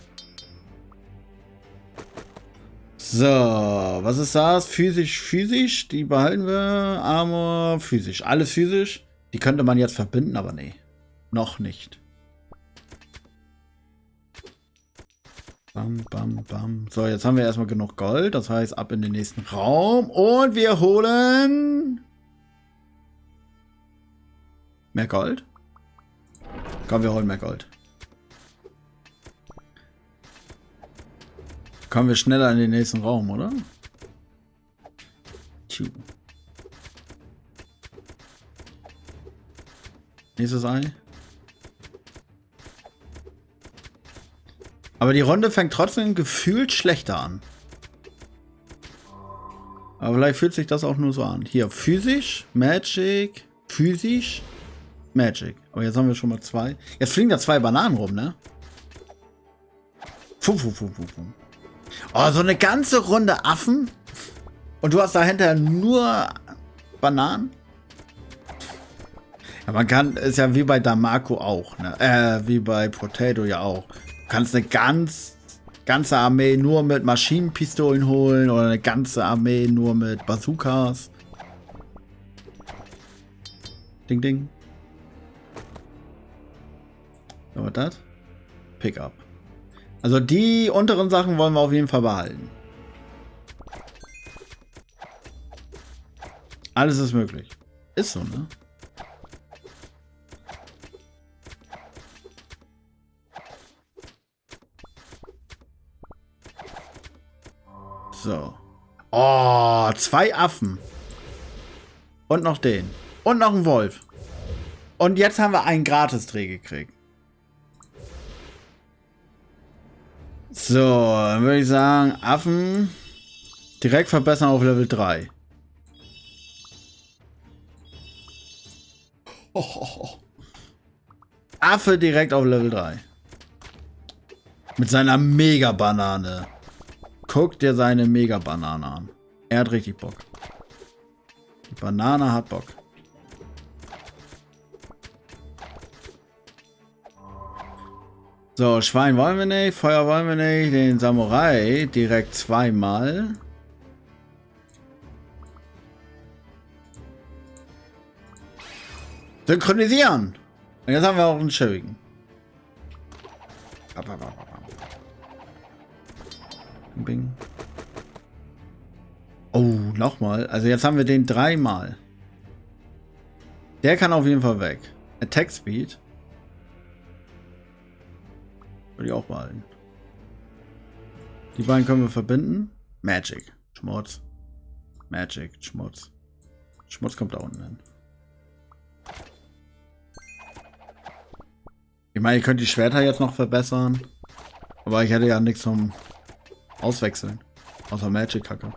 So, was ist das? Physisch, physisch. Die behalten wir. Armor, physisch. Alles physisch. Die könnte man jetzt verbinden, aber nee. Noch nicht. Bam, bam, bam. So, jetzt haben wir erstmal genug Gold. Das heißt, ab in den nächsten Raum. Und wir holen... mehr Gold? Komm, wir holen mehr Gold. Kommen wir schneller in den nächsten Raum, oder? Tschu. Nächstes Ei. Aber die Runde fängt trotzdem gefühlt schlechter an. Aber vielleicht fühlt sich das auch nur so an. Hier, physisch, Magic, physisch, Magic. Aber jetzt haben wir schon mal 2. Jetzt fliegen da 2 Bananen rum, ne? Fum, fum, fum, fum, fum. Oh, so eine ganze Runde Affen. Und du hast dahinter nur Bananen? Ja, man kann, ist ja wie bei Damaco auch, ne? Wie bei Potato ja auch. Du kannst eine ganze Armee nur mit Maschinenpistolen holen oder eine ganze Armee nur mit Bazookas. Ding, ding. So, was das? Pickup. Also die unteren Sachen wollen wir auf jeden Fall behalten. Alles ist möglich. Ist so, ne? So. Oh, 2 Affen. Und noch den. Und noch ein Wolf. Und jetzt haben wir einen Gratis-Dreh gekriegt. So, dann würde ich sagen, Affen direkt verbessern auf Level 3. Oh. Affe direkt auf Level 3. Mit seiner Mega-Banane. Guck dir seine Mega-Banane an. Er hat richtig Bock. Die Banane hat Bock. So, Schwein wollen wir nicht, Feuer wollen wir nicht, den Samurai direkt 2-mal. Synchronisieren! Und jetzt haben wir auch einen schäbigen. Bing. Oh, nochmal. Also jetzt haben wir den 3-mal. Der kann auf jeden Fall weg. Attack Speed. Würde ich auch behalten. Die beiden können wir verbinden. Magic. Schmutz. Magic. Schmutz. Schmutz kommt da unten hin. Ich meine, ich könnte die Schwerter jetzt noch verbessern. Aber ich hätte ja nichts zum Auswechseln. Außer Magic-Kacke.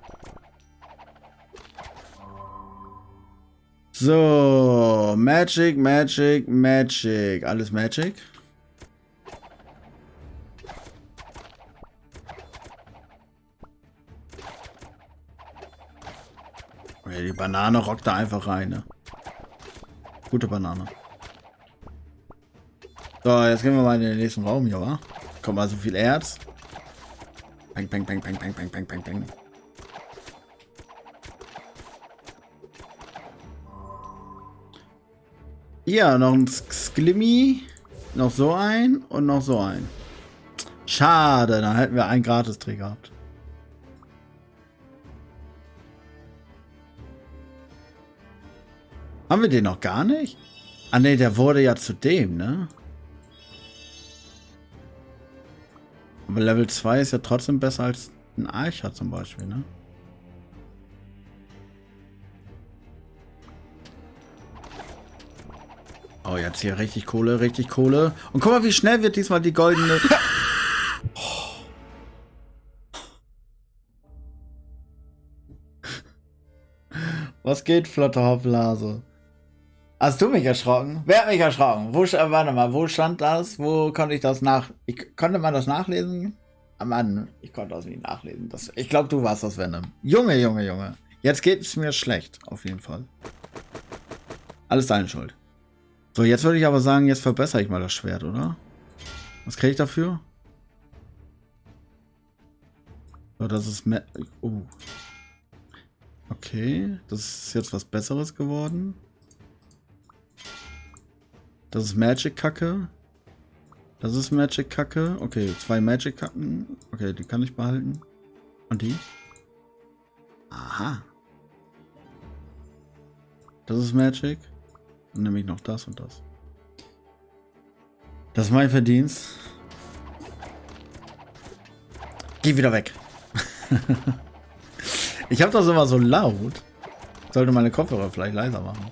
So. Magic, Magic, Magic. Alles Magic. Okay, die Banane rockt da einfach rein, ne? Gute Banane. So, jetzt gehen wir mal in den nächsten Raum hier, wa? Kommt mal so viel Erz. Peng, peng, peng, peng, peng, peng, peng, peng, peng. Ja, noch ein Sklimmy. Noch so ein und noch so ein. Schade, dann hätten wir einen Gratis-Dreh gehabt. Haben wir den noch gar nicht? Ah ne, der wurde ja zu dem, ne? Aber Level 2 ist ja trotzdem besser als ein Archer zum Beispiel, ne? Oh, jetzt hier richtig Kohle, richtig Kohle. Und guck mal, wie schnell wird diesmal die goldene... Was geht, Flotterhauptblase? Hast du mich erschrocken? Wer hat mich erschrocken? Warte mal, wo stand das? Wo konnte ich das konnte man das nachlesen? Ah, Mann, ich konnte das nicht nachlesen. Ich glaube, du warst das, Venom. Junge, Junge, Junge. Jetzt geht es mir schlecht, auf jeden Fall. Alles deine Schuld. So, jetzt würde ich aber sagen, jetzt verbessere ich mal das Schwert, oder? Was kriege ich dafür? So, das ist... Okay, das ist jetzt was Besseres geworden. Das ist Magic-Kacke. Das ist Magic-Kacke. Okay, 2 Magic-Kacken. Okay, die kann ich behalten. Und die? Aha. Das ist Magic. Dann nehme ich noch das und das. Das ist mein Verdienst. Geh wieder weg. Ich habe das immer so laut. Sollte meine Kopfhörer vielleicht leiser machen.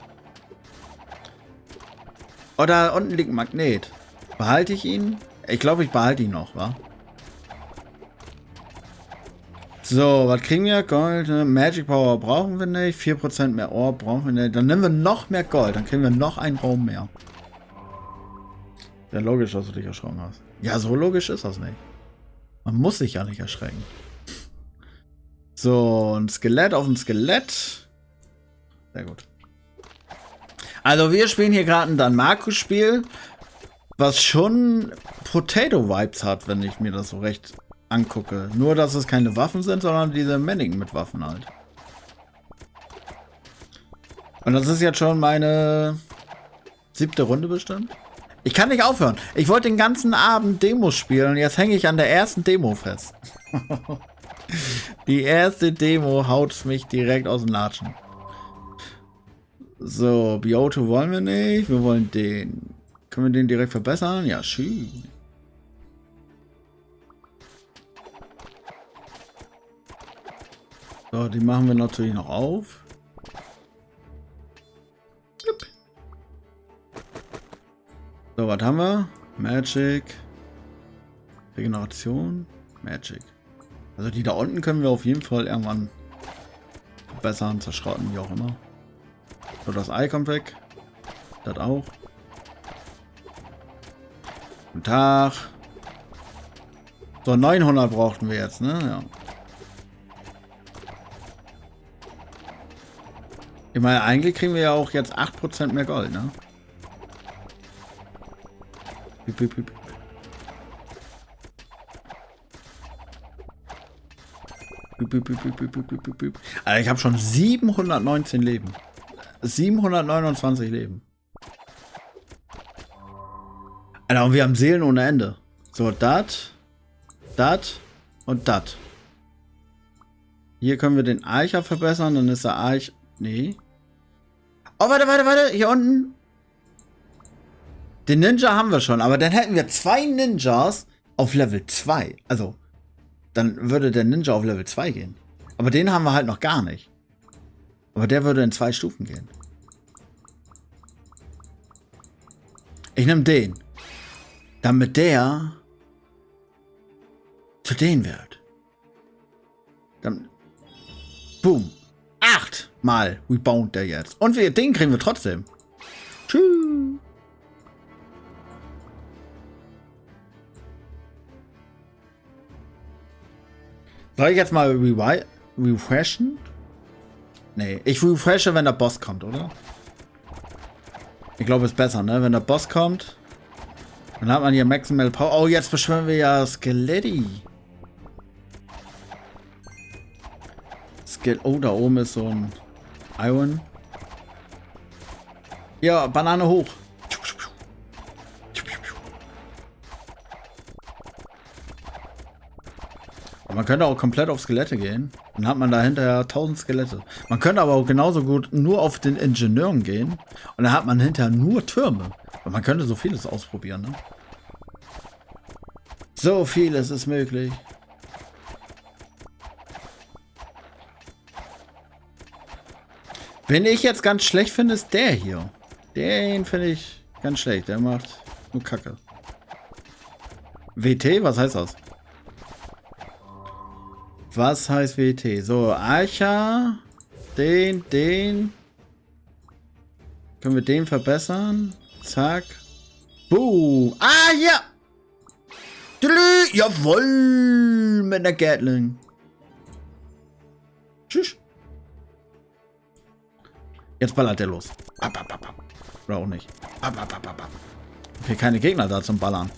Oh, da unten liegt ein Magnet. Behalte ich ihn? Ich glaube, ich behalte ihn noch, wa? So, was kriegen wir? Gold, Magic Power brauchen wir nicht. 4% mehr Orb brauchen wir nicht. Dann nehmen wir noch mehr Gold. Dann kriegen wir noch einen Raum mehr. Ja, logisch, dass du dich erschrocken hast. Ja, so logisch ist das nicht. Man muss sich ja nicht erschrecken. So, ein Skelett auf ein Skelett. Sehr gut. Also wir spielen hier gerade ein Danmaku-Spiel, was schon Potato-Vibes hat, wenn ich mir das so recht angucke. Nur, dass es keine Waffen sind, sondern diese Mannequin mit Waffen halt. Und das ist jetzt schon meine 7. Runde bestimmt. Ich kann nicht aufhören. Ich wollte den ganzen Abend Demos spielen und jetzt hänge ich an der ersten Demo fest. Die erste Demo haut mich direkt aus dem Latschen. So, Bioto wollen wir nicht. Wir wollen den. Können wir den direkt verbessern? Ja, schön. So, die machen wir natürlich noch auf. So, was haben wir? Magic. Regeneration. Magic. Also die da unten können wir auf jeden Fall irgendwann verbessern, zerschrotten, wie auch immer. So, das Ei kommt weg. Das auch. Guten Tag. So, 900 brauchten wir jetzt, ne? Ja. Ich meine, eigentlich kriegen wir ja auch jetzt 8% mehr Gold, ne? Piep, piep, piep. Also ich habe schon 719 Leben. 729 Leben. Alter, und wir haben Seelen ohne Ende. So, das und das. Hier können wir den Archer verbessern, dann ist der Arch... Nee. Oh, warte. Hier unten. Den Ninja haben wir schon, aber dann hätten wir 2 Ninjas auf Level 2. Also... Dann würde der Ninja auf Level 2 gehen. Aber den haben wir halt noch gar nicht. Aber der würde in 2 Stufen gehen. Ich nehme den. Damit der zu den wird. Dann. Boom. 8 Mal rebound der jetzt. Und den kriegen wir trotzdem. Tschüss. Soll ich jetzt mal refreshen? Nee, ich refreshe, wenn der Boss kommt, oder? Ich glaube, es ist besser, ne? Wenn der Boss kommt, dann hat man hier Maximal Power. Oh, jetzt beschwören wir ja Skeletti. Oh, da oben ist so ein Iron. Ja, Banane hoch. Man könnte auch komplett auf Skelette gehen. Dann hat man da hinterher 1000 Skelette. Man könnte aber auch genauso gut nur auf den Ingenieuren gehen. Und dann hat man hinterher nur Türme. Und man könnte so vieles ausprobieren, ne? So vieles ist möglich. Wen ich jetzt ganz schlecht finde, ist der hier. Den finde ich ganz schlecht. Der macht nur Kacke. WT? Was heißt das? Was heißt WT? So, Archer. Den. Können wir den verbessern? Zack. Boom. Ah, ja. Jawoll. Mit der Gatling. Tschüss. Jetzt ballert der los. Oder auch nicht. Okay, keine Gegner da zum Ballern.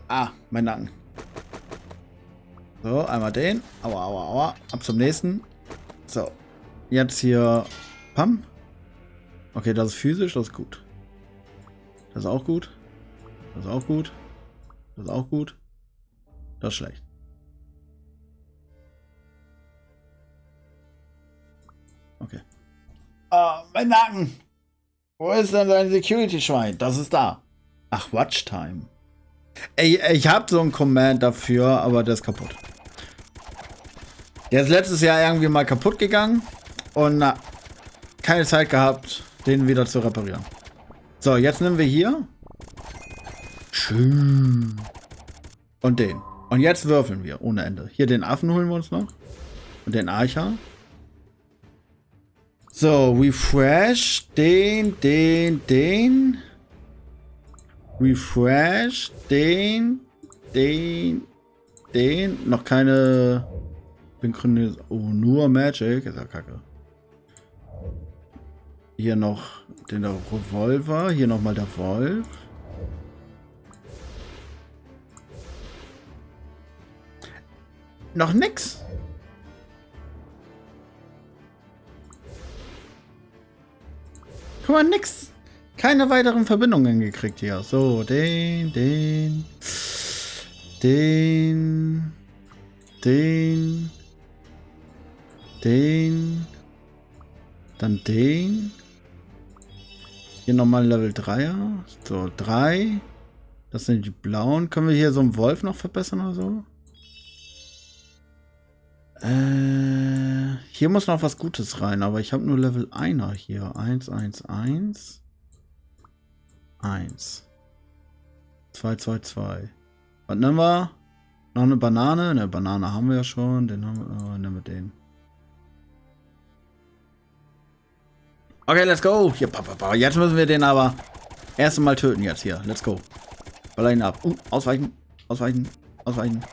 Ah, mein Nacken. So, einmal den. Aua, aua, aua. Ab zum nächsten. So. Jetzt hier. Pam. Okay, das ist physisch, das ist gut. Das ist auch gut. Das ist auch gut. Das ist auch gut. Das ist schlecht. Okay. Ah, mein Nacken. Wo ist denn sein Security-Schwein? Das ist da. Ach, Watchtime. Ey, ich habe so einen Command dafür, aber der ist kaputt. Der ist letztes Jahr irgendwie mal kaputt gegangen und keine Zeit gehabt, den wieder zu reparieren. So, jetzt nehmen wir hier. Schön. Und den. Und jetzt würfeln wir ohne Ende. Hier den Affen holen wir uns noch. Und den Archer. So, refresh. Den. Refresh. Den. Noch keine Synchronisation. Oh, nur Magic. Ist ja kacke. Hier noch den Revolver. Hier nochmal der Wolf. Noch nix. Guck mal, nix. Keine weiteren Verbindungen gekriegt hier. So, den. Dann den. Hier nochmal Level 3er. So, 3. Das sind die blauen. Können wir hier so einen Wolf noch verbessern oder so? Hier muss noch was Gutes rein, aber ich habe nur Level 1er hier. 1. 2. Was nehmen wir? Noch eine Banane? Eine Banane haben wir ja schon. Den haben wir. Nehmen wir den. Okay, let's go. Hier, jetzt müssen wir den aber erst einmal töten jetzt hier. Let's go. Baller ihn ab. Ausweichen. Ausweichen. Ausweichen.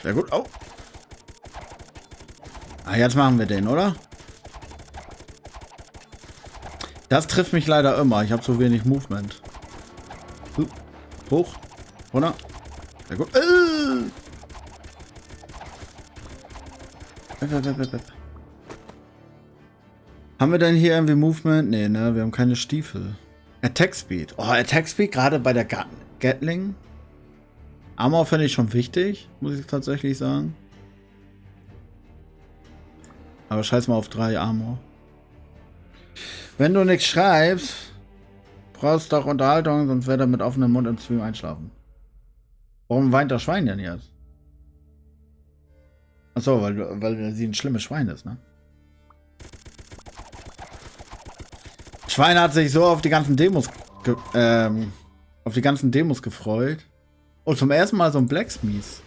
Sehr gut. Oh. Ah, jetzt machen wir den, oder? Das trifft mich leider immer. Ich habe so wenig Movement. Hoch. Runter. Sehr gut. Haben wir denn hier irgendwie Movement? Nee, ne? Wir haben keine Stiefel. Attack Speed. Oh, Attack Speed, gerade bei der Gatling. Armor finde ich schon wichtig, muss ich tatsächlich sagen. Aber scheiß mal auf 3 Armor. Wenn du nichts schreibst, brauchst du doch Unterhaltung, sonst wird er mit offenem Mund im Stream einschlafen. Warum weint das Schwein denn jetzt? Achso, weil sie ein schlimmes Schwein ist, ne? Schwein hat sich so auf die ganzen Demos gefreut. Und zum ersten Mal so ein Blacksmith.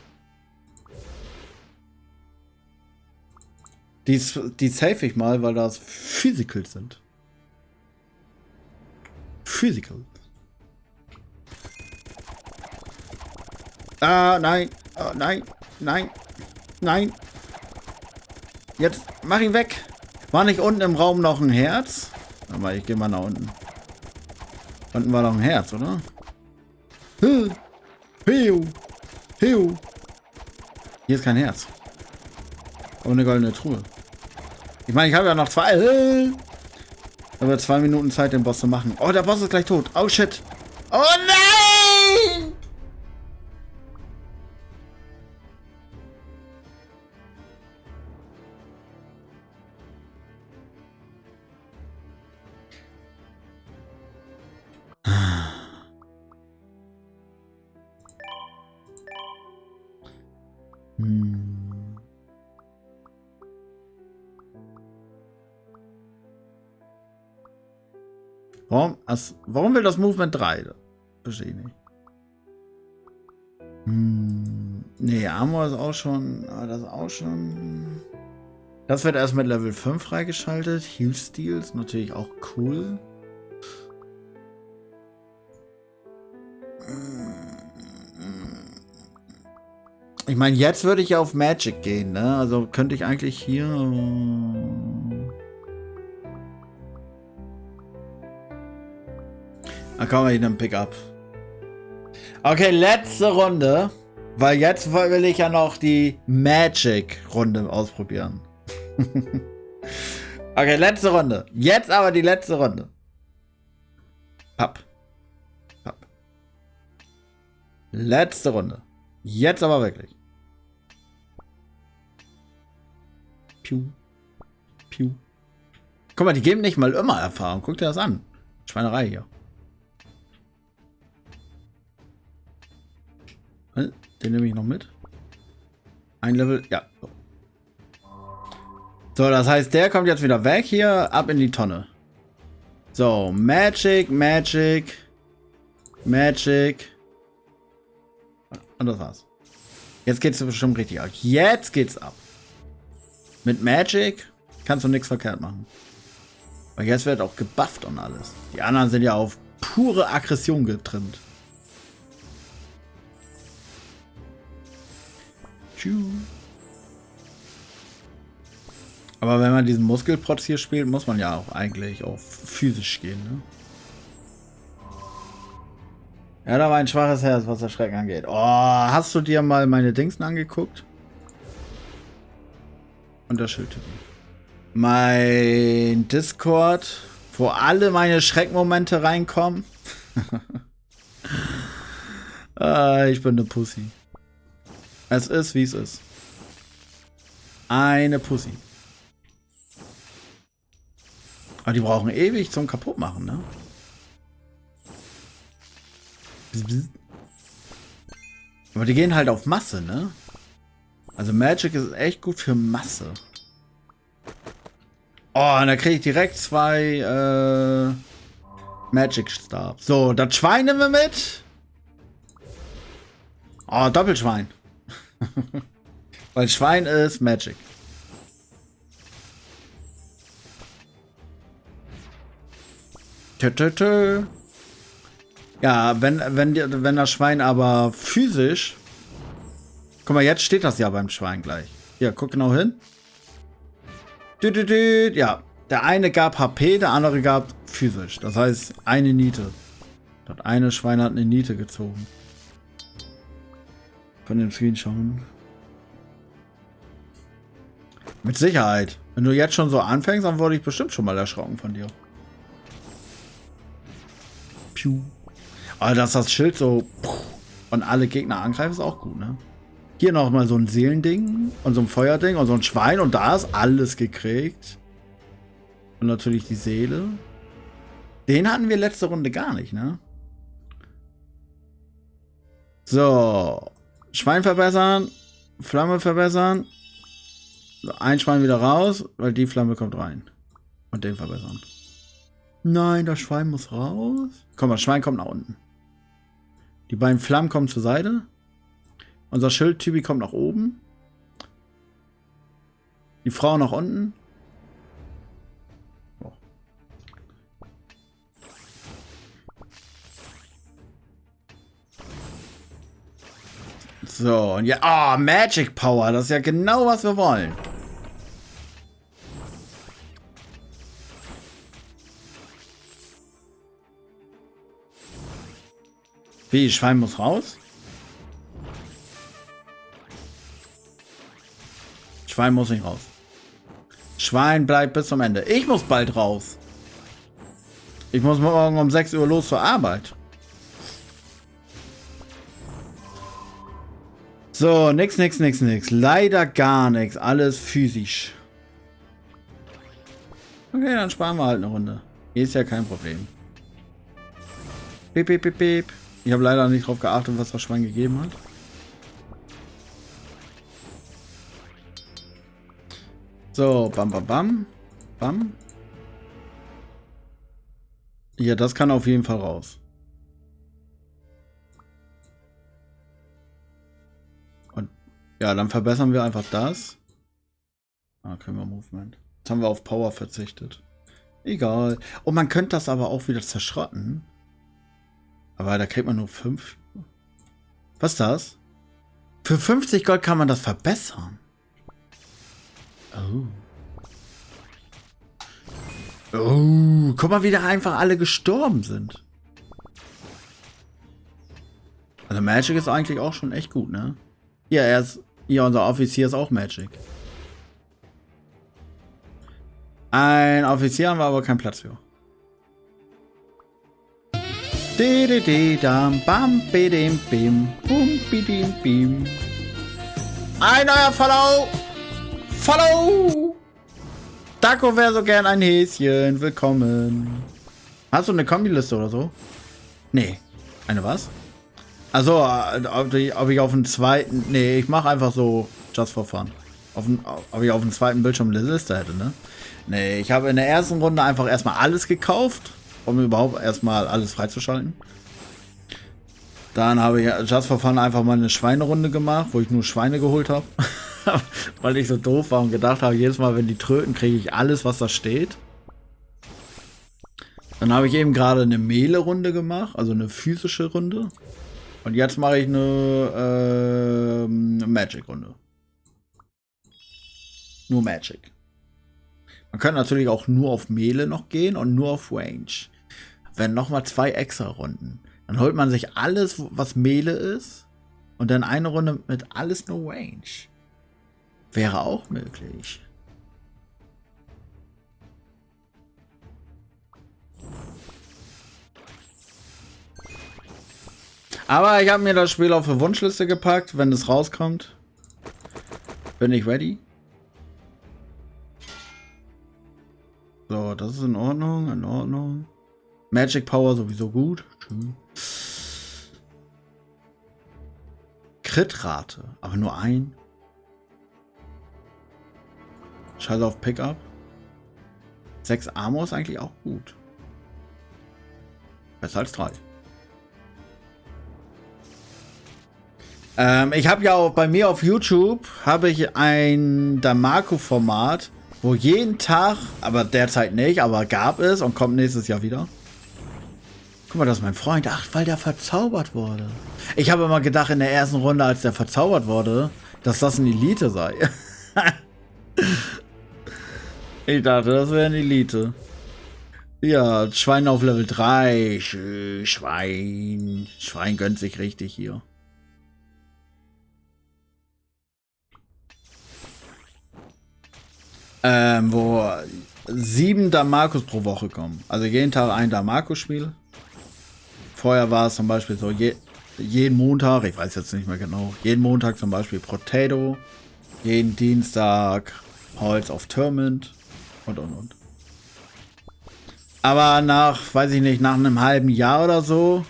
Die save ich mal, weil das Physicals sind. Physical. Ah, nein. Nein. Jetzt mach ihn weg. War nicht unten im Raum noch ein Herz? Aber ich gehe mal nach unten. Unten war noch ein Herz, oder? Hiu. Hiu. Hier ist kein Herz. Aber eine goldene Truhe. Ich meine, ich habe ja noch 2... Aber 2 Minuten Zeit, den Boss zu machen. Oh, der Boss ist gleich tot. Oh, shit. Oh, nein! Warum will das Movement 3? Verstehe ich nicht. Nee, Armor ist auch schon. Das ist auch schon. Das wird erst mit Level 5 freigeschaltet. Heal Steel ist natürlich auch cool. Ich meine, jetzt würde ich ja auf Magic gehen, ne? Also könnte ich eigentlich hier. Da kommen wir in den Pickup. Okay, letzte Runde. Weil jetzt will ich ja noch die Magic-Runde ausprobieren. Okay, letzte Runde. Jetzt aber die letzte Runde. Papp. Papp. Letzte Runde. Jetzt aber wirklich. Piu. Piu. Guck mal, die geben nicht mal immer Erfahrung. Guck dir das an. Schweinerei hier. Den nehme ich noch mit. Ein Level, ja. So, das heißt, der kommt jetzt wieder weg hier, ab in die Tonne. So, Magic. Und das war's. Jetzt geht's bestimmt richtig ab. Jetzt geht's ab. Mit Magic kannst du nichts verkehrt machen. Weil jetzt wird auch gebufft und alles. Die anderen sind ja auf pure Aggression getrimmt. Aber wenn man diesen Muskelprotz hier spielt, muss man ja auch eigentlich auf physisch gehen, ne? Ja, da war ein schwaches Herz, was das Schrecken angeht. Oh, hast du dir mal meine Dingsen angeguckt? Und das Schild. Mein Discord, wo alle meine Schreckmomente reinkommen. Ich bin eine Pussy. Es ist, wie es ist. Eine Pussy. Aber die brauchen ewig zum Kaputtmachen, ne? Aber die gehen halt auf Masse, ne? Also Magic ist echt gut für Masse. Oh, und da kriege ich direkt 2 Magic Stars. So, das Schwein nehmen wir mit. Oh, Doppelschwein. Weil Schwein ist Magic. Ja, wenn das Schwein aber physisch. Guck mal, jetzt steht das ja beim Schwein gleich. Hier, guck genau hin. Ja, der eine gab HP, der andere gab physisch. Das heißt, eine Niete. Das eine Schwein hat eine Niete gezogen. Von dem Screen schauen. Mit Sicherheit. Wenn du jetzt schon so anfängst, dann wurde ich bestimmt schon mal erschrocken von dir. Piu. Aber dass das Schild so und alle Gegner angreift, ist auch gut, ne? Hier noch mal so ein Seelending und so ein Feuerding und so ein Schwein und da ist alles gekriegt. Und natürlich die Seele. Den hatten wir letzte Runde gar nicht, ne? So. Schwein verbessern. Flamme verbessern. Ein Schwein wieder raus, weil die Flamme kommt rein. Und den verbessern. Nein, das Schwein muss raus. Komm mal, das Schwein kommt nach unten. Die beiden Flammen kommen zur Seite. Unser Schild-Typi kommt nach oben. Die Frau nach unten. Oh. So, und ja, Magic Power, das ist ja genau, was wir wollen. Wie, Schwein muss raus? Schwein muss nicht raus. Schwein bleibt bis zum Ende. Ich muss bald raus. Ich muss morgen um 6 Uhr los zur Arbeit. So, nix. Leider gar nichts. Alles physisch. Okay, dann sparen wir halt eine Runde. Hier ist ja kein Problem. Piep, piep, piep, piep. Ich habe leider nicht drauf geachtet, was das Schwein gegeben hat. So, bam, bam, bam. Bam. Ja, das kann auf jeden Fall raus. Und ja, dann verbessern wir einfach das. Ah, kriegen wir Movement. Jetzt haben wir auf Power verzichtet. Egal. Und man könnte das aber auch wieder zerschrotten. Aber da kriegt man nur 5. Was ist das? Für 50 Gold kann man das verbessern. Oh. Oh, guck mal, wie da einfach alle gestorben sind. Also Magic ist eigentlich auch schon echt gut, ne? Ja, unser Offizier ist auch Magic. Ein Offizier haben wir aber keinen Platz für. Bam, bidim, bim, bum, bidim, bim. Ein neuer Follow! Follow! Daco wäre so gern ein Häschen. Willkommen. Hast du eine Kombiliste oder so? Nee. Eine was? Also, ob ich auf den zweiten... Nee, ich mache einfach so just for fun. Ob ich auf dem zweiten Bildschirm eine Liste hätte, ne? Nee, ich habe in der ersten Runde einfach erstmal alles gekauft, um überhaupt erstmal alles freizuschalten. Dann habe ich just for fun einfach mal eine Schweinerunde gemacht, wo ich nur Schweine geholt habe. Weil ich so doof war und gedacht habe, jedes Mal, wenn die tröten, kriege ich alles, was da steht. Dann habe ich eben gerade eine Melee-Runde gemacht, also eine physische Runde. Und jetzt mache ich eine Magic-Runde. Nur Magic. Man könnte natürlich auch nur auf Melee noch gehen und nur auf Range. Wenn nochmal 2 extra Runden. Dann holt man sich alles, was Melee ist. Und dann eine Runde mit alles nur Range. Wäre auch möglich. Aber ich habe mir das Spiel auf die Wunschliste gepackt. Wenn es rauskommt, bin ich ready. So, das ist in Ordnung, in Ordnung. Magic Power sowieso gut. Schön. Crit-Rate, aber nur ein. Scheiße auf Pickup. 6 Armor ist eigentlich auch gut. Besser als 3. Ich habe ja auch bei mir auf YouTube habe ich ein Damaco-Format, wo jeden Tag, aber derzeit nicht, aber gab es und kommt nächstes Jahr wieder. Guck mal, das ist mein Freund. Ach, weil der verzaubert wurde. Ich habe immer gedacht in der ersten Runde, als der verzaubert wurde, dass das eine Elite sei. Ich dachte, das wäre eine Elite. Ja, Schwein auf Level 3. Schwein. Schwein gönnt sich richtig hier. Wo 7 Damakos pro Woche kommen. Also jeden Tag ein Damako-Spiel. Vorher war es zum Beispiel so, jeden Montag, ich weiß jetzt nicht mehr genau, jeden Montag zum Beispiel Potato, jeden Dienstag Holz auf Torment und. Aber nach, weiß ich nicht, nach einem halben Jahr oder so,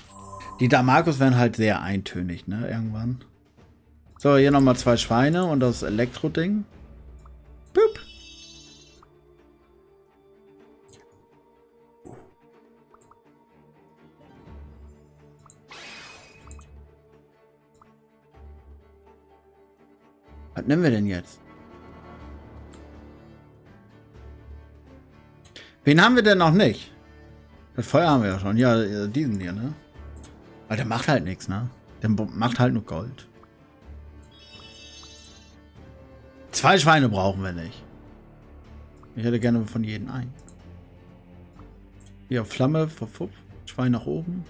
die Damakos werden halt sehr eintönig, ne, irgendwann. So, hier nochmal 2 Schweine und das Elektro-Ding. Boop. Was nehmen wir denn jetzt? Wen haben wir denn noch nicht? Das Feuer haben wir ja schon. Ja, diesen hier, ne? Aber der macht halt nichts, ne? Der macht halt nur Gold. 2 Schweine brauchen wir nicht. Ich hätte gerne von jedem ein. Hier, Flamme, verpufft. Schwein nach oben.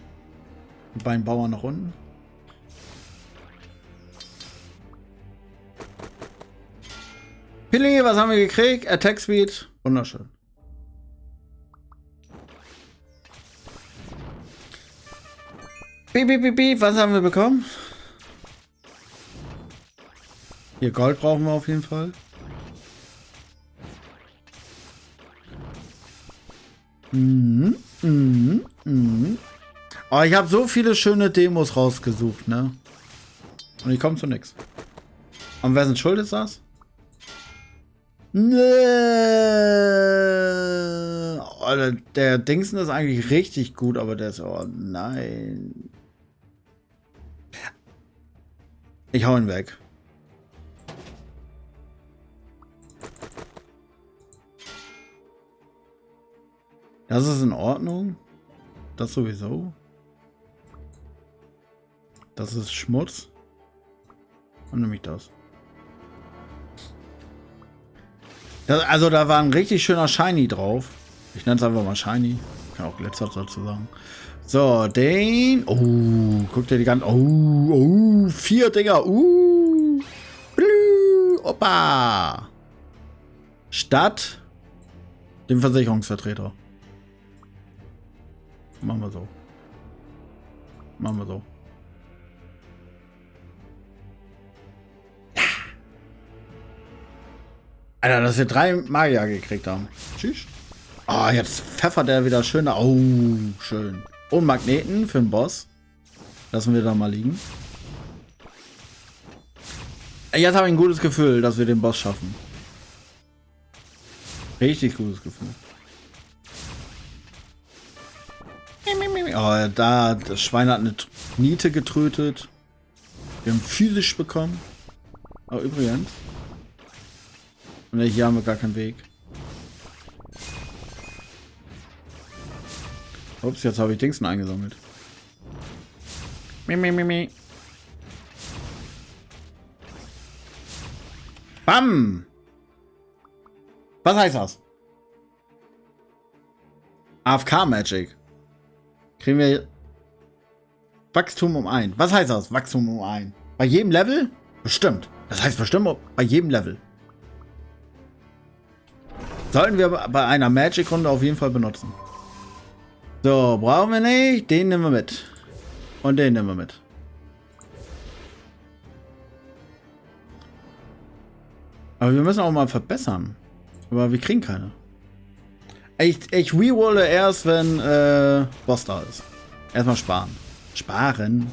Die beiden Bauern nach unten. Pilli, was haben wir gekriegt? Attack Speed. Wunderschön. Piep, piep, piep, piep. Was haben wir bekommen? Hier Gold brauchen wir auf jeden Fall. Oh, ich habe so viele schöne Demos rausgesucht, ne? Und ich komme zu nichts. Und wer sind schuld ist das? Ne. Oh, der Dingsen ist eigentlich richtig gut, aber der ist... Oh nein. Ich hau ihn weg. Das ist in Ordnung. Das sowieso. Das ist Schmutz. Und nehme ich das. Also da war ein richtig schöner Shiny drauf. Ich nenne es einfach mal Shiny. Kann auch Glitzer dazu sagen. So, den... Oh, guck dir die ganzen... Oh, 4 Dinger. Opa. Statt dem Versicherungsvertreter. Machen wir so. Machen wir so. Alter, dass wir 3 Magier gekriegt haben. Tschüss. Oh, jetzt pfeffert er wieder schön. Oh, schön. Und Magneten für den Boss. Lassen wir da mal liegen. Jetzt habe ich ein gutes Gefühl, dass wir den Boss schaffen. Richtig gutes Gefühl. Oh, da, das Schwein hat eine Niete getötet. Wir haben physisch bekommen. Oh, übrigens. Und hier haben wir gar keinen Weg. Ups, jetzt habe ich Dingsen eingesammelt. Bam! Was heißt das? AFK Magic. Kriegen wir Wachstum um 1. Was heißt das? Wachstum um 1. Bei jedem Level? Bestimmt. Das heißt bestimmt bei jedem Level. Sollten wir bei einer Magic-Runde auf jeden Fall benutzen. So, brauchen wir nicht. Den nehmen wir mit. Und den nehmen wir mit. Aber wir müssen auch mal verbessern. Aber wir kriegen keine. Ich rerolle erst, wenn Boss da ist. Erstmal sparen. Sparen.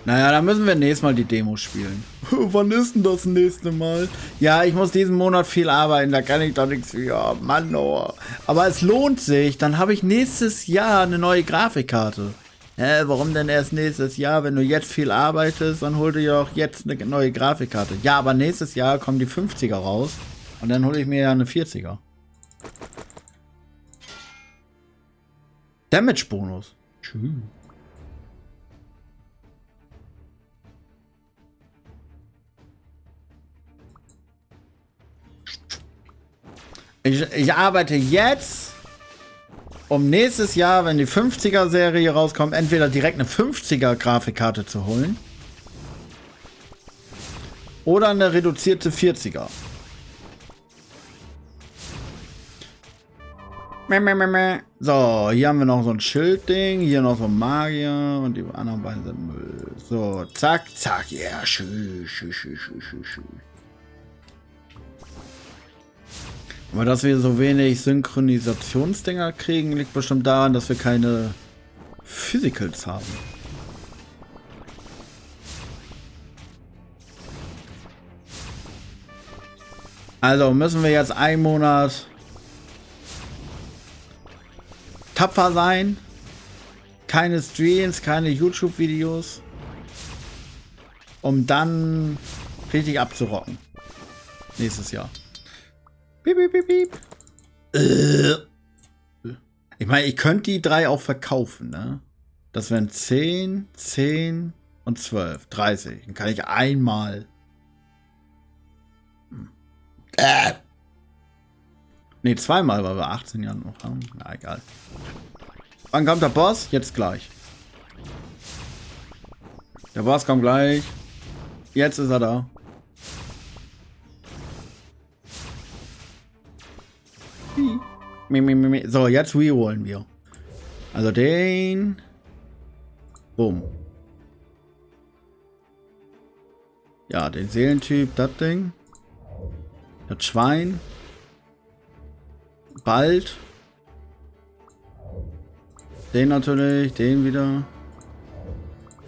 Naja, dann müssen wir nächstes Mal die Demo spielen. Wann ist denn das nächste Mal? Ja, ich muss diesen Monat viel arbeiten, da kann ich doch nichts für. Mann, oh. Aber es lohnt sich, dann habe ich nächstes Jahr eine neue Grafikkarte. Warum denn erst nächstes Jahr? Wenn du jetzt viel arbeitest, dann hol dir doch jetzt eine neue Grafikkarte. Ja, aber nächstes Jahr kommen die 50er raus und dann hole ich mir ja eine 40er. Damage-Bonus. Tschüss. Ich arbeite jetzt, um nächstes Jahr, wenn die 50er-Serie rauskommt, entweder direkt eine 50er-Grafikkarte zu holen oder eine reduzierte 40er. So, hier haben wir noch so ein Schildding, hier noch so ein Magier und die anderen beiden sind Müll. So, zack, zack, ja, yeah. Schön. Aber dass wir so wenig Synchronisationsdinger kriegen, liegt bestimmt daran, dass wir keine Physicals haben. Also müssen wir jetzt einen Monat tapfer sein. Keine Streams, keine YouTube-Videos. Um dann richtig abzurocken. Nächstes Jahr. Piep, piep, piep, piep. Ich meine, ich könnte die 3 auch verkaufen, ne? Das wären 10, 10 und 12. 30. Dann kann ich einmal. Ne, zweimal, weil wir 18 Jahre noch haben. Na, egal. Wann kommt der Boss? Jetzt gleich. Der Boss kommt gleich. Jetzt ist er da. So, jetzt rerollen wir. Also den. Boom. Ja, den Seelentyp, das Ding. Das Schwein. Bald. Den natürlich, den wieder.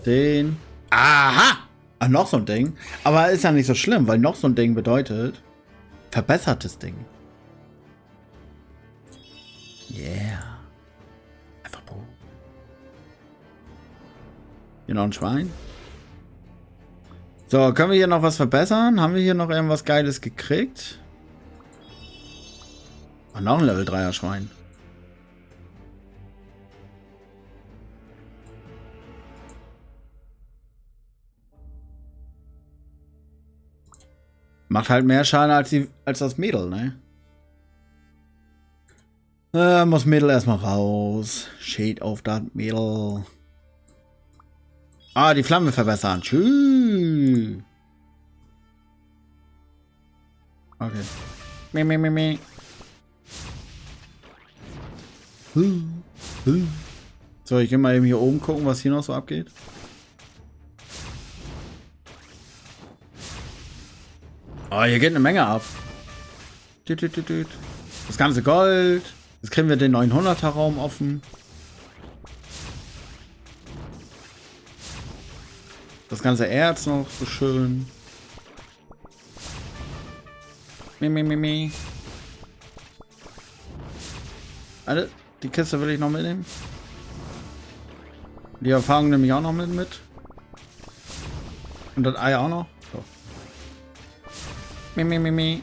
Den. Aha! Ah, noch so ein Ding. Aber ist ja nicht so schlimm, weil noch so ein Ding bedeutet verbessertes Ding. Yeah. Einfach boom. Hier noch ein Schwein. So, können wir hier noch was verbessern? Haben wir hier noch irgendwas Geiles gekriegt? Oh, noch ein Level 3er Schwein. Macht halt mehr Schaden als das Mädel, ne? Muss Mädel erstmal raus. Shade auf das Mädel. Ah, die Flamme verbessern. Tschüss. Okay. Mi. So, ich gehe mal eben hier oben gucken, was hier noch so abgeht. Oh, hier geht eine Menge ab. Das ganze Gold. Jetzt kriegen wir den 900er Raum offen. Das ganze Erz noch so schön. Mi. Alle, die Kiste will ich noch mitnehmen. Die Erfahrung nehme ich auch noch mit. Und das Ei auch noch. So. Mi.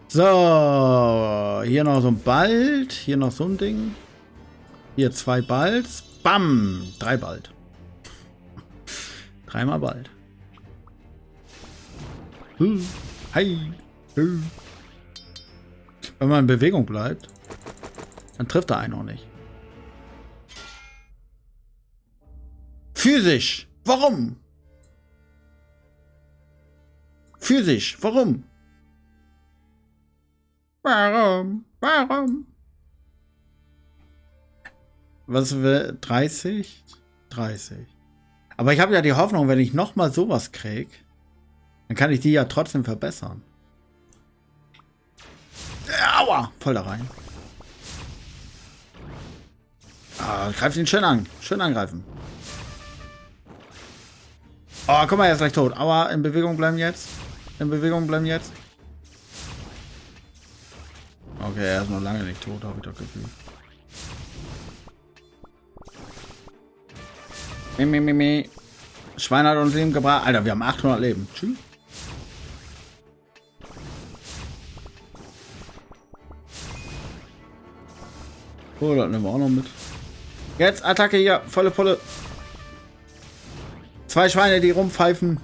So, hier noch so ein Bald. Hier noch so ein Ding. Hier 2 Balds. Bam! 3 Bald. 3-mal Bald. Hi. Wenn man in Bewegung bleibt, dann trifft er einen auch nicht. Physisch. Warum? Physisch. Warum? Warum? Was will 30? 30. Aber ich habe ja die Hoffnung, wenn ich nochmal sowas krieg, dann kann ich die ja trotzdem verbessern. Aua! Voll da rein. Ah, greift ihn schön an. Schön angreifen. Oh, guck mal, er ist gleich tot. Aua, in Bewegung bleiben jetzt. Okay, er ist noch lange nicht tot, habe ich doch Gefühl. Mi. Schwein hat uns Leben gebracht. Alter, wir haben 800 Leben. Tschüss. Oh, das nehmen wir auch noch mit. Jetzt Attacke hier. Volle Pulle. 2 Schweine, die rumpfeifen.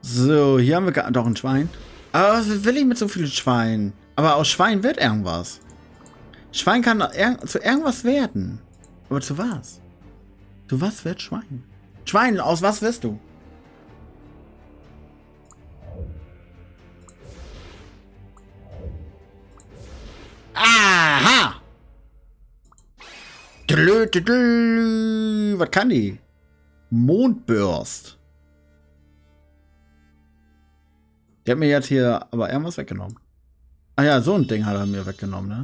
So, hier haben wir doch ein Schwein. Aber was will ich mit so vielen Schweinen? Aber aus Schwein wird irgendwas. Schwein kann zu irgendwas werden. Aber zu was? Zu was wird Schwein? Schwein, aus was wirst du? Aha! Was kann die? Mondburst. Die hat mir jetzt hier aber irgendwas weggenommen. Ah ja, so ein Ding hat er mir weggenommen, ne?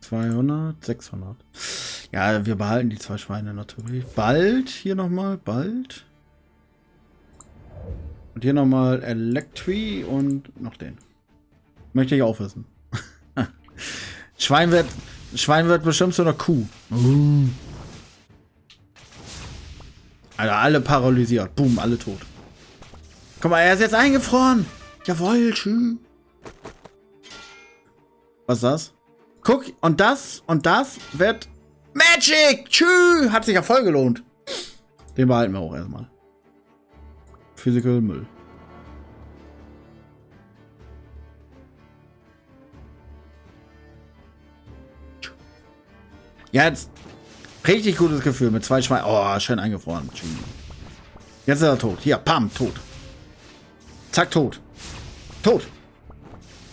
200, 600. Ja, wir behalten die 2 Schweine natürlich. Bald, hier nochmal, bald. Und hier nochmal Electri und noch den. Möchte ich auch wissen. Schwein wird bestimmt so eine Kuh. Alter, alle paralysiert. Boom, alle tot. Guck mal, er ist jetzt eingefroren. Jawohl, tschüss. Was ist das? Guck, und das wird Magic. Tschüss. Hat sich ja voll gelohnt. Den behalten wir auch erstmal. Physical Müll. Jetzt. Richtig gutes Gefühl mit 2 Schweinen. Oh, schön eingefroren. Jetzt ist er tot. Hier, pam, tot. Zack, tot. Tot.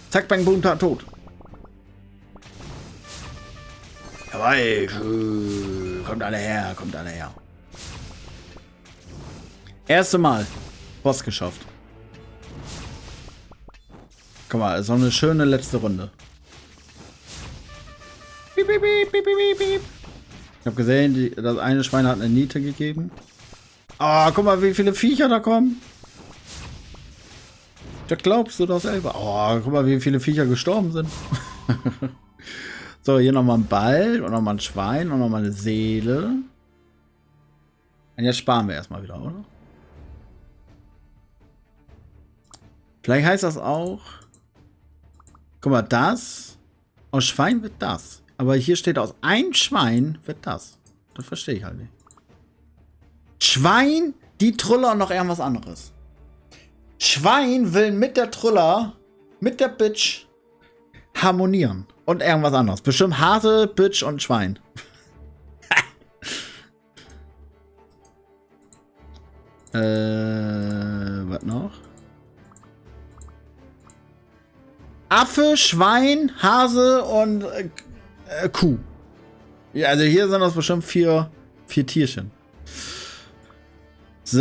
Zack, bang, boom, tot. Jawohl. Kommt alle her, kommt alle her. Erste Mal. Boss geschafft. Guck mal, so eine schöne letzte Runde. Piep, piep, piep, piep, piep, piep. Ich habe gesehen, das eine Schwein hat eine Niete gegeben. Oh, guck mal, wie viele Viecher da kommen. Das glaubst du doch selber. Oh, guck mal, wie viele Viecher gestorben sind. So, hier nochmal ein Ball und nochmal ein Schwein und nochmal eine Seele. Und jetzt sparen wir erstmal wieder, oder? Vielleicht heißt das auch... Guck mal, das... Aus Schwein wird das. Aber hier steht, aus ein Schwein wird das. Das verstehe ich halt nicht. Schwein, die Truller und noch irgendwas anderes. Schwein will mit der Truller, mit der Bitch harmonieren. Und irgendwas anderes. Bestimmt Hase, Bitch und Schwein. Was noch? Affe, Schwein, Hase und Kuh. Ja, also hier sind das bestimmt vier Tierchen. So.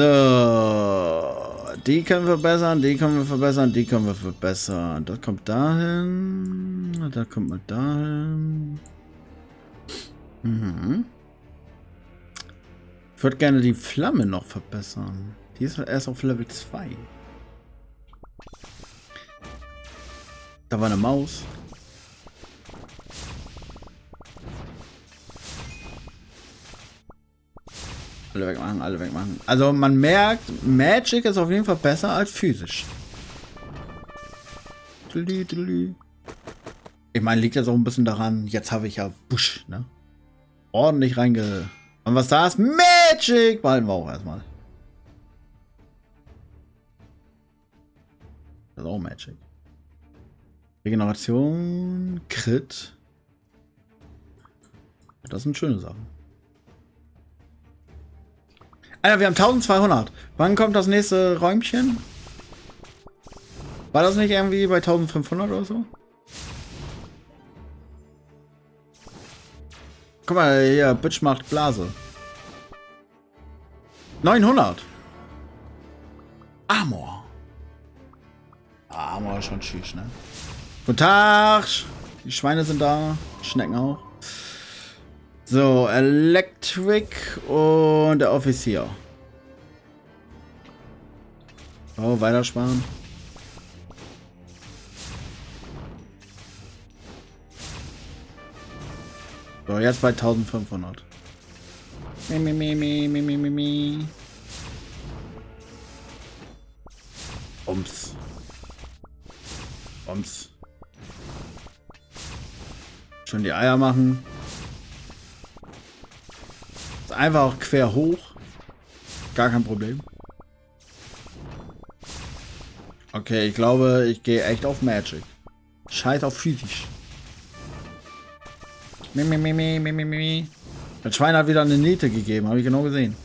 Die können wir verbessern, die können wir verbessern, die können wir verbessern. Das kommt dahin. Da kommt man dahin. Mhm. Ich würde gerne die Flamme noch verbessern. Die ist erst auf Level 2. Da war eine Maus. Alle wegmachen, alle wegmachen. Also man merkt, Magic ist auf jeden Fall besser als physisch. Ich meine, liegt jetzt auch ein bisschen daran, jetzt habe ich ja Busch, ne? Ordentlich reinge... Und was da ist? Magic! Behalten wir auch erstmal. Das ist auch Magic. Regeneration, Crit. Das sind schöne Sachen. Alter, wir haben 1200. Wann kommt das nächste Räumchen? War das nicht irgendwie bei 1500 oder so? Guck mal, hier, Bitch macht Blase. 900. Armor. Armor ist schon tschüss, ne? Guten Tag. Die Schweine sind da. Schnecken auch. So, Electric und der Offizier. Oh, weitersparen. So, jetzt bei 1500. Ums. Ums. Schon die Eier machen. Ist einfach auch quer hoch. Gar kein Problem. Okay, ich glaube, ich gehe echt auf Magic. Scheiß auf physisch. Das Schwein hat wieder eine Niete gegeben, habe ich genau gesehen.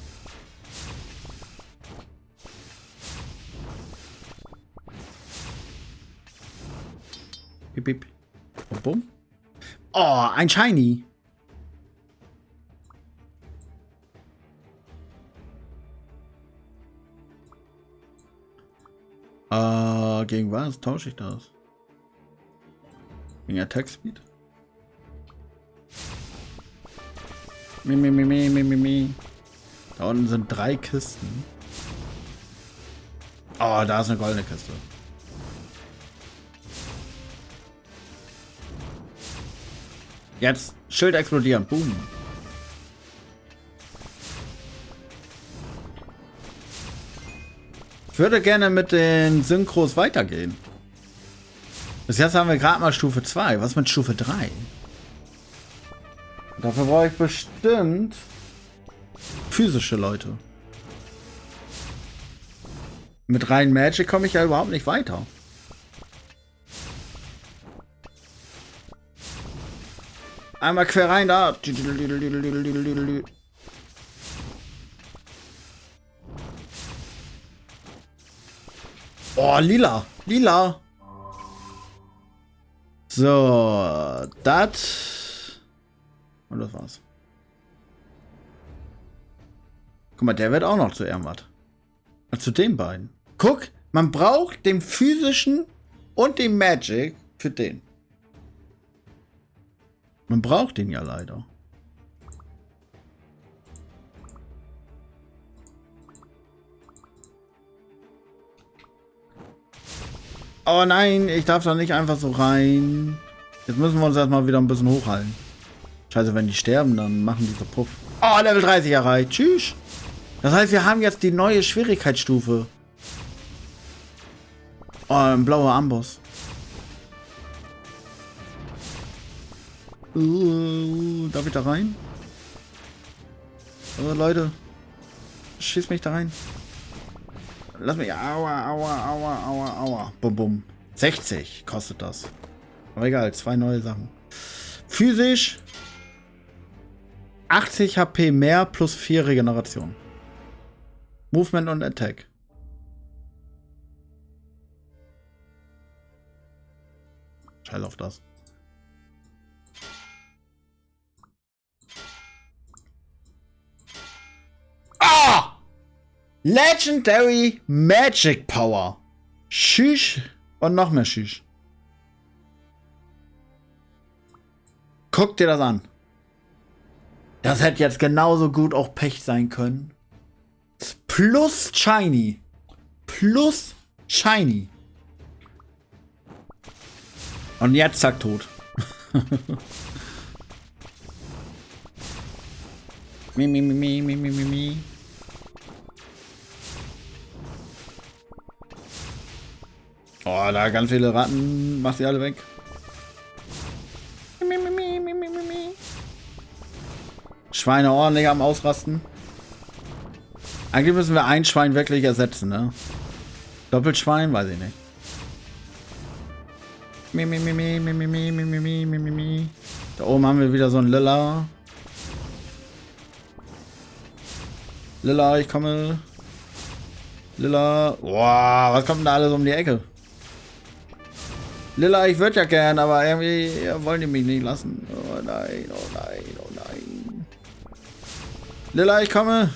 Bip, bip. Bum, bum. Oh, ein Shiny. Gegen was tausche ich das? Gegen Attack Speed? Da unten sind 3 Kisten. Oh, da ist eine goldene Kiste. Jetzt Schild explodieren. Boom. Ich würde gerne mit den Synchros weitergehen. Bis jetzt haben wir gerade mal Stufe 2. Was mit Stufe 3? Dafür brauche ich bestimmt physische Leute. Mit rein Magic komme ich ja überhaupt nicht weiter. Einmal quer rein da. Oh, lila. Lila. So, das. Und das war's. Guck mal, der wird auch noch zu irgendwas. Zu den beiden. Guck, man braucht den physischen und den Magic für den. Man braucht den ja leider. Oh nein, ich darf da nicht einfach so rein. Jetzt müssen wir uns erstmal wieder ein bisschen hochhalten. Scheiße, wenn die sterben, dann machen die so Puff. Oh, Level 30 erreicht. Tschüss. Das heißt, wir haben jetzt die neue Schwierigkeitsstufe. Oh, ein blauer Amboss. Darf ich da rein? Oh, Leute. Schieß mich da rein. Lass mich. Aua, aua, aua, aua, aua. Bum, bum. 60 kostet das. Aber egal, 2 neue Sachen. Physisch 80 HP mehr plus 4 Regeneration. Movement und Attack. Scheiß auf das. Ah! Legendary Magic Power. Tschüss. Und noch mehr Tschüss. Guck dir das an. Das hätte jetzt genauso gut auch Pech sein können. Plus Shiny. Plus Shiny. Und jetzt zack, tot. Mi, mi, mi, mi, mi, mi, mi, mi. Oh, da ganz viele Ratten. Mach sie alle weg. Mi, mi, mi, mi, mi, mi, mi. Schweine ordentlich am Ausrasten. Eigentlich müssen wir ein Schwein wirklich ersetzen, ne? Doppelschwein, weiß ich nicht. Mi, mi, mi, mi, mi, mi, mi, mi, mi, mi, mi, mi. Da oben haben wir wieder so ein Lilla. Lilla, ich komme. Lilla. Wow, was kommt denn da alles um die Ecke? Lilla, ich würde ja gern, aber irgendwie wollen die mich nicht lassen. Oh nein, oh nein, oh nein. Lilla, ich komme.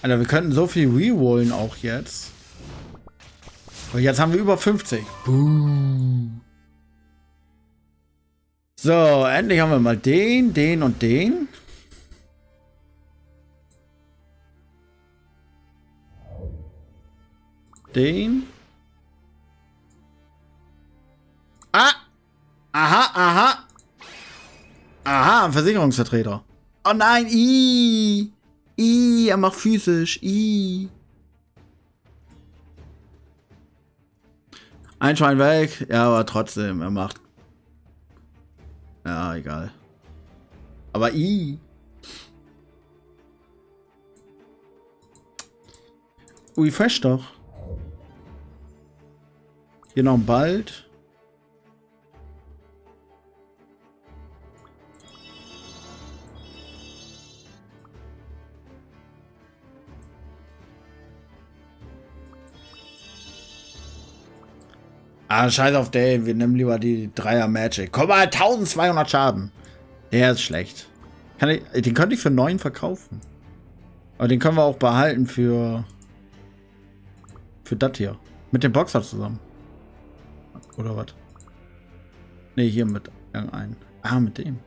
Alter, wir könnten so viel rerollen auch jetzt. Aber jetzt haben wir über 50. So, endlich haben wir mal den, den und den. Den. Ah! Aha, aha. Aha, ein Versicherungsvertreter. Oh nein, er macht physisch. Ein Schwein weg. Ja, aber trotzdem, er macht. Ja, egal. Aber Refresh doch. Hier noch bald. Ah, scheiß auf den. Wir nehmen lieber die Dreier Magic. Komm mal, 1200 Schaden. Der ist schlecht. Den könnte ich für 9 verkaufen. Aber den können wir auch behalten für das hier. Mit dem Boxer zusammen. Oder was? Ne, hier mit irgendeinem. Ah, mit dem.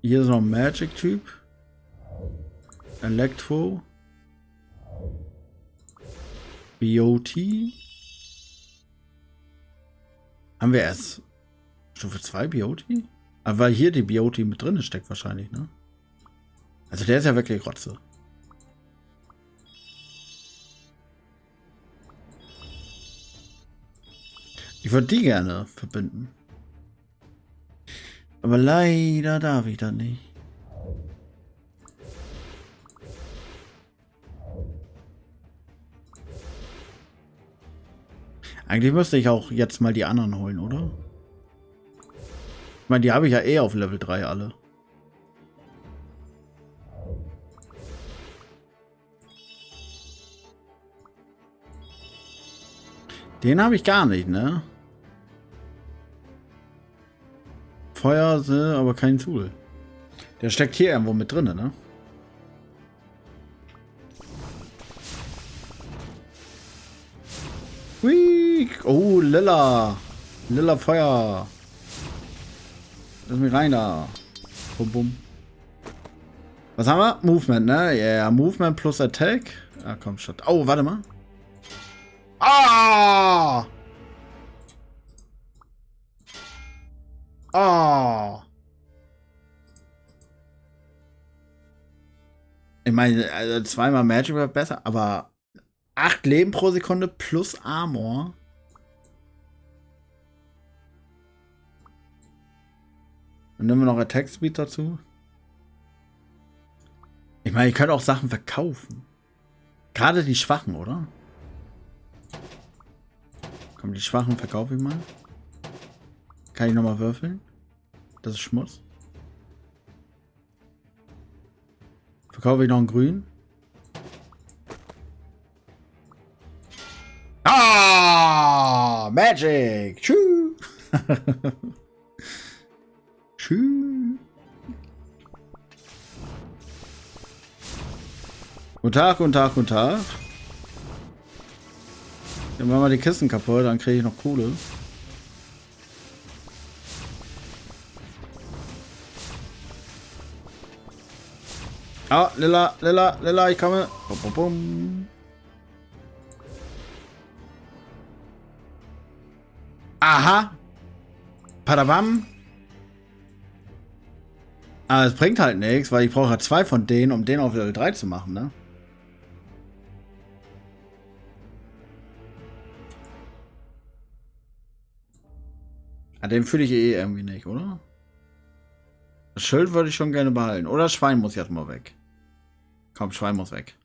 Hier ist noch ein Magic-Typ. Elektro. BOT. Haben wir erst Stufe 2 BOT? Aber weil hier die BOT mit drin steckt wahrscheinlich, ne? Also der ist ja wirklich Rotze. Ich würde die gerne verbinden. Aber leider darf ich das nicht. Eigentlich müsste ich auch jetzt mal die anderen holen, oder? Ich meine, die habe ich ja eh auf Level 3 alle. Den habe ich gar nicht, ne? Feuer, aber kein Tool. Der steckt hier irgendwo mit drin, ne? Hui. Oh, Lilla. Lilla Feuer. Lass mich rein da. Bum, bum. Was haben wir? Movement, ne? Ja, yeah. Movement plus Attack. Ah, komm, statt. Oh, warte mal. Ah! Ah! Ich meine, also zweimal Magic wäre besser, aber 8 Leben pro Sekunde plus Armor. Und nehmen wir noch Attack Speed dazu. Ich meine, ich könnte auch Sachen verkaufen. Gerade die Schwachen, oder? Komm, die Schwachen verkaufe ich mal. Kann ich nochmal würfeln? Das ist Schmutz. Verkaufe ich noch einen grün? Ah! Magic! Tschüss! Tschüss! Guten Tag, guten Tag, guten Tag. Dann machen wir die Kisten kaputt, dann kriege ich noch Kohle. Ah, Lilla, Lilla, Lilla, ich komme. Bum, bum, bum. Aha. Padabam. Aber es bringt halt nichts, weil ich brauche ja 2 von denen, um den auf Level 3 zu machen, ne? Ja, den fühle ich eh irgendwie nicht, oder? Das Schild würde ich schon gerne behalten. Oder das Schwein muss jetzt mal weg. Komm, Schwein muss weg.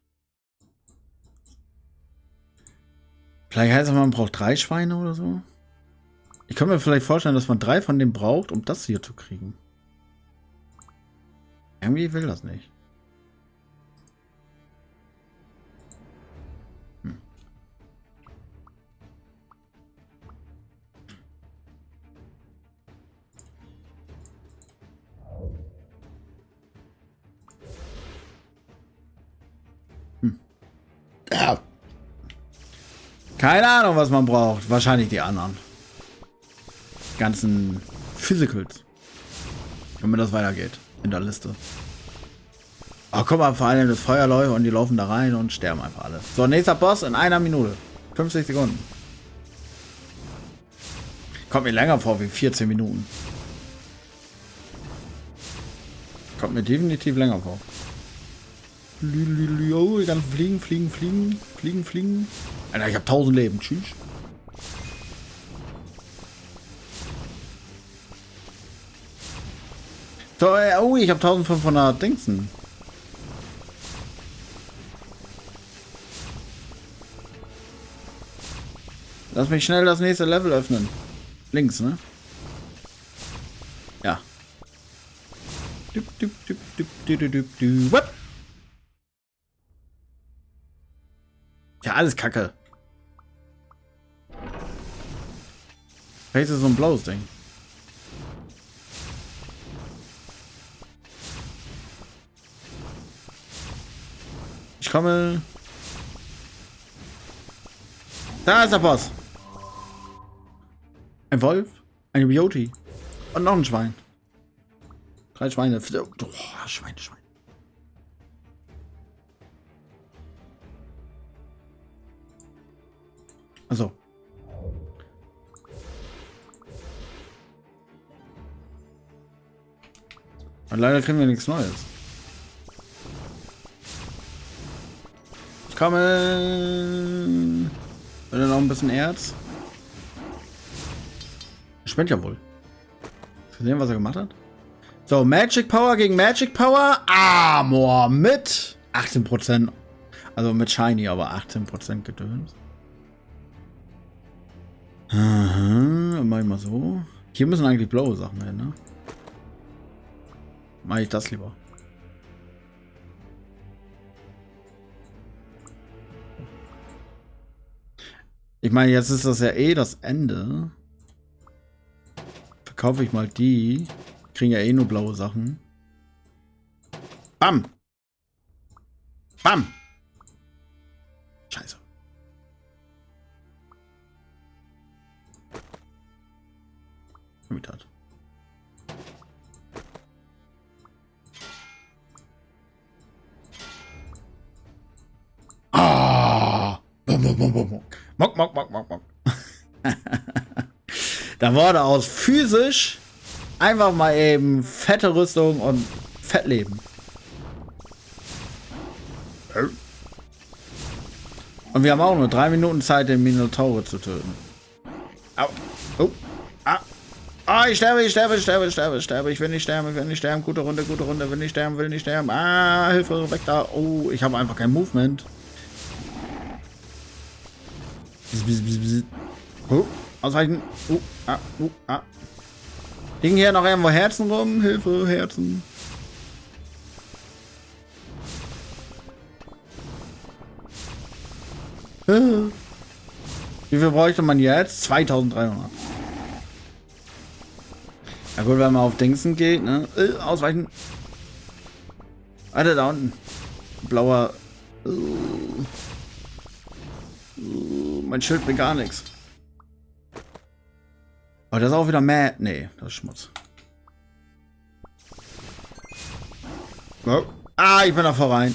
Vielleicht heißt es, man braucht 3 Schweine oder so. Ich kann mir vielleicht vorstellen, dass man 3 von denen braucht, um das hier zu kriegen. Irgendwie will das nicht. Ja. Keine Ahnung, was man braucht. Wahrscheinlich die anderen. Die ganzen Physicals. Wenn mir das weitergeht. In der Liste. Oh, guck mal, vor allem das Feuerläufe und die laufen da rein und sterben einfach alle. So, nächster Boss in 1 Minute. 50 Sekunden. Kommt mir länger vor wie 14 Minuten. Kommt mir definitiv länger vor. Oh, ich kann fliegen, fliegen, fliegen, fliegen, fliegen. Alter, ich habe 1000 Leben. Tschüss. So, oh, ich habe 1500 Dingsen. Lass mich schnell das nächste Level öffnen. Links, ne? Ja. Ja, alles Kacke. Vielleicht ist so ein blaues Ding. Ich komme. Da ist der Boss. Ein Wolf, eine Beauty und noch ein Schwein. 3 Schweine. Oh, Schweine, Schweine. Also. Und leider kriegen wir nichts Neues. Ich komme. Will er noch ein bisschen Erz? Spinnt ja wohl. Sehen, was er gemacht hat. So, Magic Power gegen Magic Power. Armor mit 18%. Also mit Shiny, aber 18% Gedöns. Aha, mach ich mal so. Hier müssen eigentlich blaue Sachen hin, ne? Mach ich das lieber. Ich meine, jetzt ist das ja eh das Ende. Verkaufe ich mal die. Kriegen ja eh nur blaue Sachen. Bam! Bam! Scheiße. Habitat. Ah! Bum, bum, bum, bum. Mock, mock, mock, mock, mock. Da wurde aus physisch einfach mal eben fette Rüstung und Fettleben. Und wir haben auch nur 3 Minuten Zeit, den Minotaur zu töten. Au. Oh. Ah. Ah, ich sterbe, ich sterbe, ich sterbe, ich sterbe, ich sterbe. Ich will nicht sterben, ich will nicht sterben. Gute Runde, will nicht sterben, will nicht sterben. Ah, Hilfe, weg da. Oh, ich habe einfach kein Movement. Oh, ausweichen. Liegen hier noch irgendwo Herzen rum? Hilfe, Herzen. Wie viel bräuchte man jetzt? 2300. Na gut, wenn man auf Dingsen geht, ne? Ausweichen. Alter, da unten. Blauer. Mein Schild bringt gar nichts. Aber das ist auch wieder mehr. Nee, das ist Schmutz. Oh. Ah, ich bin da vorein.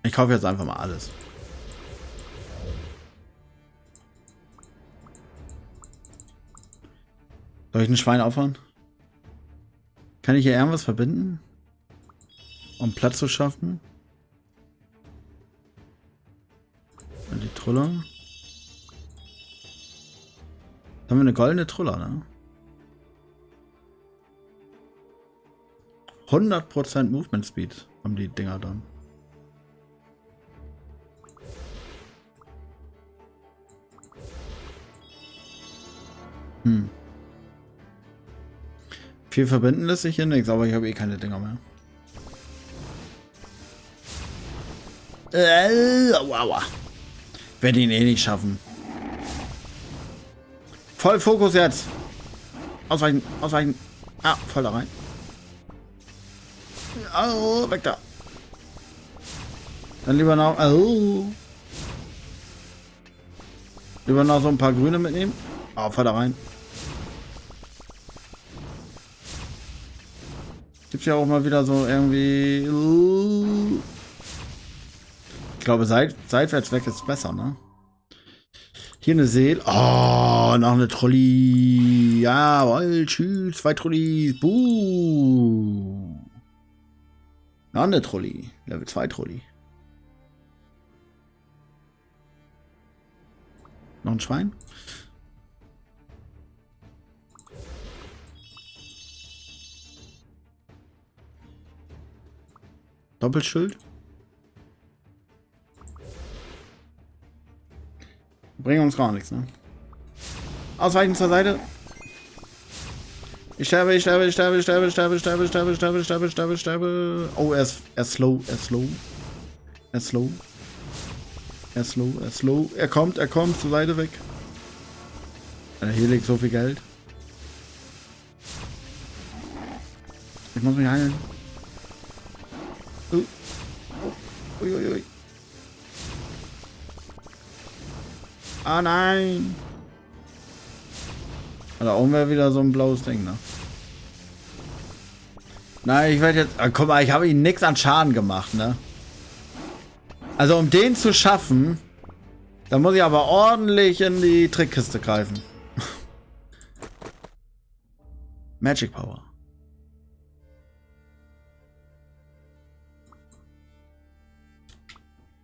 Ich kaufe jetzt einfach mal alles. Soll ich ein Schwein aufhören? Kann ich hier irgendwas verbinden? Um Platz zu schaffen? Und die Truller. Haben wir eine goldene Truller, ne? 100% Movement Speed haben die Dinger dann. Viel verbinden lässt sich hier nichts, aber ich habe eh keine Dinger mehr. Aua. Werde ihn eh nicht schaffen. Voll Fokus jetzt. Ausweichen, ausweichen. Ah, voll da rein. Oh, weg da. Dann lieber noch. Oh. Lieber noch so ein paar Grüne mitnehmen. Oh, voll da rein. Gibt ja auch mal wieder so irgendwie. Ich glaube, seitwärts weg ist besser, ne? Hier eine Seele. Oh, noch eine Trolli. Jawohl, tschüss. 2 Trollis. Buh. Noch eine Trolli. Level 2 Trolli. Noch ein Schwein. Doppelschild. Bringen uns gar nichts, ne? Ausweichen zur Seite. Ich sterbe, ich sterbe, ich sterbe, ich sterbe, ich sterbe, ich sterbe, ich sterbe, ich sterbe, ich sterbe, ich sterbe, ich sterbe. Oh, er ist slow, er ist slow. Er ist slow. Er ist slow, er ist slow. Er kommt zur Seite weg. Hier liegt so viel Geld. Ich muss mich heilen. Uiuiui. Ah nein. Da oben wäre wieder so ein blaues Ding, ne? Nein, ich werde jetzt. Guck mal, ich habe ihm nichts an Schaden gemacht, ne? Also um den zu schaffen, da muss ich aber ordentlich in die Trickkiste greifen. Magic Power.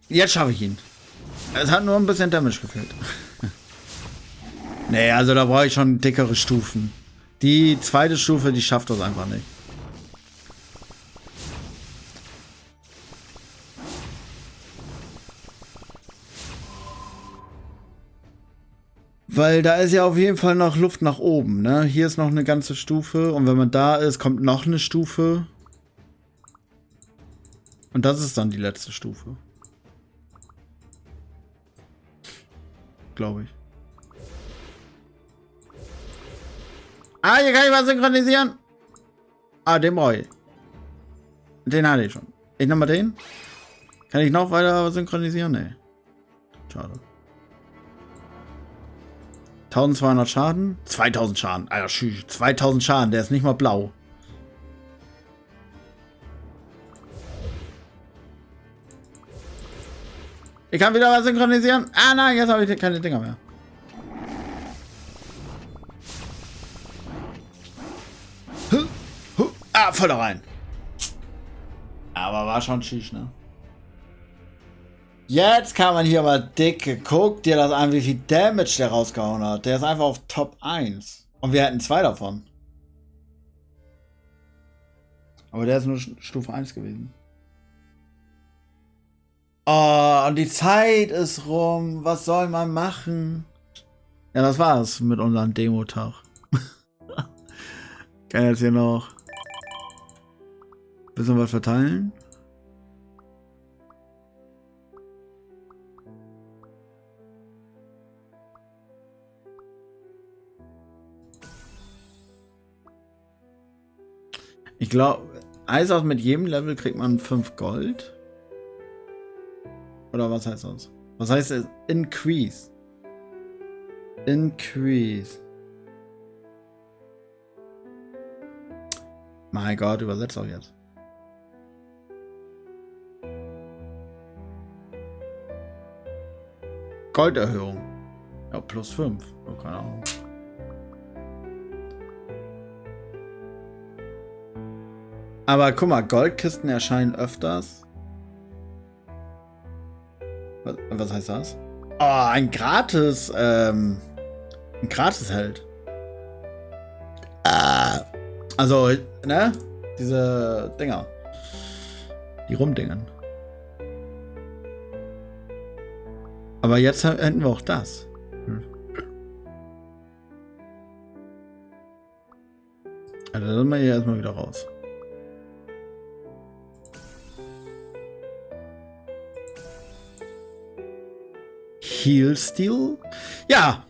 Jetzt schaffe ich ihn. Es hat nur ein bisschen Damage gefehlt. Nee, also da brauche ich schon dickere Stufen. Die zweite Stufe, die schafft das einfach nicht. Weil da ist ja auf jeden Fall noch Luft nach oben, ne? Hier ist noch eine ganze Stufe und wenn man da ist, kommt noch eine Stufe. Und das ist dann die letzte Stufe. Glaube ich. Ah, hier kann ich was synchronisieren. Ah, den brauche ich. Den hatte ich schon. Ich nehme mal den. Kann ich noch weiter synchronisieren? Nee. Schade. 1200 Schaden? 2000 Schaden. Alter, 2000 Schaden. Der ist nicht mal blau. Ich kann wieder was synchronisieren. Ah, nein, jetzt habe ich keine Dinger mehr. Ah, voll da rein. Aber war schon tschüss, ne? Jetzt kann man hier mal dicke. Guck dir das an, wie viel Damage der rausgehauen hat. Der ist einfach auf Top 1. Und wir hätten 2 davon. Aber der ist nur Stufe 1 gewesen. Oh, und die Zeit ist rum. Was soll man machen? Ja, das war's mit unserem Demo-Tag. Kann jetzt hier noch ein bisschen was verteilen. Ich glaube, Eisach mit jedem Level kriegt man 5 Gold. Oder was heißt das? Was heißt es? Increase. Increase. Mein Gott, übersetzt auch jetzt. Golderhöhung. Ja, plus 5. Oh, keine Ahnung. Aber guck mal, Goldkisten erscheinen öfters. Was heißt das? Oh, ein Gratis-Held. Also, ne? Diese Dinger. Die rumdingen. Aber jetzt hätten wir auch das. Also, dann sind wir hier erstmal wieder raus. Heal Steel? Ja.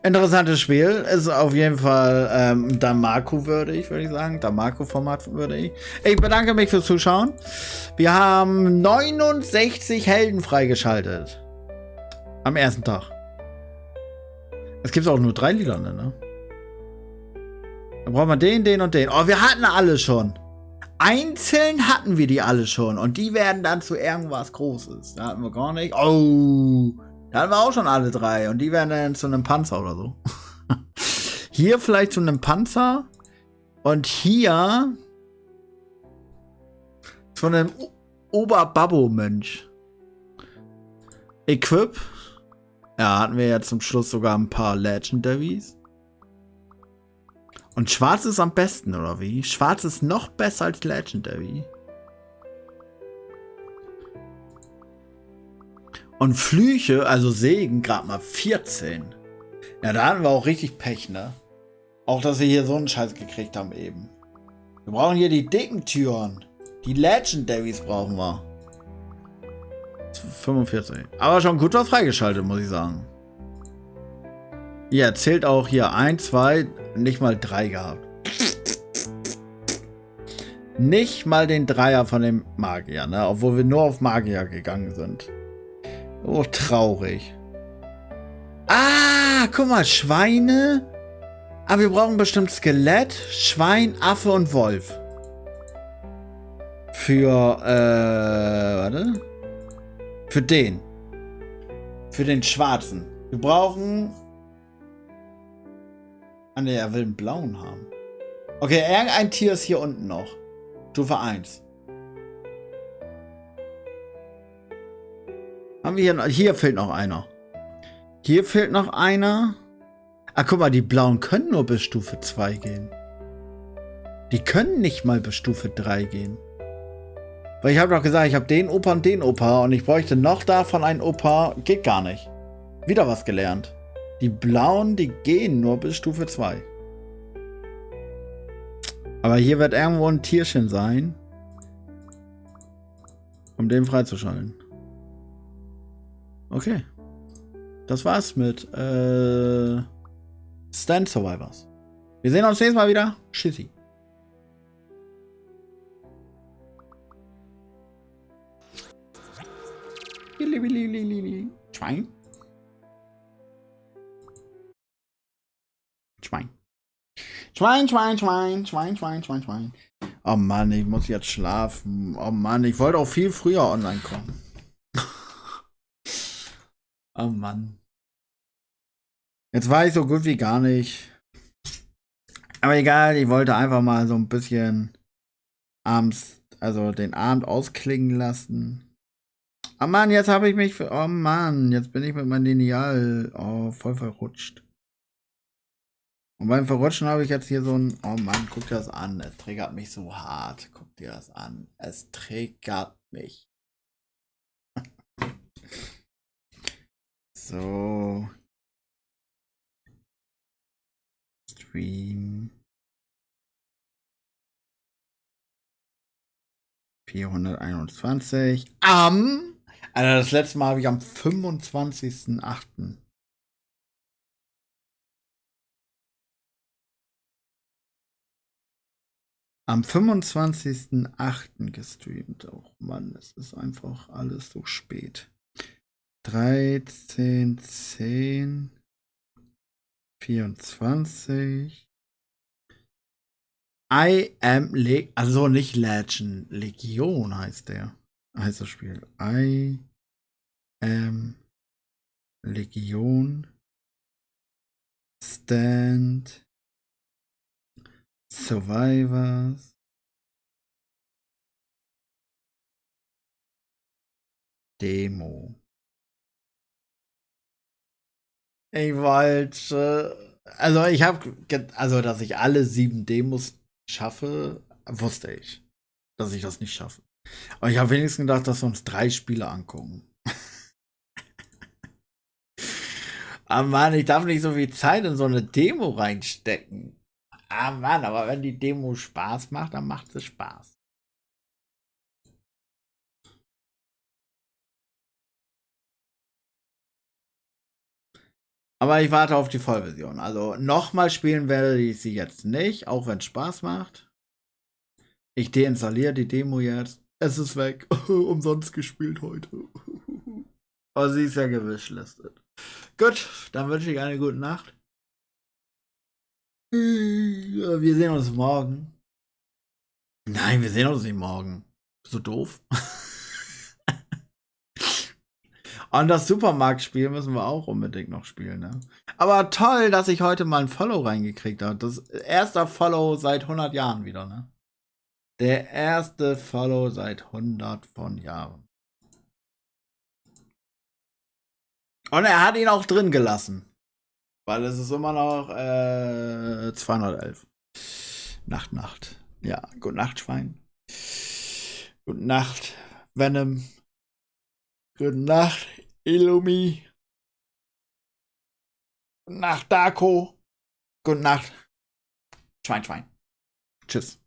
Interessantes Spiel. Ist auf jeden Fall Damaku-würdig, würde ich sagen. Damaku-Format würdig. Ich bedanke mich fürs Zuschauen. Wir haben 69 Helden freigeschaltet. Am ersten Tag. Es gibt auch nur 3 Lilane, ne? Da braucht man den und den. Oh, wir hatten alle schon. Einzeln hatten wir die alle schon. Und die werden dann zu irgendwas Großes. Da hatten wir gar nicht. Oh. Da hatten wir auch schon alle 3. Und die werden dann zu einem Panzer oder so. Hier vielleicht zu einem Panzer. Und hier zu einem Oberbabbo-Mönch. Equip. Ja, hatten wir jetzt zum Schluss sogar ein paar Legendaries. Und Schwarz ist am besten, oder wie? Schwarz ist noch besser als Legendary. Und Flüche, also Segen, gerade mal 14. Ja, da hatten wir auch richtig Pech, ne? Auch, dass wir hier so einen Scheiß gekriegt haben eben. Wir brauchen hier die dicken Türen. Die Legendaries brauchen wir. 45. Aber schon gut was freigeschaltet, muss ich sagen. Ja, zählt auch hier 1, 2, nicht mal 3 gehabt. Nicht mal den Dreier von dem Magier, ne? Obwohl wir nur auf Magier gegangen sind. Oh, traurig. Ah, guck mal, Schweine. Aber wir brauchen bestimmt Skelett, Schwein, Affe und Wolf. Für, warte. Für den. Für den Schwarzen. Wir brauchen... Ah ne, er will einen blauen haben. Okay, irgendein Tier ist hier unten noch. Stufe 1. Haben wir hier noch... Hier fehlt noch einer. Hier fehlt noch einer. Ah, guck mal, die blauen können nur bis Stufe 2 gehen. Die können nicht mal bis Stufe 3 gehen. Weil ich habe doch gesagt, ich habe den Opa und ich bräuchte noch davon einen Opa. Geht gar nicht. Wieder was gelernt. Die blauen, die gehen nur bis Stufe 2. Aber hier wird irgendwo ein Tierchen sein, um den freizuschalten. Okay. Das war's mit Stand Survivors. Wir sehen uns nächstes Mal wieder. Tschüssi. Schwein. Schwein. Schwein, Schwein, Schwein, Schwein, Schwein, Schwein, Schwein. Oh Mann, ich muss jetzt schlafen. Oh Mann, ich wollte auch viel früher online kommen. Oh Mann. Jetzt war ich so gut wie gar nicht. Aber egal, ich wollte einfach mal so ein bisschen abends, also den Abend ausklingen lassen. Oh Mann, jetzt habe ich mich für. Oh Mann, jetzt bin ich mit meinem Lineal voll verrutscht. Und beim Verrutschen habe ich jetzt hier so ein. Oh Mann, guck dir das an. Es triggert mich so hart. Guck dir das an. Es triggert mich. So. Stream. 421. Also das letzte Mal habe ich am 25.08. Am 25.08. gestreamt. Oh Mann, es ist einfach alles so spät. 13, 10, 24. I am also nicht Legend, Legion heißt der. Heißt das Spiel. I am Legion Stand Survivors Demo. Ich wollte. Also ich habe. Also, dass ich alle 7 Demos schaffe, wusste ich. Dass ich das nicht schaffe. Aber ich habe wenigstens gedacht, dass wir uns 3 Spiele angucken. Aber Mann, ich darf nicht so viel Zeit in so eine Demo reinstecken. Ah Mann, aber wenn die Demo Spaß macht, dann macht sie Spaß. Aber ich warte auf die Vollversion. Also nochmal spielen werde ich sie jetzt nicht, auch wenn es Spaß macht. Ich deinstalliere die Demo jetzt. Es ist weg. Umsonst gespielt heute. Aber sie ist ja gewishlistet. Gut, dann wünsche ich eine gute Nacht. Wir sehen uns morgen. Nein, wir sehen uns nicht morgen. So doof. Und das Supermarktspiel müssen wir auch unbedingt noch spielen, ne? Aber toll, dass ich heute mal ein Follow reingekriegt habe. Das erste Follow seit 100 Jahren wieder, ne? Der erste Follow seit 100 von Jahren. Und er hat ihn auch drin gelassen. Weil es ist immer noch 211. Nacht. Ja, gute Nacht, Schwein. Gute Nacht, Venom. Gute Nacht, Illumi. Gute Nacht, Darko. Gute Nacht, Schwein. Tschüss.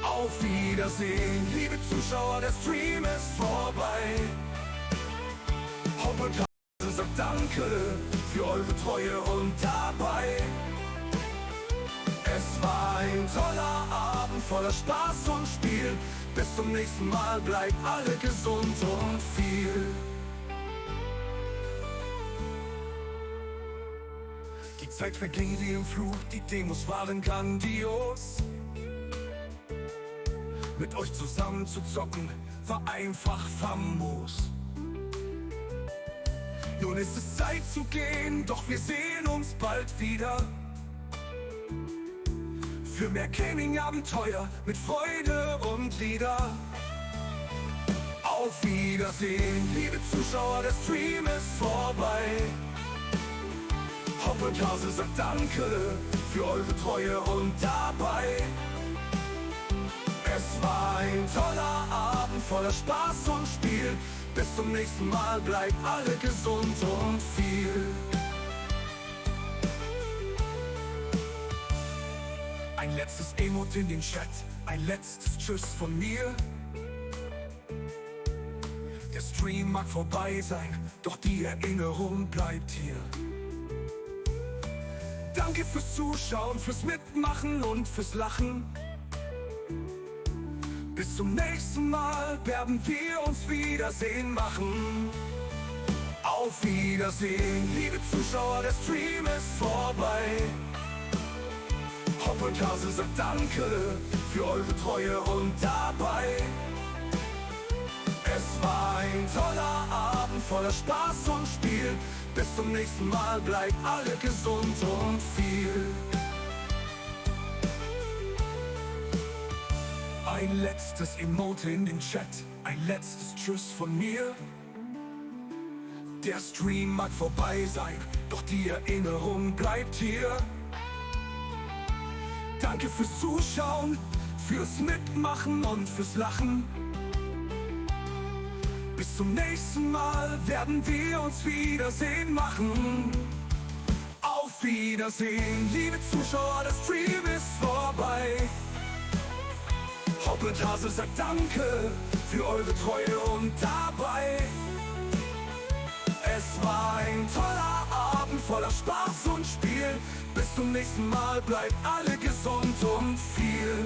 Auf Wiedersehen, liebe Zuschauer, der Stream ist vorbei. Hopp und Hase sagt Danke für eure Treue und dabei. Es war ein toller Abend voller Spaß und Spiel. Bis zum nächsten Mal, bleibt alle gesund und viel. Die Zeit verging wie im Flug, die Demos waren grandios. Mit euch zusammen zu zocken, war einfach famos. Nun ist es Zeit zu gehen, doch wir sehen uns bald wieder. Für mehr Gaming-Abenteuer mit Freude und Lieder. Auf Wiedersehen, liebe Zuschauer, der Stream ist vorbei. Hopp und Hase sagt Danke für eure Treue und dabei. Es war ein toller Abend voller Spaß und Spiel. Bis zum nächsten Mal, bleibt alle gesund und viel. Ein letztes Emote in den Chat, ein letztes Tschüss von mir. Der Stream mag vorbei sein, doch die Erinnerung bleibt hier. Danke fürs Zuschauen, fürs Mitmachen und fürs Lachen. Bis zum nächsten Mal werden wir uns wiedersehen machen. Auf Wiedersehen, liebe Zuschauer, der Stream ist vorbei. Hopp und Hase sagt Danke für eure Treue und dabei. Es war ein toller Abend voller Spaß und Spiel. Bis zum nächsten Mal, bleibt alle gesund und viel. Ein letztes Emote in den Chat, ein letztes Tschüss von mir. Der Stream mag vorbei sein, doch die Erinnerung bleibt hier. Danke fürs Zuschauen, fürs Mitmachen und fürs Lachen. Bis zum nächsten Mal werden wir uns wiedersehen machen. Auf Wiedersehen, liebe Zuschauer, der Stream ist vorbei. Hopp und Hase sagt Danke für eure Treue und dabei. Es war ein toller Abend voller Spaß und Spiel. Bis zum nächsten Mal, bleibt alle gesund und viel.